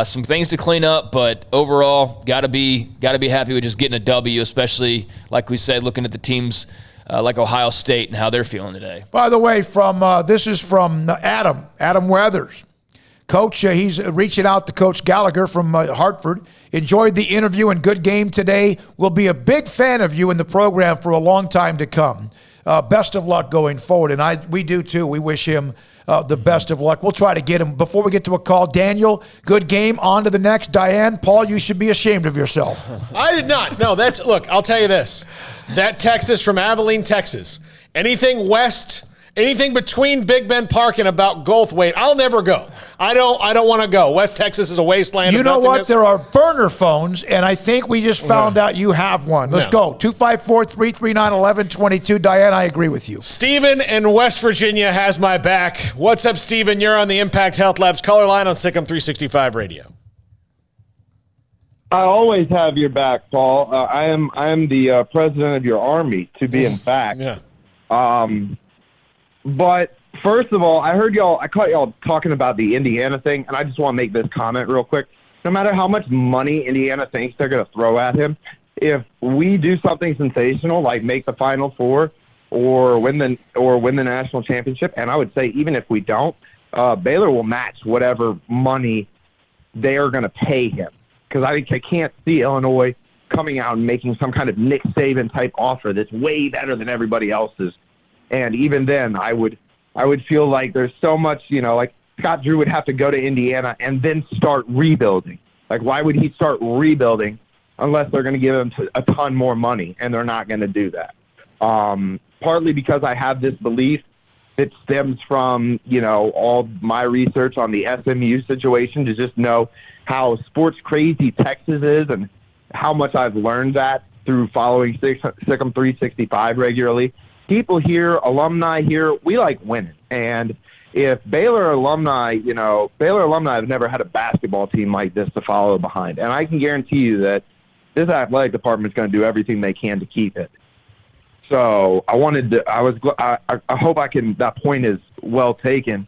some things to clean up, but overall, gotta be happy with just getting a W, especially like we said, looking at the teams like Ohio State and how they're feeling today. By the way, this is from Adam Weathers. Coach, he's reaching out to Coach Gallagher from Hartford. Enjoyed the interview and good game today. Will be a big fan of you in the program for a long time to come. Best of luck going forward, and we do too. We wish him the best of luck. We'll try to get him. Before we get to a call, Daniel, good game. On to the next. Diane, Paul, you should be ashamed of yourself. I did not. No, look, I'll tell you this. That Texas from Abilene, Texas, anything west, anything between Big Bend Park and about Goldthwaite, I'll never go. I don't want to go. West Texas is a wasteland. You know what? There are burner phones, and I think we just found out you have one. Let's go. 254-339-1122. Diane, I agree with you. Steven in West Virginia has my back. What's up, Steven? You're on the Impact Health Labs caller line on SicEm365 Radio. I always have your back, Paul. I am the president of your army, to be in fact. Yeah. But first of all, I caught y'all talking about the Indiana thing, and I just want to make this comment real quick. No matter how much money Indiana thinks they're going to throw at him, if we do something sensational like make the Final Four or win the national championship, and I would say even if we don't, Baylor will match whatever money they are going to pay him. Because I can't see Illinois coming out and making some kind of Nick Saban type offer that's way better than everybody else's. And even then, I would feel like there's so much, like Scott Drew would have to go to Indiana and then start rebuilding. Like, why would he start rebuilding unless they're going to give him a ton more money? And they're not going to do that. Partly because I have this belief that stems from, all my research on the SMU situation to just know how sports crazy Texas is and how much I've learned that through following SicEm365 regularly. People here, alumni here, we like winning. And if Baylor alumni have never had a basketball team like this to follow behind. And I can guarantee you that this athletic department is going to do everything they can to keep it. So I hope that point is well taken.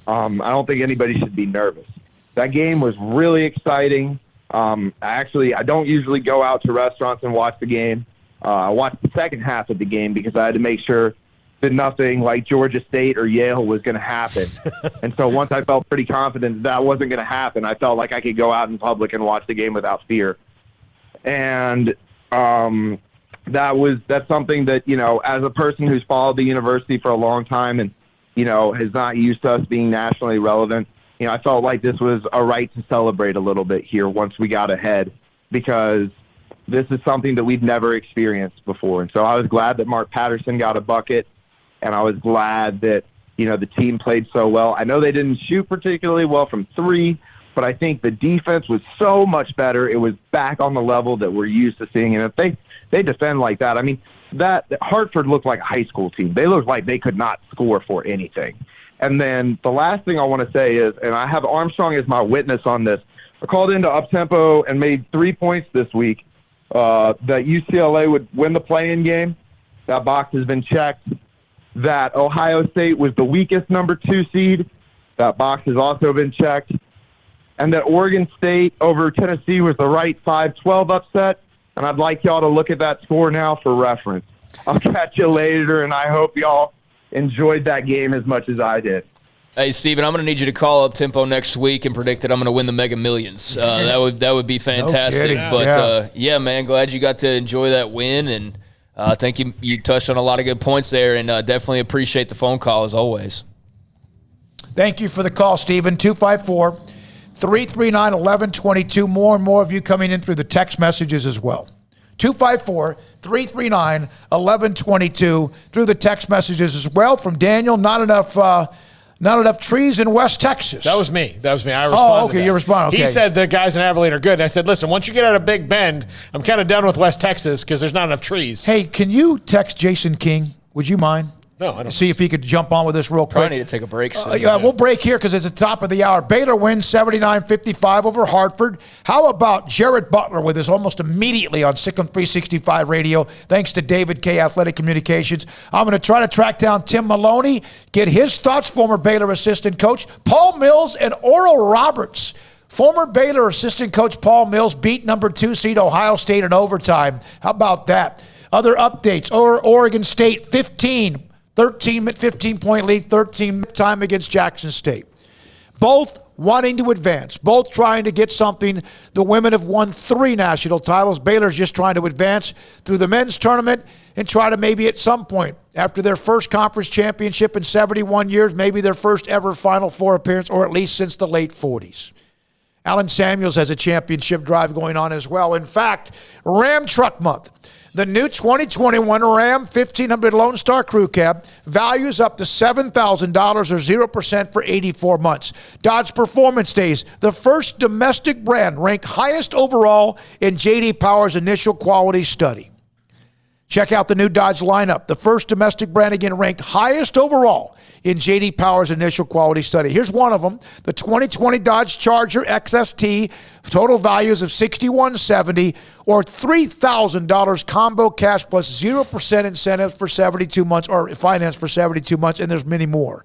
I don't think anybody should be nervous. That game was really exciting. I don't usually go out to restaurants and watch the game. I watched the second half of the game because I had to make sure that nothing like Georgia State or Yale was going to happen. And so once I felt pretty confident that wasn't going to happen, I felt like I could go out in public and watch the game without fear. And that's something that, as a person who's followed the university for a long time and, is not used to us being nationally relevant, I felt like this was a right to celebrate a little bit here once we got ahead, because this is something that we've never experienced before. And so I was glad that Mark Patterson got a bucket, and I was glad that, the team played so well. I know they didn't shoot particularly well from three, but I think the defense was so much better. It was back on the level that we're used to seeing. And if they defend like that, that Hartford looked like a high school team. They looked like they could not score for anything. And then the last thing I want to say is, and I have Armstrong as my witness on this, I called into up-tempo and made 3 points this week that UCLA would win the play-in game. That box has been checked. That Ohio State was the weakest number 2 seed. That box has also been checked. And that Oregon State over Tennessee was the right 5-12 upset. And I'd like y'all to look at that score now for reference. I'll catch you later, and I hope y'all enjoyed that game as much as I did. Hey, Steven, I'm going to need you to call up Tempo next week and predict that I'm going to win the Mega Millions. That would be fantastic. No but, yeah, man, glad you got to enjoy that win. And I think you touched on a lot of good points there, and definitely appreciate the phone call as always. Thank you for the call, Steven. 254-339-1122. More and more of you coming in through the text messages as well. 254-339-1122 through the text messages as well. From Daniel, not enough trees in West Texas. That was me. I responded. Oh, okay, you responded. Okay. He said the guys in Abilene are good. And I said, listen, once you get out of Big Bend, I'm kind of done with West Texas because there's not enough trees. Hey, can you text Jason King? Would you mind? No, I don't. See if he could jump on with us real quick. Probably need to take a break soon. We'll break here because it's the top of the hour. Baylor wins 79-55 over Hartford. How about Jared Butler with us almost immediately on SicEm365 Radio, thanks to David K. Athletic Communications. I'm going to try to track down Tim Maloney, get his thoughts, former Baylor assistant coach, Paul Mills and Oral Roberts. Former Baylor assistant coach Paul Mills beat number 2 seed Ohio State in overtime. How about that? Other updates, Oregon State 15-point lead, 13 time against Jackson State. Both wanting to advance, both trying to get something. The women have won 3 national titles. Baylor's just trying to advance through the men's tournament and try to maybe at some point, after their first conference championship in 71 years, maybe their first ever Final Four appearance, or at least since the late 40s. Alan Samuels has a championship drive going on as well. In fact, Ram Truck Month. The new 2021 Ram 1500 Lone Star Crew Cab values up to $7,000 or 0% for 84 months. Dodge Performance Days, the first domestic brand ranked highest overall in J.D. Power's initial quality study. Check out the new Dodge lineup, the first domestic brand again ranked highest overall in J.D. Power's initial quality study. Here's one of them, the 2020 Dodge Charger XST, total values of $6,170 or $3,000 combo cash plus 0% incentives for 72 months or finance for 72 months, and there's many more.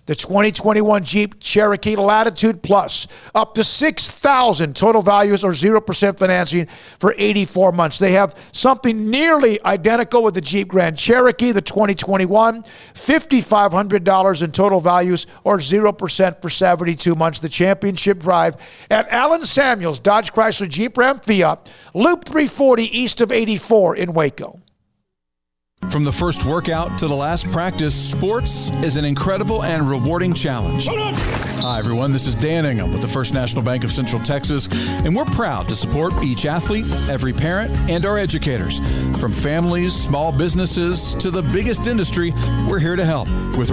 The 2021 Jeep Cherokee Latitude Plus, up to $6,000 total values or 0% financing for 84 months. They have something nearly identical with the Jeep Grand Cherokee, the 2021, $5,500 in total values or 0% for 72 months. The championship drive at Alan Samuels, Dodge Chrysler Jeep Ram Fiat, Loop 340 east of 84 in Waco. From the first workout to the last practice, sports is an incredible and rewarding challenge. Hi, everyone. This is Dan Ingham with the First National Bank of Central Texas, and we're proud to support each athlete, every parent, and our educators. From families, small businesses, to the biggest industry, we're here to help. With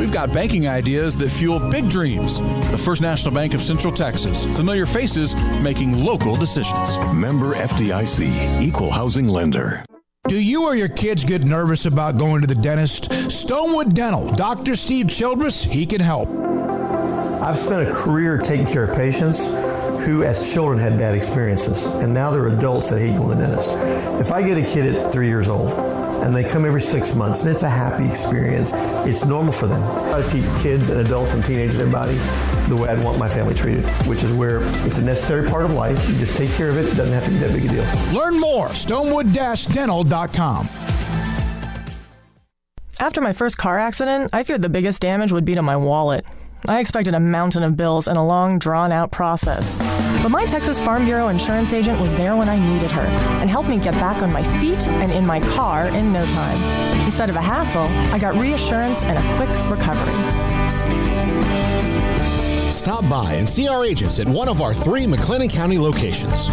we've got banking ideas that fuel big dreams. The First National Bank of Central Texas. Familiar faces making local decisions. Member FDIC, Equal Housing Lender. Do you or your kids get nervous about going to the dentist? Stonewood Dental, Dr. Steve Childress, he can help. I've spent a career taking care of patients who as children had bad experiences, and now they're adults that hate going to the dentist. If I get a kid at 3 years old and they come every 6 months and it's a happy experience, it's normal for them. I teach kids and adults and teenagers and everybody the way I'd want my family treated, which is where it's a necessary part of life. You just take care of it. It doesn't have to be that big a deal. Learn more, stonewood-dental.com. After my first car accident, I feared the biggest damage would be to my wallet. I expected a mountain of bills and a long, drawn-out process. But my Texas Farm Bureau insurance agent was there when I needed her and helped me get back on my feet and in my car in no time. Instead of a hassle, I got reassurance and a quick recovery. Stop by and see our agents at one of our 3 McLennan County locations.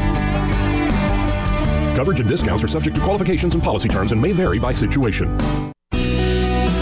Coverage and discounts are subject to qualifications and policy terms and may vary by situation.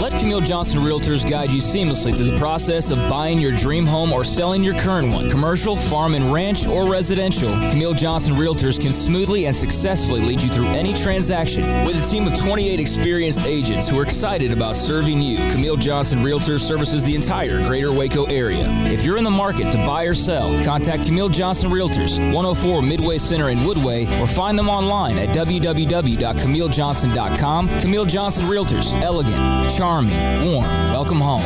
Let Camille Johnson Realtors guide you seamlessly through the process of buying your dream home or selling your current one. Commercial, farm and ranch, or residential, Camille Johnson Realtors can smoothly and successfully lead you through any transaction. With a team of 28 experienced agents who are excited about serving you, Camille Johnson Realtors services the entire greater Waco area. If you're in the market to buy or sell, contact Camille Johnson Realtors, 104 Midway Center in Woodway, or find them online at www.camillejohnson.com. Camille Johnson Realtors, elegant, charming, warm. Welcome home.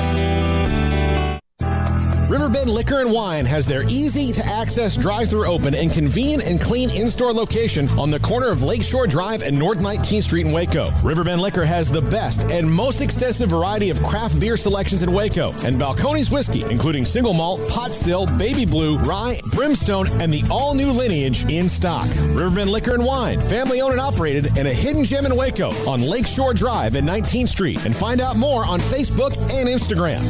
Riverbend Liquor and Wine has their easy-to-access drive-thru open and convenient and clean in-store location on the corner of Lakeshore Drive and North 19th Street in Waco. Riverbend Liquor has the best and most extensive variety of craft beer selections in Waco, and Balcones whiskey, including single malt, pot still, baby blue, rye, brimstone, and the all-new lineage in stock. Riverbend Liquor and Wine, family-owned and operated, and a hidden gem in Waco on Lakeshore Drive and 19th Street. And find out more on Facebook and Instagram.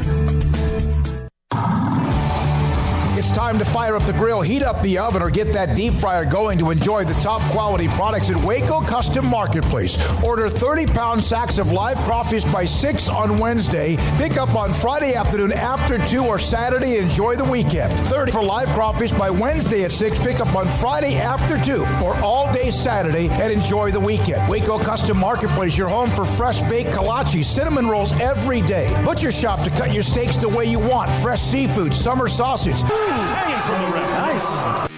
it's time to fire up the grill, heat up the oven, or get that deep fryer going to enjoy the top quality products at Waco Custom Marketplace. Order 30-pound sacks of live crawfish by 6 on Wednesday. Pick up on Friday afternoon after 2 or Saturday. Enjoy the weekend. 30 for live crawfish by Wednesday at 6. Pick up on Friday after 2 or all day Saturday and enjoy the weekend. Waco Custom Marketplace, your home for fresh baked kolache, cinnamon rolls every day. Butcher shop to cut your steaks the way you want. Fresh seafood, summer sausage. Nice.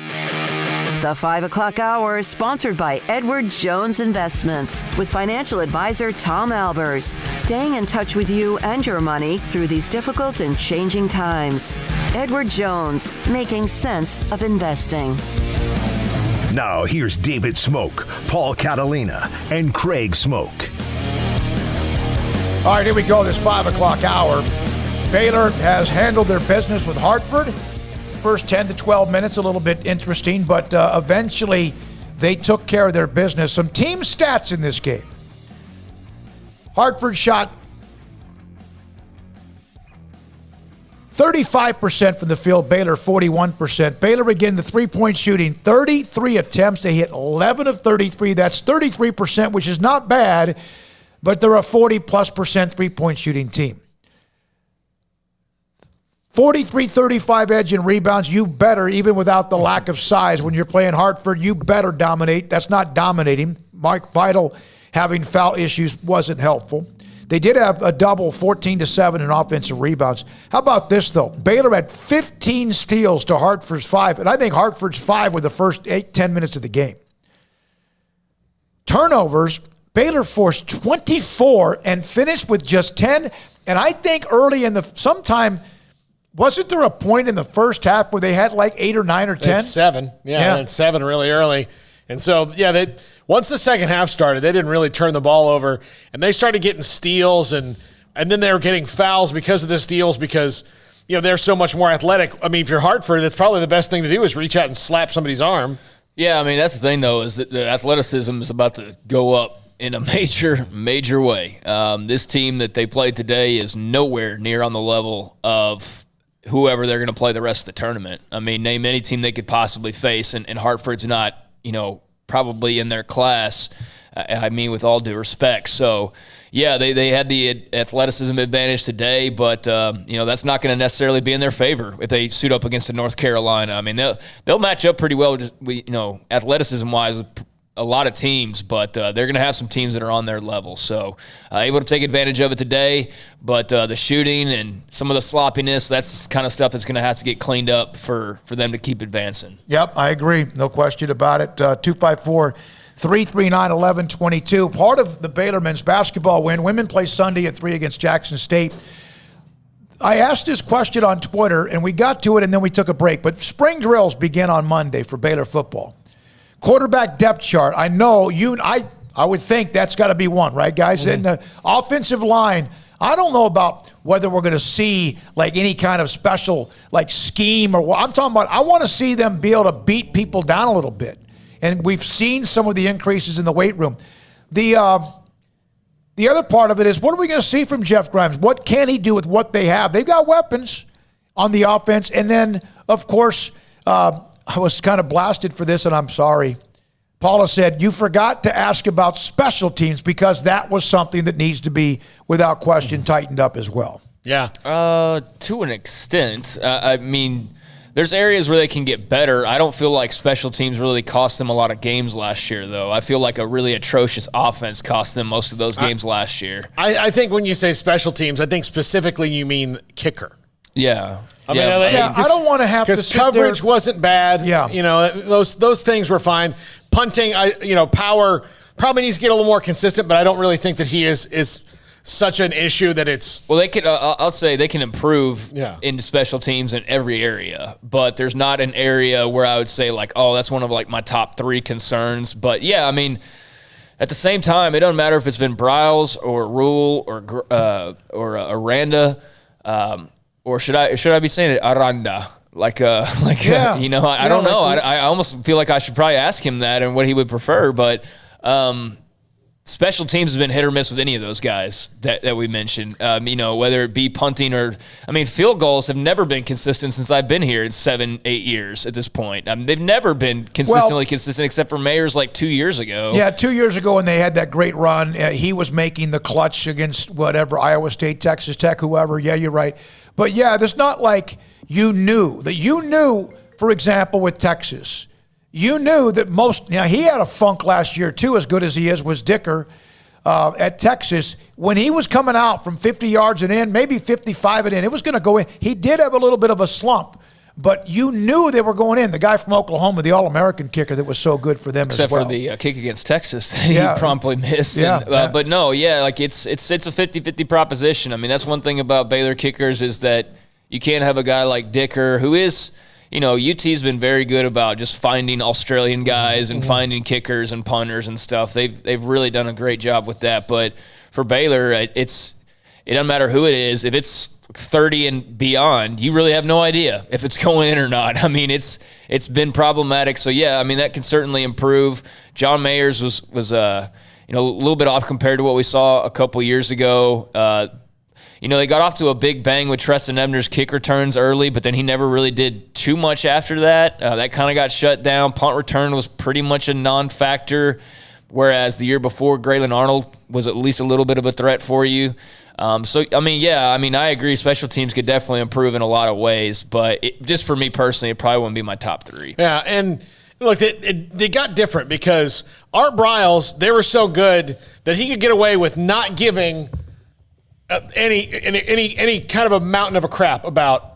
The 5 o'clock hour is sponsored by Edward Jones Investments with financial advisor Tom Albers, staying in touch with you and your money through these difficult and changing times. Edward Jones, making sense of investing. Now here's David Smoak, Paul Catalina, and Craig Smoak. All right, here we go, this 5 o'clock hour. Baylor has handled their business with Hartford. First 10 to 12 minutes, a little bit interesting, but eventually they took care of their business. Some team stats in this game. Hartford shot 35% from the field, Baylor 41%. Baylor again, the three-point shooting, 33 attempts. They hit 11 of 33. That's 33%, which is not bad, but they're a 40+% three-point shooting team. 43-35 edge in rebounds. You better, even without the lack of size, when you're playing Hartford, you better dominate. That's not dominating. Mike Vital having foul issues wasn't helpful. They did have a double, 14-7 in offensive rebounds. How about this, though? Baylor had 15 steals to Hartford's 5, and I think Hartford's 5 were the first 8-10 minutes of the game. Turnovers, Baylor forced 24 and finished with just 10, and I think early in the sometime – wasn't there a point in the first half where they had like 8 or 9 or 10? 7. Yeah. And 7 really early. And so, they once the second half started, they didn't really turn the ball over. And they started getting steals, and then they were getting fouls because of the steals because, they're so much more athletic. I mean, if you're Hartford, that's probably the best thing to do is reach out and slap somebody's arm. Yeah, I mean, that's the thing, though, is that the athleticism is about to go up in a major, major way. This team that they played today is nowhere near on the level of whoever they're going to play the rest of the tournament. I mean, name any team they could possibly face, and Hartford's not, probably in their class, I mean, with all due respect. So, yeah, they had the athleticism advantage today, but, that's not going to necessarily be in their favor if they suit up against North Carolina. I mean, they'll match up pretty well, athleticism-wise with a lot of teams, but they're going to have some teams that are on their level. So able to take advantage of it today, but the shooting and some of the sloppiness, that's the kind of stuff that's going to have to get cleaned up for them to keep advancing. Yep, I agree. No question about it. 254-339-1122. Part of the Baylor men's basketball win. Women play Sunday at 3 against Jackson State. I asked this question on Twitter, and we got to it, and then we took a break. But spring drills begin on Monday for Baylor football. Quarterback depth chart. I know I would think that's got to be one, right, guys? Mm-hmm. And the offensive line, I don't know about whether we're going to see like any kind of special like scheme or what. I'm talking about I want to see them be able to beat people down a little bit. And we've seen some of the increases in the weight room. The other part of it is what are we going to see from Jeff Grimes? What can he do with what they have? They've got weapons on the offense. And then, of course, I was kind of blasted for this, and I'm sorry. Paula said, you forgot to ask about special teams because that was something that needs to be, without question, tightened up as well. Yeah. To an extent. I mean, there's areas where they can get better. I don't feel like special teams really cost them a lot of games last year, though. I feel like a really atrocious offense cost them most of those games last year. I think when you say special teams, I think specifically you mean kicker. Yeah. I don't want to have to because coverage wasn't bad. Yeah. Those things were fine. Punting, power probably needs to get a little more consistent, but I don't really think that he is such an issue that it's. Well, they could. I'll say they can improve into special teams in every area, but there's not an area where I would say like, oh, that's one of like my top 3 concerns. But yeah, I mean, at the same time, it doesn't matter if it's been Bryles or Rule or Aranda. Or should I be saying it Aranda? I don't know. I almost feel like I should probably ask him that and what he would prefer. But special teams has been hit or miss with any of those guys that we mentioned. Whether it be punting or, field goals have never been consistent since I've been here in 7-8 years at this point. They've never been consistently consistent except for Mayers like 2 years ago. Yeah, 2 years ago when they had that great run, he was making the clutch against whatever, Iowa State, Texas Tech, whoever. Yeah, you're right. But yeah, there's not like you knew, for example, with Texas. You knew that he had a funk last year too, as good as he was Dicker at Texas. When he was coming out from 50 yards and in, maybe 55 and in, it was going to go in. He did have a little bit of a slump, but you knew they were going in. The guy from Oklahoma, the All-American kicker that was so good for them Except as well. for the kick against Texas that he promptly missed. Yeah, But no, it's a 50-50 proposition. That's one thing about Baylor kickers is that you can't have a guy like Dicker who is – UT's been very good about just finding Australian guys and finding kickers and punters and stuff. They've really done a great job with that. But for Baylor, it doesn't matter who it is. If it's 30 and beyond, you really have no idea if it's going in or not. It's been problematic. So that can certainly improve. John Mayers was a little bit off compared to what we saw a couple years ago. They got off to a big bang with Treston Ebner's kick returns early, but then he never really did too much after that. That kind of got shut down. Punt return was pretty much a non-factor, whereas the year before, Graylin Arnold was at least a little bit of a threat for you. I agree. Special teams could definitely improve in a lot of ways, but just for me personally, it probably wouldn't be my top 3. Yeah, and look, they got different because Art Briles, they were so good that he could get away with not giving any kind of a mountain of a crap about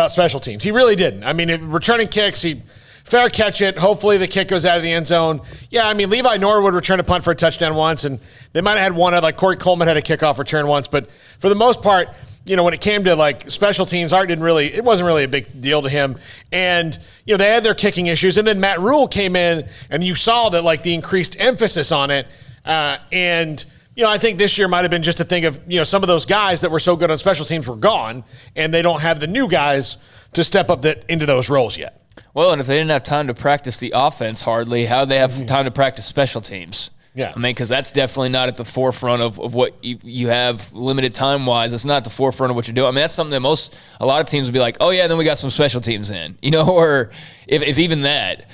special teams. He really didn't. Returning kicks, he fair catch it. Hopefully the kick goes out of the end zone. Yeah, Levi Norwood returned a punt for a touchdown once, and they might have had one. Like Corey Coleman had a kickoff return once, but for the most part, when it came to like special teams, Art it wasn't really a big deal to him. And they had their kicking issues, and then Matt Rule came in, and you saw that like the increased emphasis on it, and. I think this year might have been just a thing of, some of those guys that were so good on special teams were gone, and they don't have the new guys to step up into those roles yet. Well, and if they didn't have time to practice the offense hardly, how do they have time to practice special teams? Yeah. Because that's definitely not at the forefront of what you have limited time-wise. It's not at the forefront of what you're doing. That's something that a lot of teams would be like, oh, yeah, then we got some special teams in, or if even that.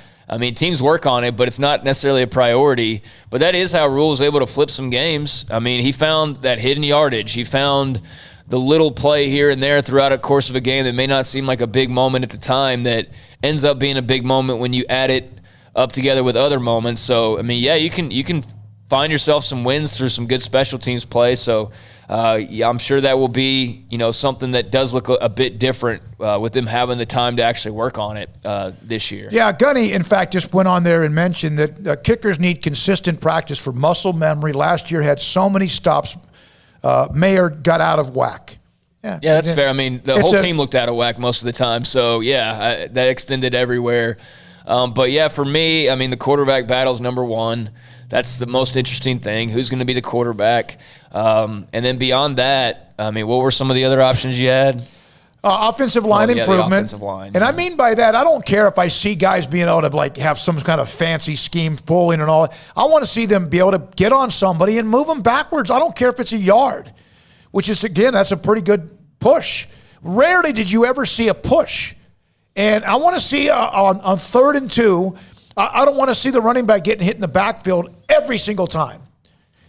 Teams work on it, but it's not necessarily a priority. But that is how Rule was able to flip some games. He found that hidden yardage. He found the little play here and there throughout a course of a game that may not seem like a big moment at the time that ends up being a big moment when you add it up together with other moments. So, you can find yourself some wins through some good special teams play. So, I'm sure that will be, something that does look a bit different with them having the time to actually work on it this year. Yeah, Gunny, in fact, just went on there and mentioned that kickers need consistent practice for muscle memory. Last year had so many stops. Mayer got out of whack. Yeah, that's fair. The whole team looked out of whack most of the time. So, that extended everywhere. But, for me, the quarterback battle is number one. That's the most interesting thing. Who's going to be the quarterback? And then beyond that, what were some of the other options you had? Offensive line improvement. Offensive line. And by that, I don't care if I see guys being able to have some kind of fancy scheme pulling and all that. I want to see them be able to get on somebody and move them backwards. I don't care if it's a yard, which is, again, that's a pretty good push. Rarely did you ever see a push. And I want to see on 3rd and 2, I don't want to see the running back getting hit in the backfield every single time.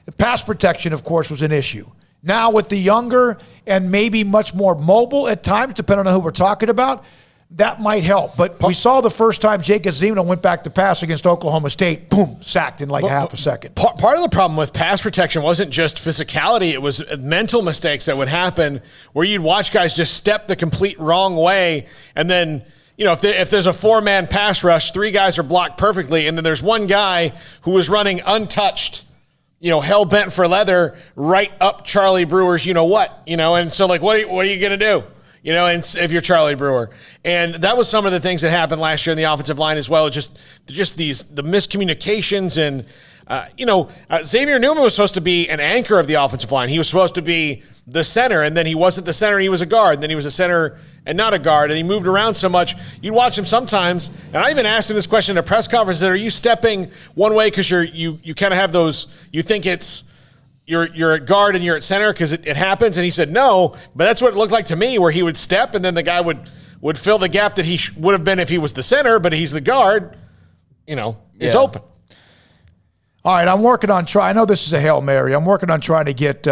The pass protection, of course, was an issue. Now with the younger and maybe much more mobile at times, depending on who we're talking about, that might help. But we saw the first time Jake Azino went back to pass against Oklahoma State, boom, sacked in half a second. Part of the problem with pass protection wasn't just physicality. It was mental mistakes that would happen where you'd watch guys just step the complete wrong way, and then if there's a 4-man pass rush, 3 guys are blocked perfectly, and then there's one guy who was running untouched, hell-bent for leather right up Charlie Brewer's and so what are you going to do? And if you're Charlie Brewer. And that was some of the things that happened last year in the offensive line as well, just the miscommunications and Xavier Newman was supposed to be an anchor of the offensive line. He was supposed to be the center, and then he wasn't the center and he was a guard, and then he was a center and not a guard, and he moved around so much. You'd watch him sometimes, and I even asked him this question at a press conference, are you stepping one way because you kind of have those, you think it's, you're at guard and you're at center because it happens? And he said no, but that's what it looked like to me, where he would step and then the guy would fill the gap that he would have been if he was the center, but he's the guard. It's open. All right, I'm working on I know this is a Hail Mary. I'm working on trying to get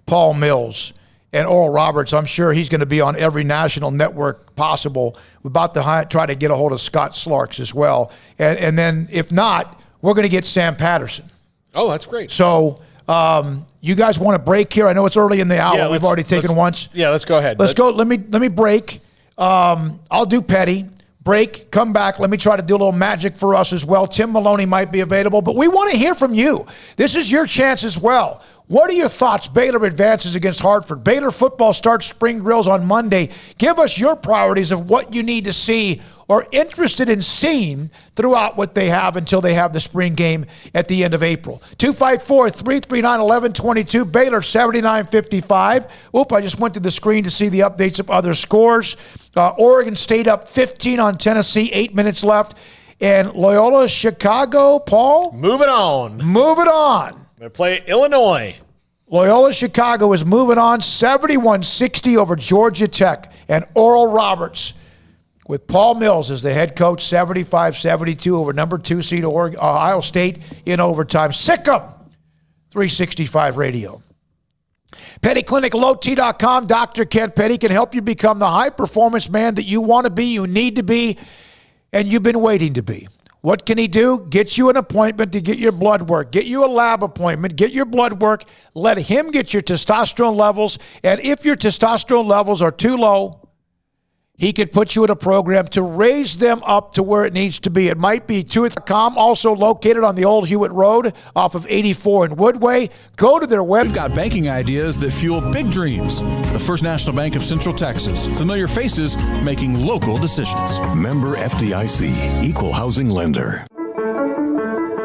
Paul Mills and Oral Roberts. I'm sure he's going to be on every national network possible. We're about to try to get a hold of Scott Slarks as well. And then if not, we're going to get Sam Patterson. Oh, that's great. So you guys want to break here? I know it's early in the hour. Yeah, we've already taken once. Yeah, let's go ahead. Let's go. Let me break. I'll do Petty. Break, come back. Let me try to do a little magic for us as well. Tim Maloney might be available, but we want to hear from you. This is your chance as well. What are your thoughts? Baylor advances against Hartford. Baylor football starts spring drills on Monday. Give us your priorities of what you need to see or interested in seeing throughout what they have until they have the spring game at the end of April. 254-339-1122, Baylor 79-55. Oop, I just went to the screen to see the updates of other scores. Oregon State up 15 on Tennessee, 8 minutes left. And Loyola Chicago, Paul? Moving on. They play Illinois. Loyola Chicago is moving on, 71-60 over Georgia Tech. And Oral Roberts with Paul Mills as the head coach, 75-72 over number 2 seed Ohio State in overtime. SicEm365 Radio. Petty Clinic, LowT.com. Dr. Kent Petty can help you become the high-performance man that you want to be, you need to be, and you've been waiting to be. What can he do? Get you an appointment to get your blood work. Get you a lab appointment. Get your blood work. Let him get your testosterone levels. And if your testosterone levels are too low, he could put you in a program to raise them up to where it needs to be. It might be Tuith.com, also located on the old Hewitt Road off of 84 and Woodway. Go to their website. We've got banking ideas that fuel big dreams. The First National Bank of Central Texas. Familiar faces making local decisions. Member FDIC, Equal Housing Lender.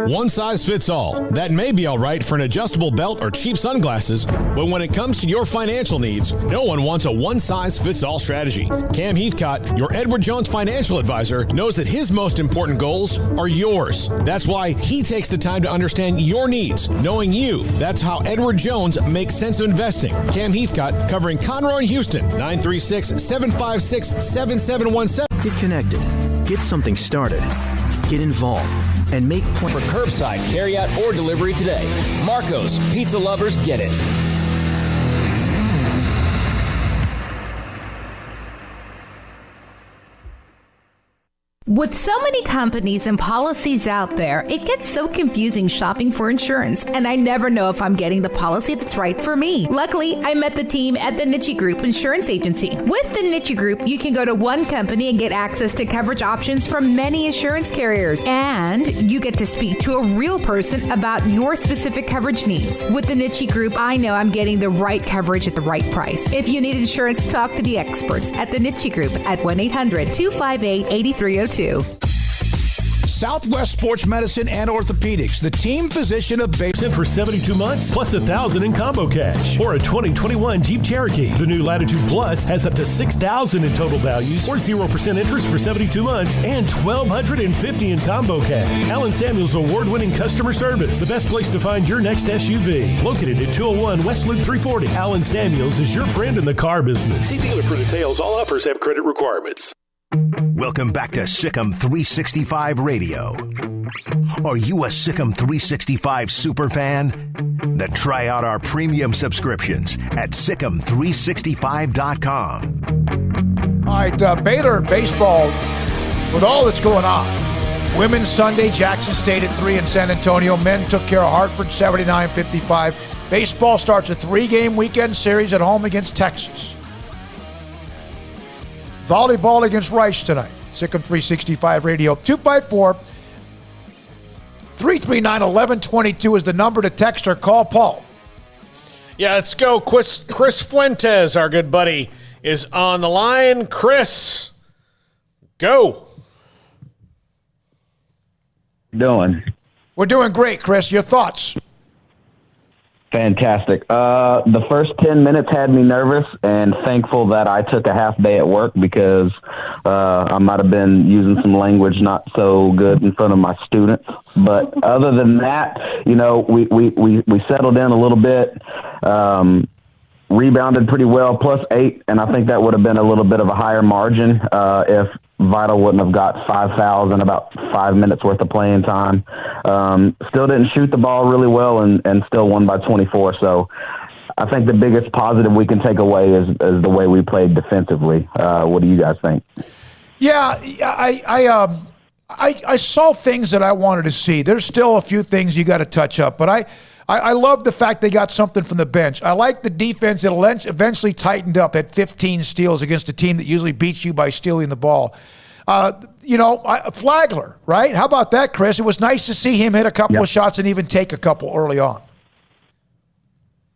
One size fits all. That may be all right for an adjustable belt or cheap sunglasses, but when it comes to your financial needs, no one wants a one-size-fits-all strategy. Cam Heathcott, your Edward Jones financial advisor, knows that his most important goals are yours. That's why he takes the time to understand your needs, knowing you. That's how Edward Jones makes sense of investing. Cam Heathcott, covering Conroe and Houston, 936-756-7717. Get connected. Get something started. Get involved. And make plans for curbside, carryout, or delivery today. Marco's, pizza lovers get it. With so many companies and policies out there, it gets so confusing shopping for insurance, and I never know if I'm getting the policy that's right for me. Luckily, I met the team at the Niche Group Insurance Agency. With the Niche Group, you can go to one company and get access to coverage options from many insurance carriers, and you get to speak to a real person about your specific coverage needs. With the Niche Group, I know I'm getting the right coverage at the right price. If you need insurance, talk to the experts at the Niche Group at 1-800-258-8302. Southwest Sports Medicine and Orthopedics, the team physician of Baylor. For 72 months, plus $1,000 in combo cash. Or a 2021 Jeep Cherokee. The new Latitude Plus has up to $6,000 in total values, or 0% interest for 72 months, and $1,250 in combo cash. Allen Samuels award-winning customer service. The best place to find your next SUV. Located at 201 West Loop 340. Allen Samuels is your friend in the car business. See dealer for details. All offers have credit requirements. Welcome back to SicEm365 Radio. Are you a SicEm365 super fan? Then try out our premium subscriptions at SicEm365.com. All right, Baylor baseball, with all that's going on. Women's Sunday, Jackson State at 3 in San Antonio. Men took care of Hartford, 79-55. Baseball starts a 3-game weekend series at home against Texas. Volleyball against Rice tonight. SicEm365 Radio. 254-339-1122 is the number to text or call Paul. Yeah, let's go. Chris Fuentes, our good buddy, is on the line. Chris, go. Doing. We're doing great, Chris. Your thoughts? Fantastic. The first 10 minutes had me nervous and thankful that I took a half day at work because I might have been using some language not so good in front of my students. But other than that, you know, we settled in a little bit, rebounded pretty well, +8, and I think that would have been a little bit of a higher margin if Vital wouldn't have got 5 fouls and about 5 minutes worth of playing time. Still didn't shoot the ball really well and still won by 24. So I think the biggest positive we can take away is the way we played defensively. What do you guys think? Yeah, I saw things that I wanted to see. There's still a few things you got to touch up, but I love the fact they got something from the bench. I like the defense that eventually tightened up at 15 steals against a team that usually beats you by stealing the ball. Flagler, right? How about that, Chris? It was nice to see him hit a couple of shots and even take a couple early on.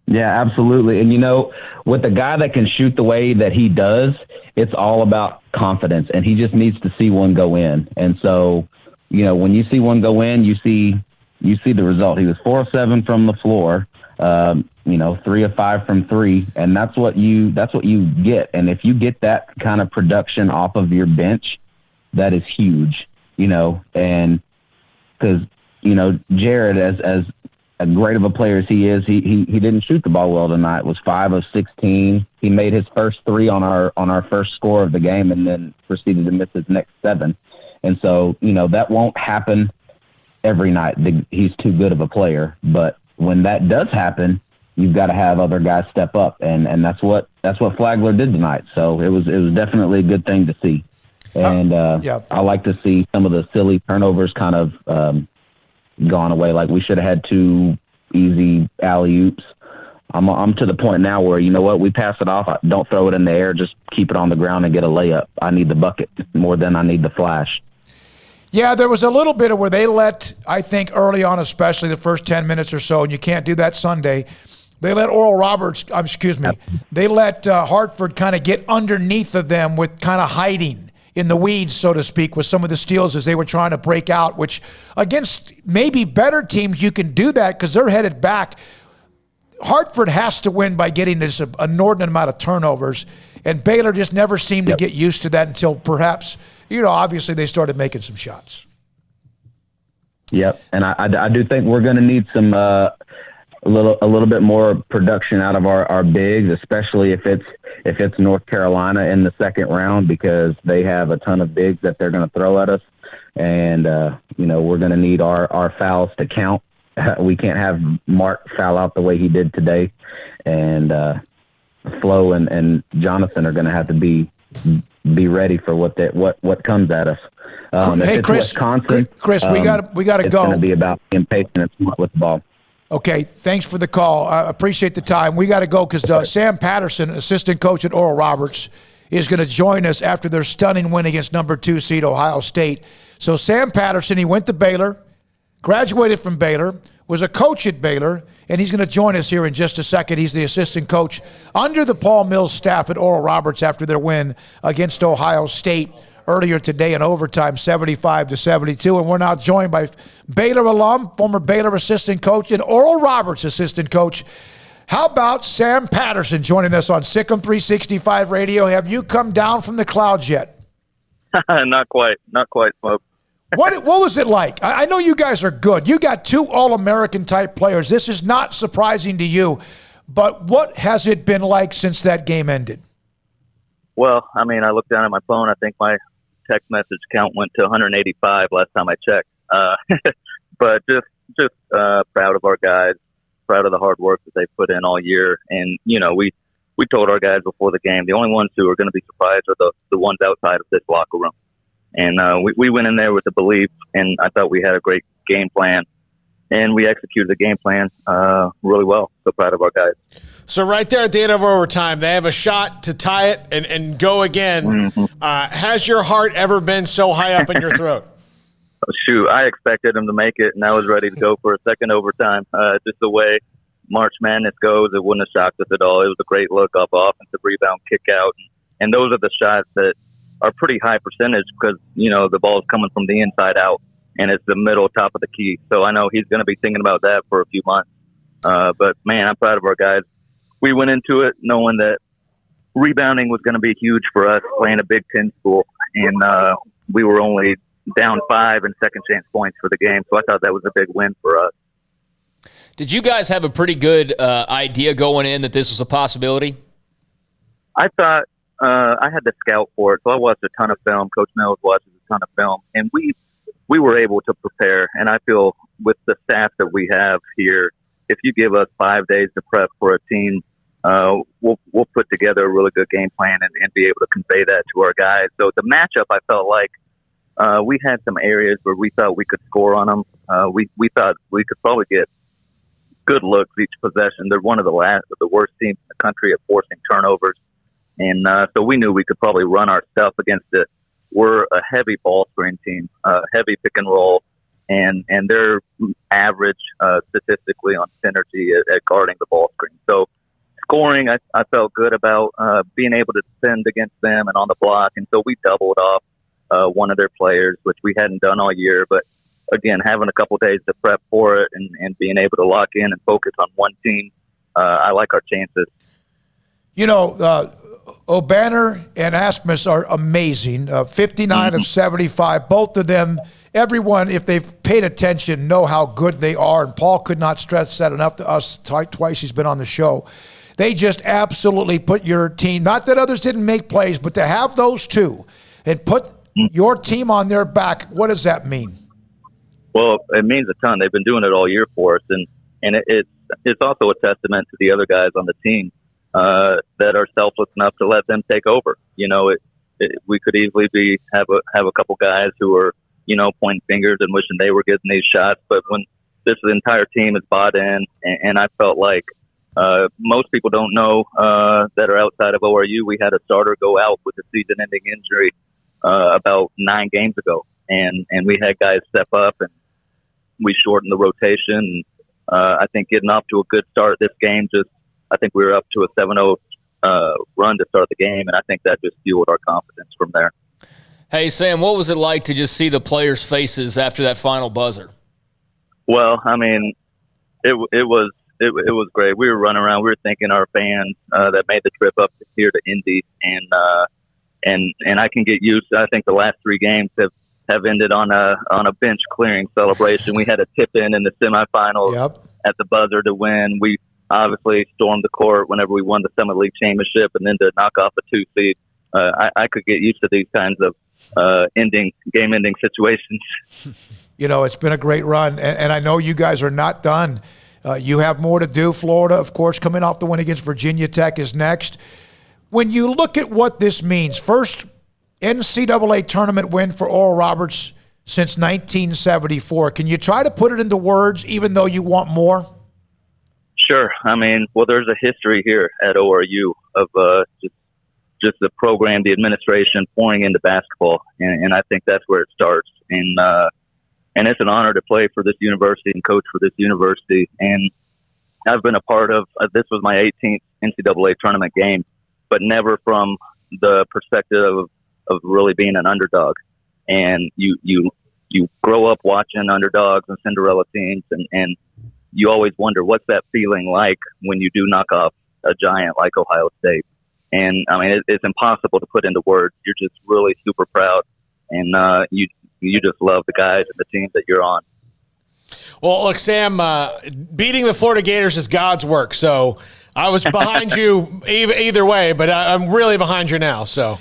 Yeah, absolutely. And, you know, with a guy that can shoot the way that he does, it's all about confidence, and he just needs to see one go in. And so, you know, when you see one go in, you see the result. He was 4 of 7 from the floor, 3 of 5 from 3, and that's what you get. And if you get that kind of production off of your bench, that is huge, you know. And because, you know, Jared, as a great of a player as he is, he didn't shoot the ball well tonight. It was 5 of 16. He made his first 3 on our first score of the game, and then proceeded to miss his next 7. And so, you know, that won't happen every night. He's too good of a player. But when that does happen, you've got to have other guys step up, and that's what Flagler did tonight. So it was definitely a good thing to see. And I like to see some of the silly turnovers kind of gone away. Like, we should have had 2 easy alley-oops. I'm to the point now where, you know what, we pass it off. Don't throw it in the air. Just keep it on the ground and get a layup. I need the bucket more than I need the flash. Yeah, there was a little bit of where they let, I think early on, especially the first 10 minutes or so, and you can't do that Sunday, they let they let Hartford kind of get underneath of them with kind of hiding in the weeds, so to speak, with some of the steals as they were trying to break out, which against maybe better teams you can do that because they're headed back. Hartford has to win by getting this inordinate amount of turnovers, and Baylor just never seemed to get used to that until perhaps, you know, obviously they started making some shots. Yep, and I do think we're going to need some a little bit more production out of our bigs, especially if it's North Carolina in the second round, because they have a ton of bigs that they're going to throw at us, and we're going to need our fouls to count. We can't have Mark foul out the way he did today, and Flo and Jonathan are going to have to be ready for what comes at us. Hey, Chris, Wisconsin, Chris, we got to go. It's going to be about being patient and smart with the ball. Okay, thanks for the call. I appreciate the time. We got to go because Sam Patterson, assistant coach at Oral Roberts, is going to join us after their stunning win against number 2 seed Ohio State. So Sam Patterson, he went to Baylor, graduated from Baylor, was a coach at Baylor, and he's going to join us here in just a second. He's the assistant coach under the Paul Mills staff at Oral Roberts after their win against Ohio State earlier today in overtime, 75-72. And we're now joined by Baylor alum, former Baylor assistant coach, and Oral Roberts assistant coach. How about Sam Patterson joining us on SicEm365 Radio? Have you come down from the clouds yet? Not quite, Smoak. What was it like? I know you guys are good. You got 2 All-American type players. This is not surprising to you, but what has it been like since that game ended? Well, I mean, I looked down at my phone. I think my text message count went to 185 last time I checked. But just proud of our guys, proud of the hard work that they put in all year. And, you know, we told our guys before the game, the only ones who are going to be surprised are the ones outside of this locker room. And we went in there with the belief, and I thought we had a great game plan. And we executed the game plan really well. So proud of our guys. So right there at the end of overtime, they have a shot to tie it and go again. Mm-hmm. Has your heart ever been so high up in your throat? Shoot, I expected them to make it, and I was ready to go for a second overtime. Just the way March Madness goes, it wouldn't have shocked us at all. It was a great look off offensive rebound, kick out. And those are the shots that are pretty high percentage because, you know, the ball's coming from the inside out, and it's the middle top of the key. So I know he's going to be thinking about that for a few months. But, man, I'm proud of our guys. We went into it knowing that rebounding was going to be huge for us playing a Big Ten school. And we were only down 5 in second chance points for the game. So I thought that was a big win for us. Did you guys have a pretty good idea going in that this was a possibility? I thought I had to scout for it. So I watched a ton of film. Coach Mills watches a ton of film. And we were able to prepare. And I feel with the staff that we have here, if you give us 5 days to prep for a team, we'll put together a really good game plan and be able to convey that to our guys. So the matchup, I felt like we had some areas where we thought we could score on them. We thought we could probably get good looks each possession. They're one of the worst teams in the country at forcing turnovers. And so we knew we could probably run our stuff against it. We're a heavy ball screen team, heavy pick and roll. And they're average statistically on synergy at guarding the ball screen. So scoring, I felt good about being able to defend against them and on the block. And so we doubled off one of their players, which we hadn't done all year. But, again, having a couple days to prep for it and being able to lock in and focus on one team, I like our chances. You know, O'Banner and Asmus are amazing. 59 of 75, both of them. Everyone, if they've paid attention, know how good they are. And Paul could not stress that enough to us twice he's been on the show. They just absolutely put your team, not that others didn't make plays, but to have those two and put your team on their back, what does that mean? Well, it means a ton. They've been doing it all year for us. And it's also a testament to the other guys on the team that are selfless enough to let them take over. You know, we could easily have a couple guys who are, you know, pointing fingers and wishing they were getting these shots. But when this entire team is bought in, and I felt like most people don't know that are outside of ORU, we had a starter go out with a season-ending injury about 9 games ago. And we had guys step up, and we shortened the rotation. I think getting off to a good start this game, I think we were up to a 7-0 run to start the game, and I think that just fueled our confidence from there. Hey, Sam, what was it like to just see the players' faces after that final buzzer? Well, I mean, it was great. We were running around. We were thanking our fans that made the trip up here to Indy, and I can get used to. I think the last 3 games have ended on a bench clearing celebration. We had a tip in the semifinals at the buzzer to win. We obviously stormed the court whenever we won the Summit League championship, and then to knock off a 2 seed. I could get used to these kinds of game-ending situations. You know, it's been a great run, and I know you guys are not done. You have more to do. Florida, of course, coming off the win against Virginia Tech is next. When you look at what this means, first NCAA tournament win for Oral Roberts since 1974. Can you try to put it into words, even though you want more? Sure. I mean, well, there's a history here at ORU of just the program, the administration pouring into basketball, and I think that's where it starts. And it's an honor to play for this university and coach for this university. And I've been a part of this was my 18th NCAA tournament game, but never from the perspective of really being an underdog. And you grow up watching underdogs and Cinderella teams, and you always wonder what's that feeling like when you do knock off a giant like Ohio State. And I mean, it's impossible to put into words. You're just really super proud, and you just love the guys and the team that you're on. Well, look, Sam, beating the Florida Gators is God's work. So I was behind you either way, but I'm really behind you now. So,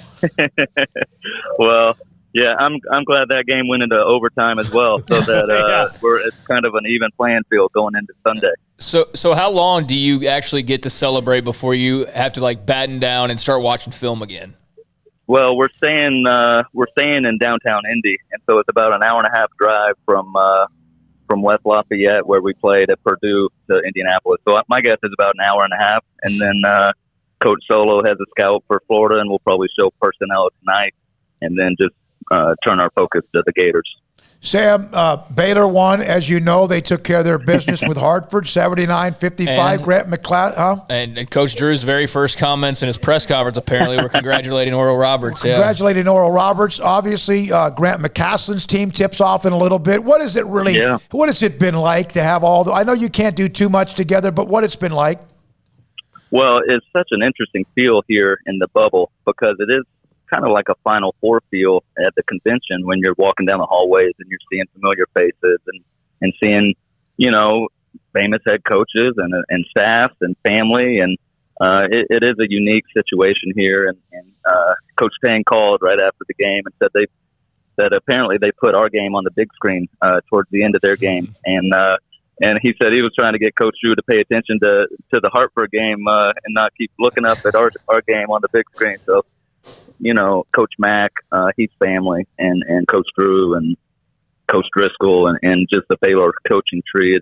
well, yeah, I'm glad that game went into overtime as well, so that it's kind of an even playing field going into Sunday. So how long do you actually get to celebrate before you have to batten down and start watching film again? Well, we're staying in downtown Indy, and so it's about an hour and a half drive from West Lafayette, where we played at Purdue, to Indianapolis. So my guess is about an hour and a half, and then Coach Solo has a scout for Florida, and we'll probably show personnel tonight, and then just turn our focus to the Gators. Sam, Baylor won. As you know, they took care of their business with Hartford, 79-55. Grant McCloud, And Coach Drew's very first comments in his press conference apparently were congratulating Oral Roberts. Congratulating Oral Roberts. Obviously, Grant McCaslin's team tips off in a little bit. What is it really? Yeah. What has it been like to have all the? I know you can't do too much together, but what it's been like? Well, it's such an interesting feel here in the bubble because it is kind of like a Final Four feel at the convention when you're walking down the hallways and you're seeing familiar faces and seeing, famous head coaches and staffs and family. And it is a unique situation here. And Coach Tang called right after the game and said that apparently they put our game on the big screen towards the end of their game. And he said he was trying to get Coach Drew to pay attention to the Hartford game and not keep looking up at our game on the big screen. So, Coach Mack, he's family, and Coach Drew and Coach Driscoll and just the Baylor coaching tree.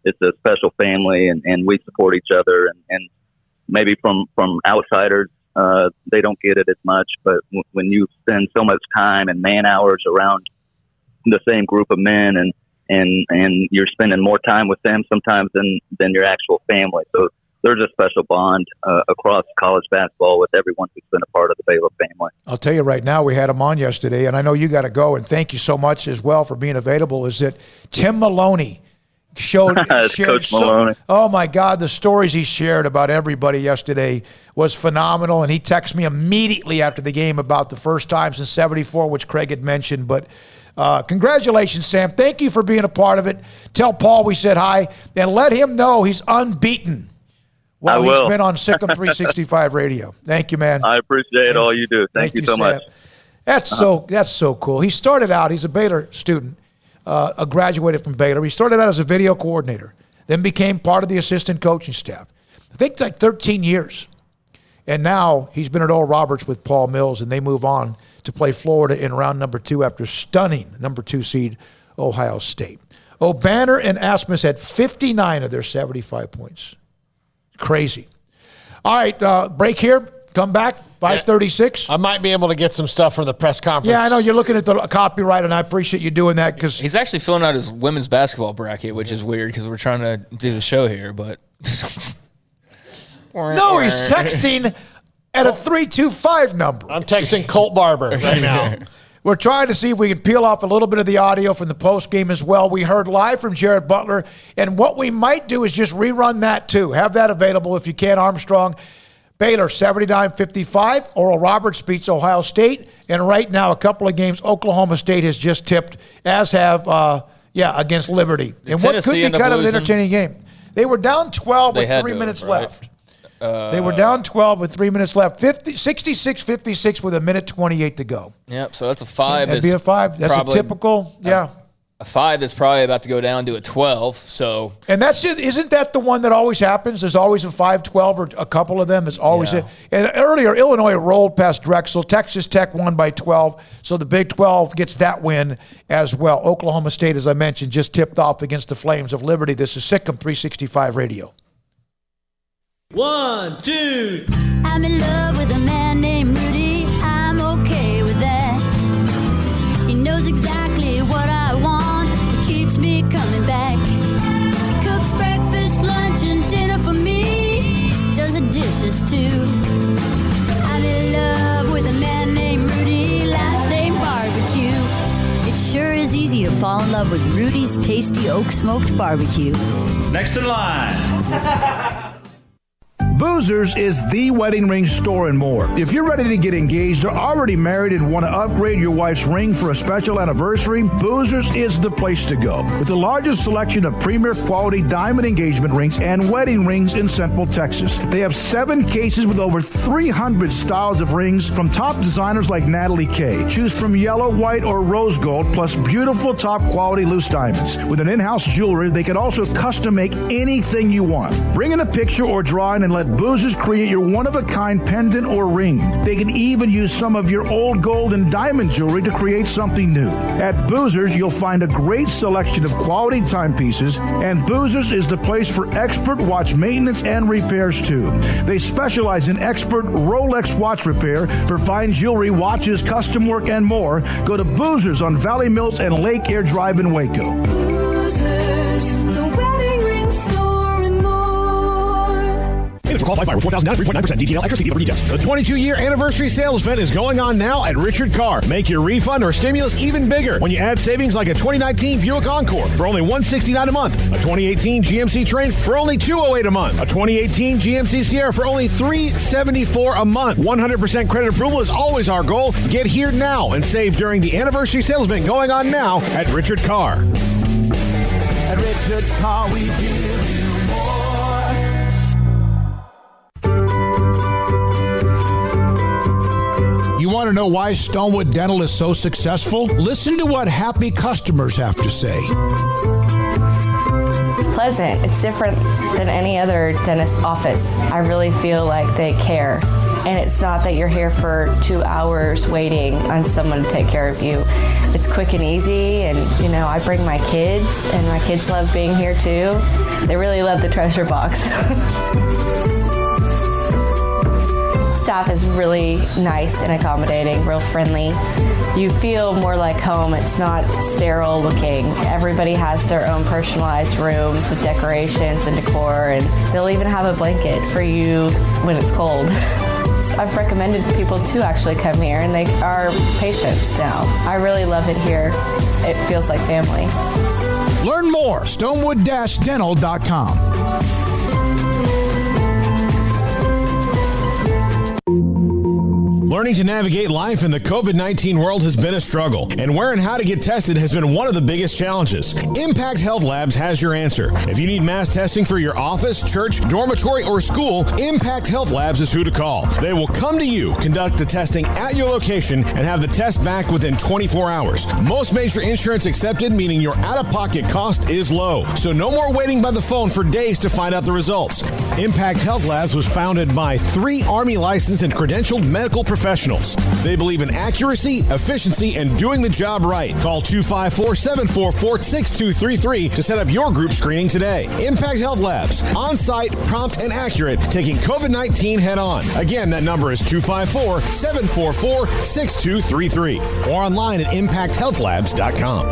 It's a special family, and we support each other. And maybe from outsiders, they don't get it as much. But when you spend so much time and man hours around the same group of men, and you're spending more time with them sometimes than your actual family. So there's a special bond across college basketball with everyone who's been a part of the Baylor family. I'll tell you right now, we had him on yesterday, and I know you got to go, and thank you so much as well for being available, is that Tim Maloney shared Coach Maloney. Oh, my God, the stories he shared about everybody yesterday was phenomenal, and he texted me immediately after the game about the first time since '74, which Craig had mentioned, but congratulations, Sam. Thank you for being a part of it. Tell Paul we said hi, and let him know he's unbeaten. Well, he's been on SicEm365 Radio. Thank you, man. I appreciate all you do. Thank you so much. That's so cool. He started out, he's a Baylor student, graduated from Baylor. He started out as a video coordinator, then became part of the assistant coaching staff. I think it's like 13 years. And now he's been at Oral Roberts with Paul Mills, and they move on to play Florida in round number 2 after stunning number 2 seed Ohio State. Banner and Asmus had 59 of their 75 points. Crazy. All right, break here. Come back, 5:36. I might be able to get some stuff from the press conference. Yeah, I know you're looking at the copyright, and I appreciate you doing that because he's actually filling out his women's basketball bracket, which is weird because we're trying to do the show here. But no, he's texting at a 325 number. I'm texting Colt Barber right now. We're trying to see if we can peel off a little bit of the audio from the post game as well. We heard live from Jared Butler, and what we might do is just rerun that too. Have that available if you can. Armstrong, Baylor 79-55. Oral Roberts beats Ohio State, and right now a couple of games Oklahoma State has just tipped, as have against Liberty. And what could be kind of an entertaining game. They were down 12 with 3 minutes left. They were down 12 with 3 minutes left. 66-56 with 1:28 to go. Yep, so that's a 5. That'd be a 5. That's a typical, A 5 that's probably about to go down to a 12. So, and that's just, isn't that the one that always happens? There's always a 5-12 or a couple of them. It's always it. And earlier, Illinois rolled past Drexel. Texas Tech won by 12. So the Big 12 gets that win as well. Oklahoma State, as I mentioned, just tipped off against the Flames of Liberty. This is SicEm365 Radio. 1, 2. I'm in love with a man named Rudy. I'm okay with that. He knows exactly what I want. He keeps me coming back. Cooks breakfast, lunch, and dinner for me. Does the dishes too. I'm in love with a man named Rudy. Last name Barbecue. It sure is easy to fall in love with Rudy's tasty oak smoked barbecue. Next in line. Boozers is the wedding ring store and more. If you're ready to get engaged or already married and want to upgrade your wife's ring for a special anniversary, Boozers is the place to go. With the largest selection of premier quality diamond engagement rings and wedding rings in Central Texas. They have 7 cases with over 300 styles of rings from top designers like Natalie Kay. Choose from yellow, white, or rose gold, plus beautiful top quality loose diamonds. With an in-house jewelry, they can also custom make anything you want. Bring in a picture or drawing and let let Boozers create your one-of-a-kind pendant or ring. They can even use some of your old gold and diamond jewelry to create something new. At Boozers, you'll find a great selection of quality timepieces, and Boozers is the place for expert watch maintenance and repairs too. They specialize in expert Rolex watch repair for fine jewelry, watches, custom work, and more. Go to Boozers on Valley Mills and Lake Air Drive in Waco. Boozers, the wedding ring store and more. Payments for qualified buyer were $4,000, 3.9% DTL, extra CD for details. The 22-year anniversary sales event is going on now at Richard Carr. Make your refund or stimulus even bigger when you add savings like a 2019 Buick Encore for only $169 a month, a 2018 GMC Train for only $208 a month, a 2018 GMC Sierra for only $374 a month. 100% credit approval is always our goal. Get here now and save during the anniversary sales event going on now at Richard Carr. At Richard Carr, we give you more. You want to know why Stonewood Dental is so successful? Listen to what happy customers have to say. It's pleasant. It's different than any other dentist office. I really feel like they care. And it's not that you're here for 2 hours waiting on someone to take care of you. It's quick and easy, and I bring my kids, and my kids love being here too. They really love the treasure box. Staff is really nice and accommodating, real friendly. You feel more like home. It's not sterile looking. Everybody has their own personalized rooms with decorations and decor, and they'll even have a blanket for you when it's cold. I've recommended people to actually come here, and they are patients now. I really love it here. It feels like family. Learn more, stonewood-dental.com. Learning to navigate life in the COVID-19 world has been a struggle, and where and how to get tested has been one of the biggest challenges. Impact Health Labs has your answer. If you need mass testing for your office, church, dormitory, or school, Impact Health Labs is who to call. They will come to you, conduct the testing at your location, and have the test back within 24 hours. Most major insurance accepted, meaning your out-of-pocket cost is low. So no more waiting by the phone for days to find out the results. Impact Health Labs was founded by 3 Army licensed and credentialed medical professionals. They believe in accuracy, efficiency, and doing the job right. Call 254-744-6233 to set up your group screening today. Impact Health Labs, on-site, prompt, and accurate, taking COVID-19 head-on. Again, that number is 254-744-6233 or online at impacthealthlabs.com.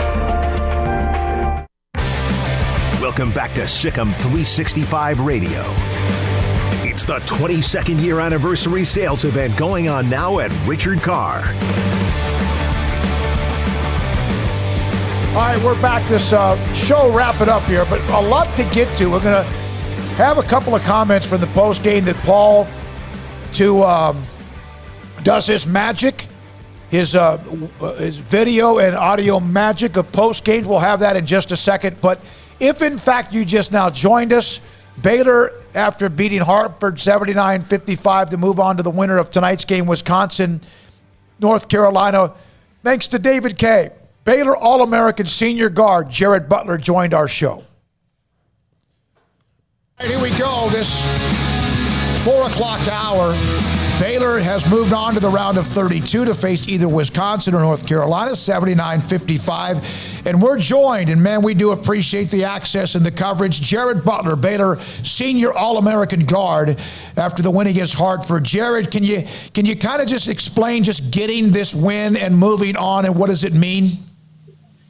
Welcome back to SicEm365 Radio. It's the 22nd year anniversary sales event going on now at Richard Carr. All right, we're back. This show, wrap it up here, but a lot to get to. We're going to have a couple of comments from the post game that Paul does his magic, his video and audio magic of post games. We'll have that in just a second. But if in fact you just now joined us, Baylor, after beating Hartford 79-55 to move on to the winner of tonight's game, Wisconsin, North Carolina, thanks to David K. Baylor All-American senior guard Jared Butler joined our show. All right, here we go. This 4 o'clock hour. Baylor has moved on to the round of 32 to face either Wisconsin or North Carolina, 79-55. And we're joined, and man, we do appreciate the access and the coverage. Jared Butler, Baylor senior All-American guard after the win against Hartford. Jared, can you kind of just explain just getting this win and moving on, and what does it mean?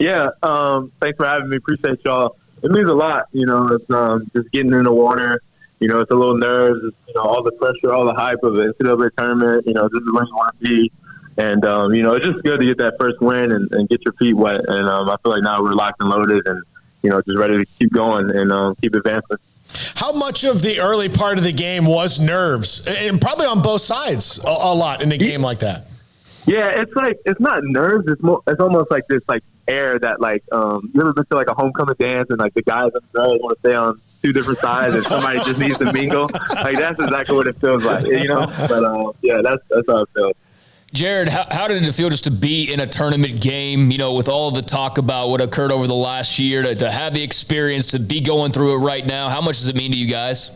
Yeah, thanks for having me. Appreciate y'all. It means a lot, it's just getting in the water. It's a little nerves, it's, all the pressure, all the hype of the NCAA tournament. This is where you want to be. And, it's just good to get that first win and get your feet wet. And I feel like now we're locked and loaded and, just ready to keep going and keep advancing. How much of the early part of the game was nerves? And probably on both sides a lot in a game like that. Yeah, it's not nerves. It's almost like this air that you ever been to a homecoming dance and the guys and girls want to stay on 2 different sides and somebody just needs to mingle. That's exactly what it feels like, But yeah, that's how it feels. Jared, how did it feel just to be in a tournament game, with all the talk about what occurred over the last year, to have the experience, to be going through it right now? How much does it mean to you guys?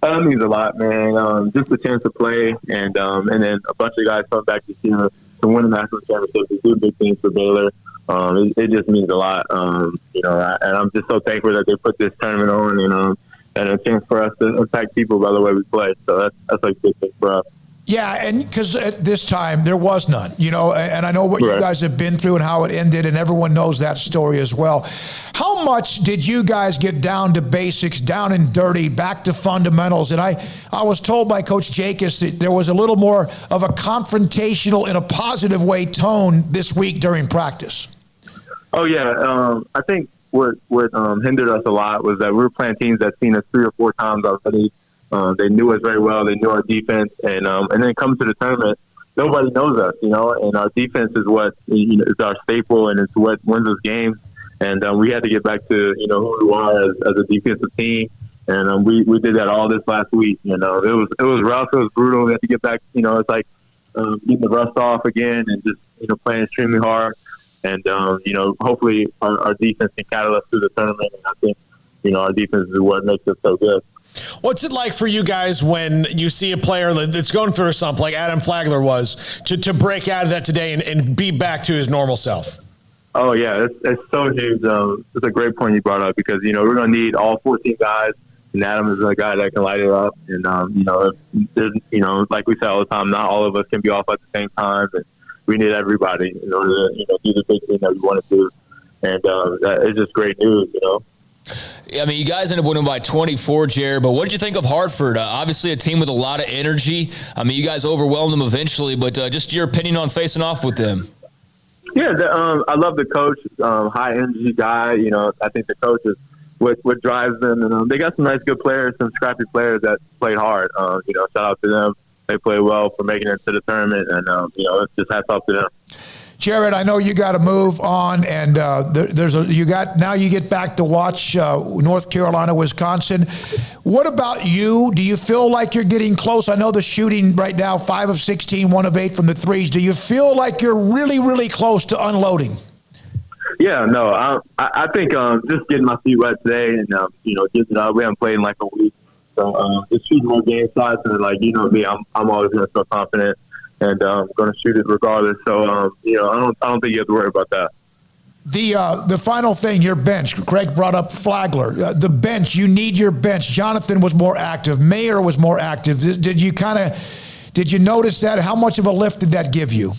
That means a lot, man. Just the chance to play, and then a bunch of guys coming back this year to win the national championship is two big things for Baylor. It just means a lot, and I'm just so thankful that they put this tournament on, and a chance for us to impact people by the way we play. So that's a good thing for us. Yeah, and because at this time there was none, and I know what you guys have been through and how it ended, and everyone knows that story as well. How much did you guys get down to basics, down and dirty, back to fundamentals? And I was told by Coach Jacobs that there was a little more of a confrontational, in a positive way, tone this week during practice. Oh yeah, I think what hindered us a lot was that we were playing teams that seen us 3 or 4 times already. They knew us very well. They knew our defense, and then come to the tournament, nobody knows us, and our defense is what is our staple, and it's what wins us games. And we had to get back to who we are as a defensive team, and we did that all this last week. It was rough, it was brutal. We had to get back. It's like getting the rust off again, and just playing extremely hard. And hopefully our defense can catalyze us through the tournament. And I think our defense is what makes us so good. What's it like for you guys when you see a player that's going through something like Adam Flagler was to break out of that today and be back to his normal self? Oh, yeah, it's so huge. It's a great point you brought up because, we're going to need all 14 guys, and Adam is a guy that can light it up. And, like we say all the time, not all of us can be off at the same time. And we need everybody in order to, do the big thing that we want to do. And it's just great news, I mean, you guys ended up winning by 24, Jared, but what did you think of Hartford? Obviously a team with a lot of energy. I mean, you guys overwhelmed them eventually, but just your opinion on facing off with them. Yeah, I love the coach, high-energy guy. I think the coach is what drives them. And they got some nice, good players, some scrappy players that played hard. Shout out to them. They played well for making it to the tournament, and, it's just hats off to them. Jared, I know you got to move on, and now you get back to watch North Carolina, Wisconsin. What about you? Do you feel like you're getting close? I know the shooting right now, 5 of 16, 1 of 8 from the threes. Do you feel like you're really, really close to unloading? Yeah, no, I think just getting my feet wet today, and getting it up. We haven't played in like a week, so just shooting more game shots, and me, I'm always going to feel confident. And I'm going to shoot it regardless. So, I don't think you have to worry about that. The final thing, your bench. Craig brought up Flagler. The bench, you need your bench. Jonathan was more active. Mayer was more active. Did you notice that? How much of a lift did that give you?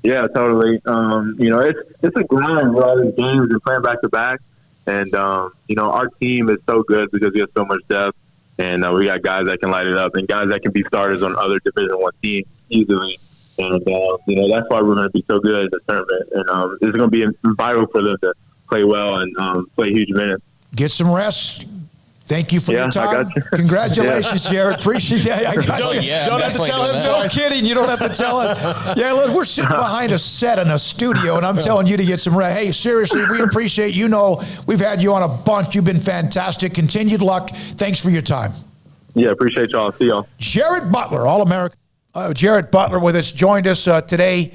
Yeah, totally. It's a grind with all these games and playing back to back. And, our team is so good because we have so much depth. And we got guys that can light it up and guys that can be starters on other Division I teams easily. And, that's why we're going to be so good in the tournament. And it's going to be vital for them to play well and play huge minutes. Get some rest. Thank you for your time. I got you. Congratulations, Jared. Appreciate that. I got you. Don't have to tell him. No kidding. You don't have to tell him. Yeah, look, we're sitting behind a set in a studio, and I'm telling you to get some rest. Hey, seriously, we appreciate we've had you on a bunch. You've been fantastic. Continued luck. Thanks for your time. Yeah, appreciate y'all. See y'all. Jared Butler, All-American. Jared Butler with us, joined us today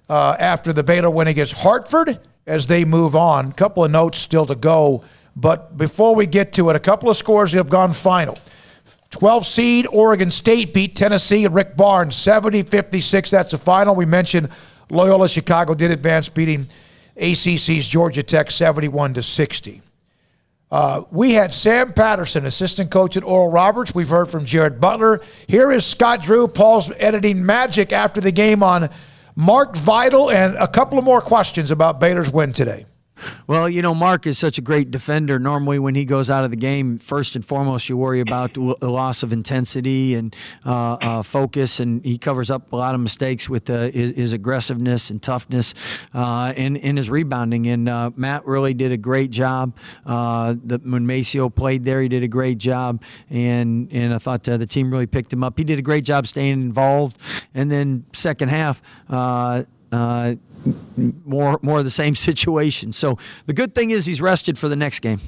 after the Baylor win against Hartford as they move on. A couple of notes still to go. But before we get to it, a couple of scores that have gone final. 12 seed Oregon State beat Tennessee and Rick Barnes 70-56. That's the final. We mentioned Loyola Chicago did advance, beating ACC's Georgia Tech 71-60. We had Sam Patterson, assistant coach at Oral Roberts. We've heard from Jared Butler. Here is Scott Drew, Paul's editing magic after the game on Mark Vidal, and a couple of more questions about Baylor's win today. Well, Mark is such a great defender. Normally when he goes out of the game, first and foremost, you worry about the loss of intensity and focus, and he covers up a lot of mistakes with his aggressiveness and toughness and his rebounding. And Matt really did a great job. When Maceo played there, he did a great job, and I thought the team really picked him up. He did a great job staying involved. And then second half, more of the same situation. So the good thing is he's rested for the next game.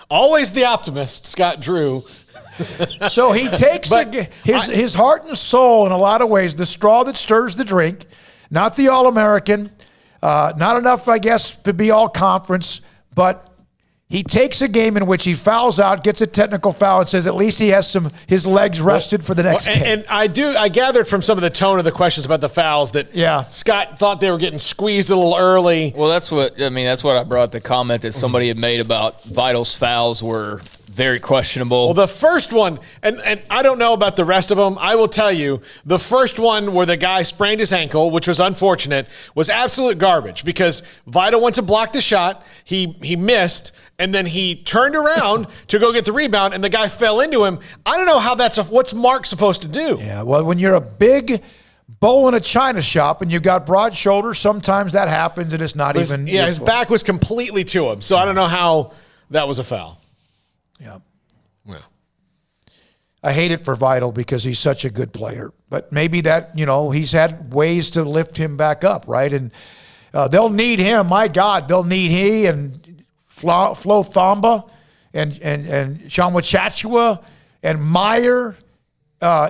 Always the optimist, Scott Drew. So he takes his heart and soul in a lot of ways, the straw that stirs the drink, not the All-American, not enough, I guess, to be all-conference, but He takes a game in which he fouls out, gets a technical foul, and says at least he has his legs rested for the next game. And I gathered from some of the tone of the questions about the fouls that Scott thought they were getting squeezed a little early. Well, that's what I brought the comment that somebody had made about Vital's fouls were very questionable. Well, the first one, and I don't know about the rest of them. I will tell you, the first one where the guy sprained his ankle, which was unfortunate, was absolute garbage because Vital went to block the shot. He missed, and then he turned around to go get the rebound, and the guy fell into him. I don't know how what's Mark supposed to do? Yeah, well, when you're a big bowl in a china shop and you've got broad shoulders, sometimes that happens, and it's not even. Yeah, his back was completely to him, so I don't know how that was a foul. Yeah. Well, I hate it for Vital because he's such a good player. But maybe that, he's had ways to lift him back up, right? And they'll need him. My God, they'll need he and Flo Thamba and Shanwa Chachua and Meyer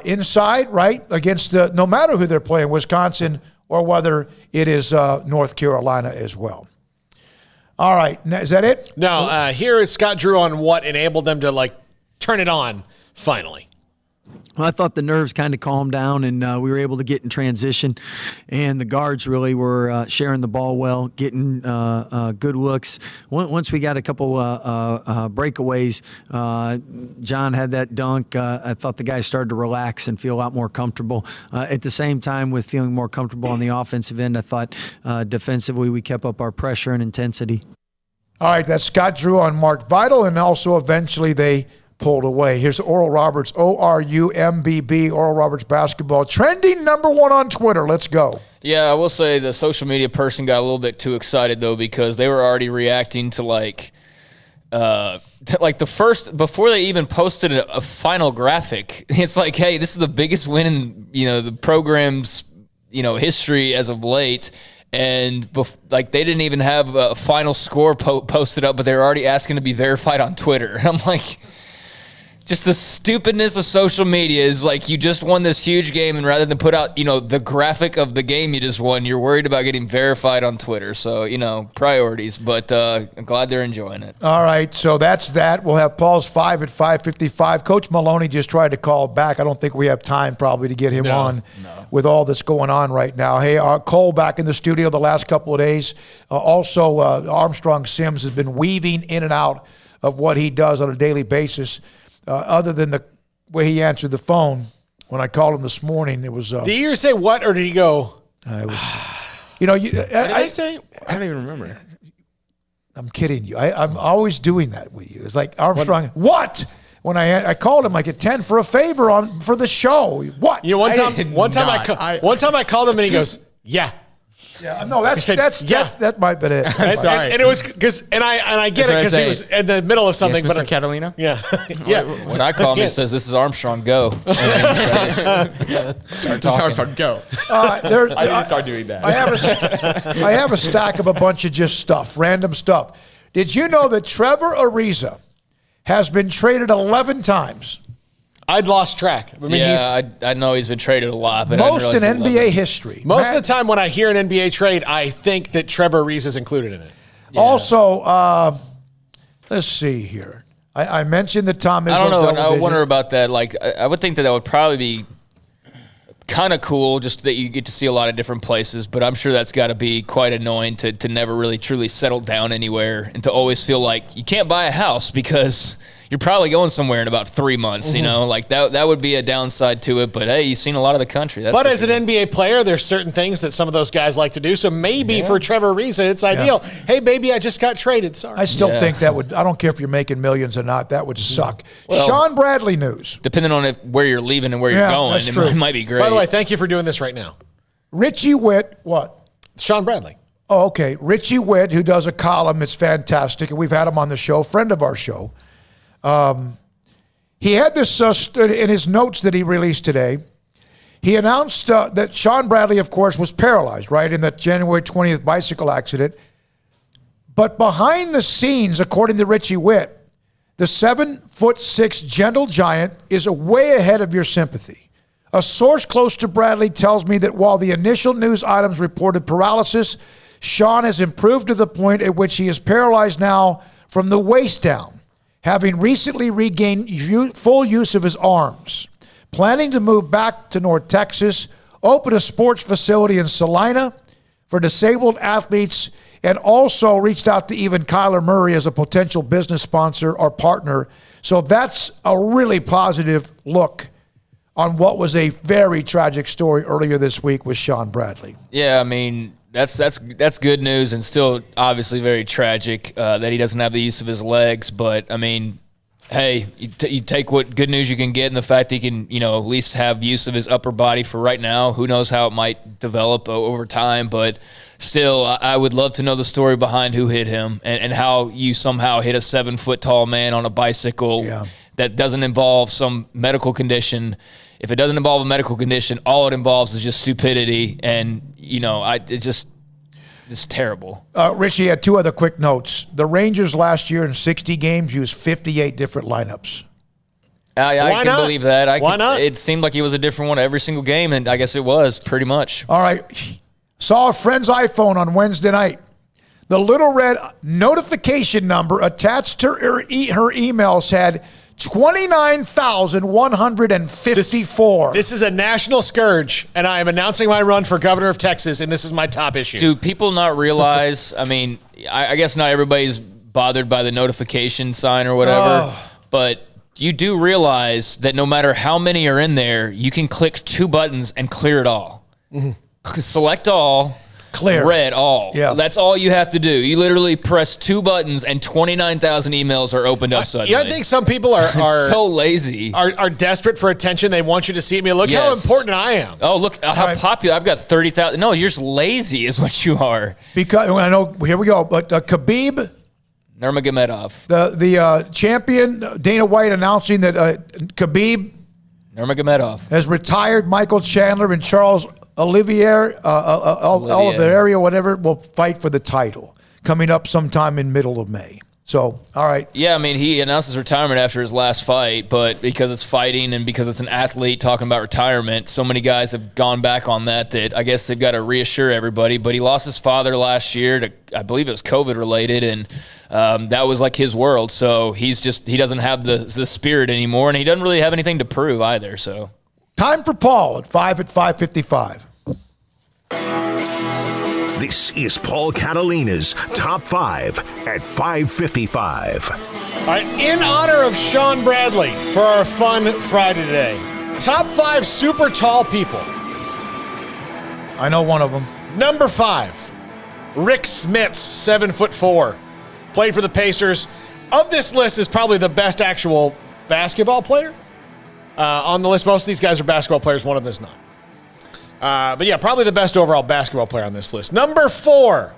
inside, right? Against no matter who they're playing, Wisconsin or whether it is North Carolina as well. All right. Is that it? No, here is Scott Drew on what enabled them to, turn it on finally. Well, I thought the nerves kind of calmed down, and we were able to get in transition, and the guards really were sharing the ball well, getting good looks. Once we got a couple breakaways, John had that dunk. I thought the guys started to relax and feel a lot more comfortable. At the same time, with feeling more comfortable on the offensive end, I thought defensively we kept up our pressure and intensity. All right, that's Scott Drew on Mark Vital, and also eventually they pulled away. Here's Oral Roberts, ORUMBB, Oral Roberts basketball, trending number 1 on Twitter. Let's go. Yeah, I will say the social media person got a little bit too excited, though, because they were already reacting to, the first, before they even posted a final graphic. It's like, hey, this is the biggest win in, the program's, history as of late. And they didn't even have a final score posted up, but they were already asking to be verified on Twitter. And I'm like, just the stupidness of social media is you just won this huge game, and rather than put out, the graphic of the game you just won, you're worried about getting verified on Twitter. So, priorities, but I'm glad they're enjoying it. All right, so that's that. We'll have Paul's 5 at 5:55. Coach Maloney just tried to call back. I don't think we have time probably to get him on with all that's going on right now. Hey, Cole back in the studio the last couple of days. Also, Armstrong Sims has been weaving in and out of what he does on a daily basis. Other than the way he answered the phone when I called him this morning, it was. Did you say what, or did he go? It was. What did I say? I don't even remember. I'm kidding you. I'm always doing that with you. It's like Armstrong. What? When I called him at 10 for a favor for the show. What? One time I called him and he goes, yeah. Yeah, no, that might have been it. Sorry. And it was and I get it because he was in the middle of something. Yes, Mr. But Catalina? Yeah. Yeah. When I call him, he says, "This is Armstrong, go." Start talking. Armstrong, go. I didn't start doing that. I have a stack of a bunch of just stuff, random stuff. Did you know that Trevor Ariza has been traded 11 times? I'd lost track. I know he's been traded a lot, but most in NBA history. Most of the time when I hear an NBA trade, I think that Trevor Ariza is included in it. Yeah. Also, let's see here. I mentioned the Tom Izzo. I don't know. And I wonder about that. I would think that would probably be kind of cool, just that you get to see a lot of different places. But I'm sure that's got to be quite annoying to never really truly settle down anywhere and to always feel like you can't buy a house because you're probably going somewhere in about 3 months, that would be a downside to it. But hey, you've seen a lot of the country. But as an NBA player, there's certain things that some of those guys like to do. So maybe for Trevor Ariza, it's ideal. Yeah. Hey, baby, I just got traded. Sorry. I still think that would, I don't care if you're making millions or not, that would suck. Well, Sean Bradley news. Depending on where you're leaving and where you're going, it might be great. By the way, thank you for doing this right now. Richie Witt, what? Sean Bradley. Oh, okay. Richie Witt, who does a column, it's fantastic, and we've had him on the show, friend of our show. He had this in his notes that he released today. He announced that Sean Bradley, of course, was paralyzed, right, in that January 20th bicycle accident. But behind the scenes, according to Richie Witt, the 7'6" gentle giant is way ahead of your sympathy. A source close to Bradley tells me that while the initial news items reported paralysis, Sean has improved to the point at which he is paralyzed now from the waist down, having recently regained full use of his arms, planning to move back to North Texas, open a sports facility in Salina for disabled athletes, and also reached out to even Kyler Murray as a potential business sponsor or partner. So that's a really positive look on what was a very tragic story earlier this week with Sean Bradley. Yeah, I mean, that's good news, and still obviously very tragic that he doesn't have the use of his legs. But I mean, hey, you take what good news you can get, and the fact that he can, at least have use of his upper body for right now. Who knows how it might develop over time, but still, I would love to know the story behind who hit him and how you somehow hit a 7-foot-tall man on a bicycle that doesn't involve some medical condition. If it doesn't involve a medical condition, all it involves is just stupidity, and it's terrible. Richie had 2 other quick notes. The Rangers last year in 60 games used 58 different lineups. I can believe that. Why not? It seemed like it was a different one every single game, and I guess it was pretty much. All right. Saw a friend's iPhone on Wednesday night. The little red notification number attached to her emails had 29,154. This is a national scourge, and I am announcing my run for governor of Texas, and this is my top issue. Do people not realize, I mean, I guess not everybody's bothered by the notification sign or whatever, but you do realize that no matter how many are in there, you can click 2 buttons and clear it all. Mm-hmm. Select all. Clear. Read all. Yeah. That's all you have to do. You literally press 2 buttons and 29,000 emails are opened up suddenly. I think some people are so lazy. Are desperate for attention. They want you to see me. Look how important I am. Oh, look how popular. I've got 30,000. No, you're just lazy is what you are. Because I know, here we go, but Khabib Nurmagomedov. The champion, Dana White announcing that Khabib Nurmagomedov has retired. Michael Chandler and Charles Olivier, Oliveira, whatever, will fight for the title coming up sometime in middle of May. So, all right. Yeah, I mean, he announced his retirement after his last fight, but because it's fighting and because it's an athlete talking about retirement, so many guys have gone back on that I guess they've got to reassure everybody. But he lost his father last year to, I believe it was COVID-related, and that was like his world. So he doesn't have the spirit anymore, and he doesn't really have anything to prove either, so. Time for Paul at 5:55. This is Paul Catalina's Top 5 at 5:55. All right, in honor of Sean Bradley for our fun Friday today, top 5 super tall people. I know one of them. Number 5, Rick Smits, 7'4", played for the Pacers. Of this list is probably the best actual basketball player on the list. Most of these guys are basketball players. One of them is not. But yeah, probably the best overall basketball player on this list. Number 4,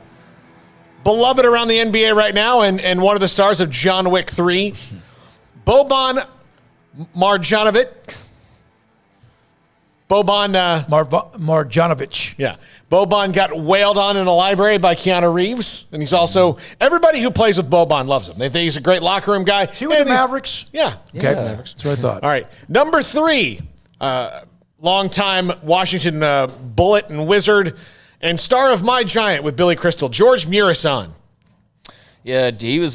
beloved around the NBA right now and one of the stars of John Wick 3, Boban Marjanovic. Marjanovic. Yeah. Boban got wailed on in a library by Keanu Reeves, and he's also, everybody who plays with Boban loves him. They think he's a great locker room guy. Is he with the Mavericks? Yeah. Okay. The Mavericks. That's what I thought. All right. Number 3, longtime Washington Bullet and Wizard and star of My Giant with Billy Crystal, George Murison. Yeah, he was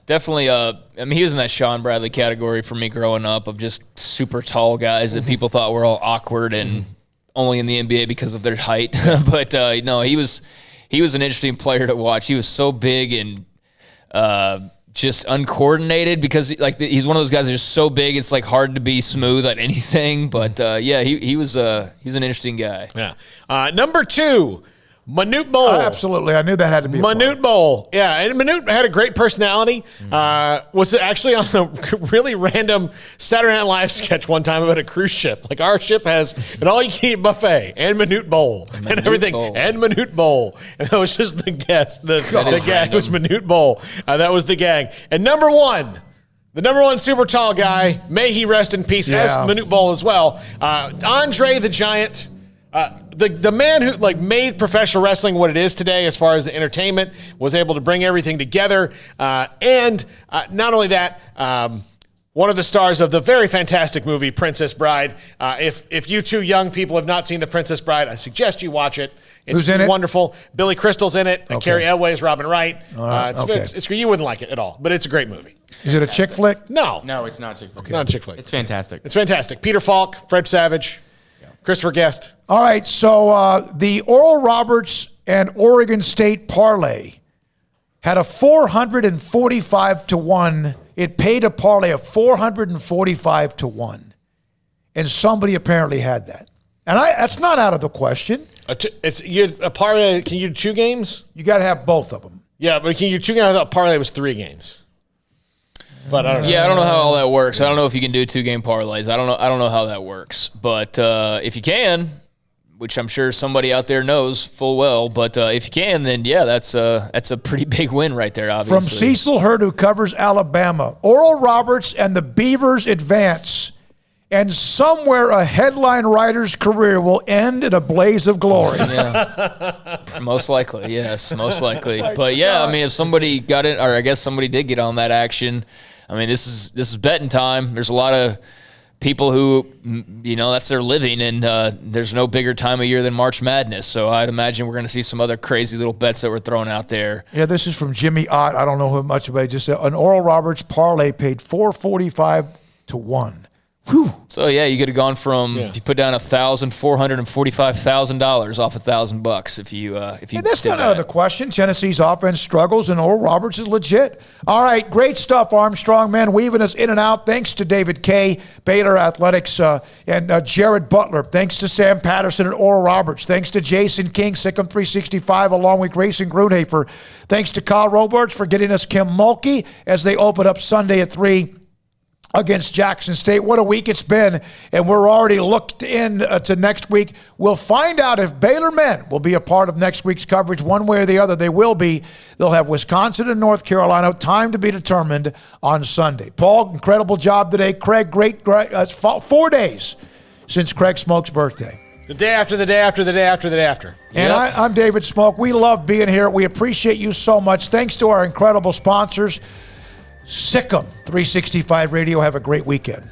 definitely he was in that Sean Bradley category for me growing up of just super tall guys that people thought were all awkward and only in the NBA because of their height. But no, he was an interesting player to watch. He was so big and just uncoordinated because he's one of those guys that's just so big it's like hard to be smooth at anything. But yeah, he was an interesting guy. Yeah. Number 2, Manute Bol. Absolutely. I knew that had to be Manute Bol. Yeah, and Manute had a great personality. Was actually on a really random Saturday Night Live sketch one time about a cruise ship. Like, our ship has an all-you-can-eat buffet and Manute Bol and everything. And Manute Bol. And that was just the guest. The gang was Manute Bol. That was the gang. And number 1, the number 1 super tall guy, may he rest in peace, as Manute Bol as well, Andre the Giant. The man who made professional wrestling what it is today as far as the entertainment, was able to bring everything together. And not only that, One of the stars of the very fantastic movie Princess Bride. If you two young people have not seen The Princess Bride, I suggest you watch it. It's Who's in it? Wonderful. Billy Crystal's in it. Okay. Carrie Elway's Robin Wright. Okay. You wouldn't like it at all, but it's a great movie. Is it a chick flick? No. No, it's not a chick flick. Not a chick flick. It's fantastic. It's fantastic. Peter Falk, Fred Savage, Christopher Guest. All right, so the Oral Roberts and Oregon State parlay had a 445-1. It paid a parlay of 445-1, and somebody apparently had that. And that's not out of the question. A parlay. Can you do 2 games? You got to have both of them. Yeah, but can you do 2 games? I thought parlay was 3 games. But I don't know. Yeah, I don't know how all that works. I don't know if you can do 2-game parlays. I don't know how that works. But if you can, which I'm sure somebody out there knows full well, but if you can, then yeah, that's a pretty big win right there, obviously. From Cecil Hurd, who covers Alabama, Oral Roberts and the Beavers advance, and somewhere a headline writer's career will end in a blaze of glory. Yeah. Most likely, yes, most likely. But yeah, I mean, if somebody got it, or I guess somebody did get on that action, I mean, this is betting time. There's a lot of people who, that's their living, and there's no bigger time of year than March Madness. So I'd imagine we're going to see some other crazy little bets that were thrown out there. Yeah, this is from Jimmy Ott. I don't know how much about it. Just an Oral Roberts parlay paid 445-1. Whew. So yeah, you could have gone from if you put down $445,000 off $1,000 if you that's not out of the question. Tennessee's offense struggles, and Oral Roberts is legit. All right, great stuff, Armstrong, man, weaving us in and out. Thanks to David Kay, Baylor Athletics, and Jared Butler. Thanks to Sam Patterson and Oral Roberts. Thanks to Jason King, SicEm365, along with Grayson Grunhafer. Thanks to Kyle Roberts for getting us Kim Mulkey as they open up Sunday at 3. Against Jackson State. What a week it's been, and we're already looked in to next week. We'll find out if Baylor men will be a part of next week's coverage one way or the other. They will be. They'll have Wisconsin and North Carolina. Time to be determined on Sunday. Paul, incredible job today. Craig, great. 4 days since Craig Smoak's birthday. The day after the day after the day after the day after. And I'm David Smoak. We love being here. We appreciate you so much. Thanks to our incredible sponsors. SicEm365 Radio. Have a great weekend.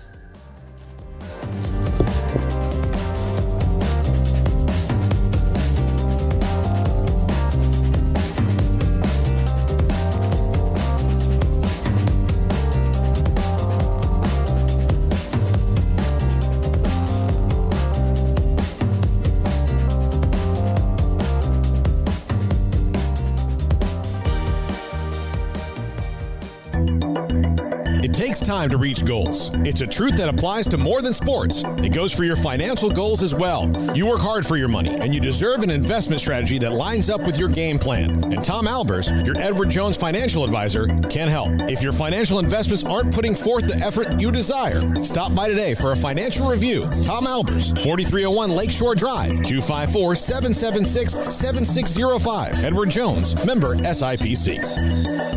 It takes time to reach goals. It's a truth that applies to more than sports. It goes for your financial goals as well. You work hard for your money, and you deserve an investment strategy that lines up with your game plan. And Tom Albers, your Edward Jones financial advisor, can help. If your financial investments aren't putting forth the effort you desire, stop by today for a financial review. Tom Albers, 4301 Lakeshore Drive, 254-776-7605. Edward Jones, member SIPC.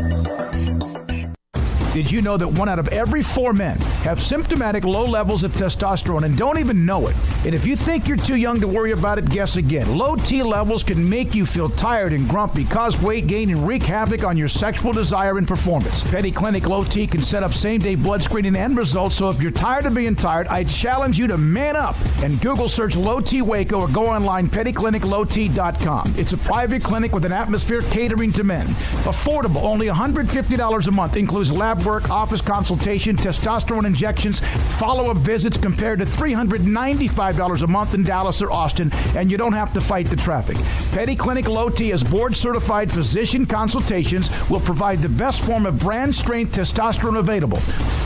Did you know that 1 out of every 4 men have symptomatic low levels of testosterone and don't even know it? And if you think you're too young to worry about it, guess again. Low T levels can make you feel tired and grumpy, cause weight gain, and wreak havoc on your sexual desire and performance. Petty Clinic Low T can set up same-day blood screening and results, so if you're tired of being tired, I challenge you to man up and Google search Low T Waco or go online pettycliniclowt.com. It's a private clinic with an atmosphere catering to men. Affordable, only $150 a month, includes lab work, office consultation, testosterone injections, follow-up visits compared to $395 a month in Dallas or Austin, and you don't have to fight the traffic. Petty Clinic Low T as board-certified physician consultations will provide the best form of brand-strength testosterone available.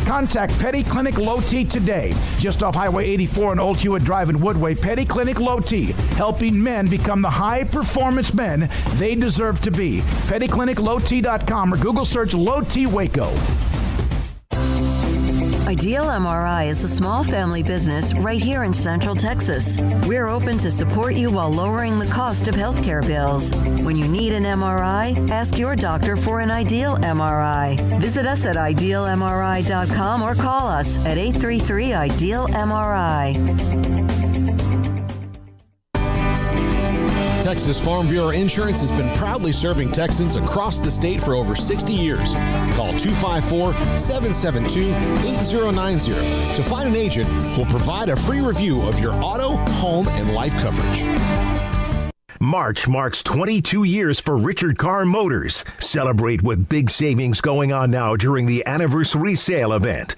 Contact Petty Clinic Low T today, just off Highway 84 and Old Hewitt Drive in Woodway. Petty Clinic Low T, helping men become the high-performance men they deserve to be. PettyClinicLowT.com or Google search Low T Waco. Ideal MRI is a small family business right here in Central Texas. We're open to support you while lowering the cost of healthcare bills. When you need an MRI, ask your doctor for an Ideal MRI. Visit us at idealmri.com or call us at 833-IDEAL-MRI. Texas Farm Bureau Insurance has been proudly serving Texans across the state for over 60 years. Call 254-772-8090 to find an agent who will provide a free review of your auto, home, and life coverage. March marks 22 years for Richard Carr Motors. Celebrate with big savings going on now during the anniversary sale event.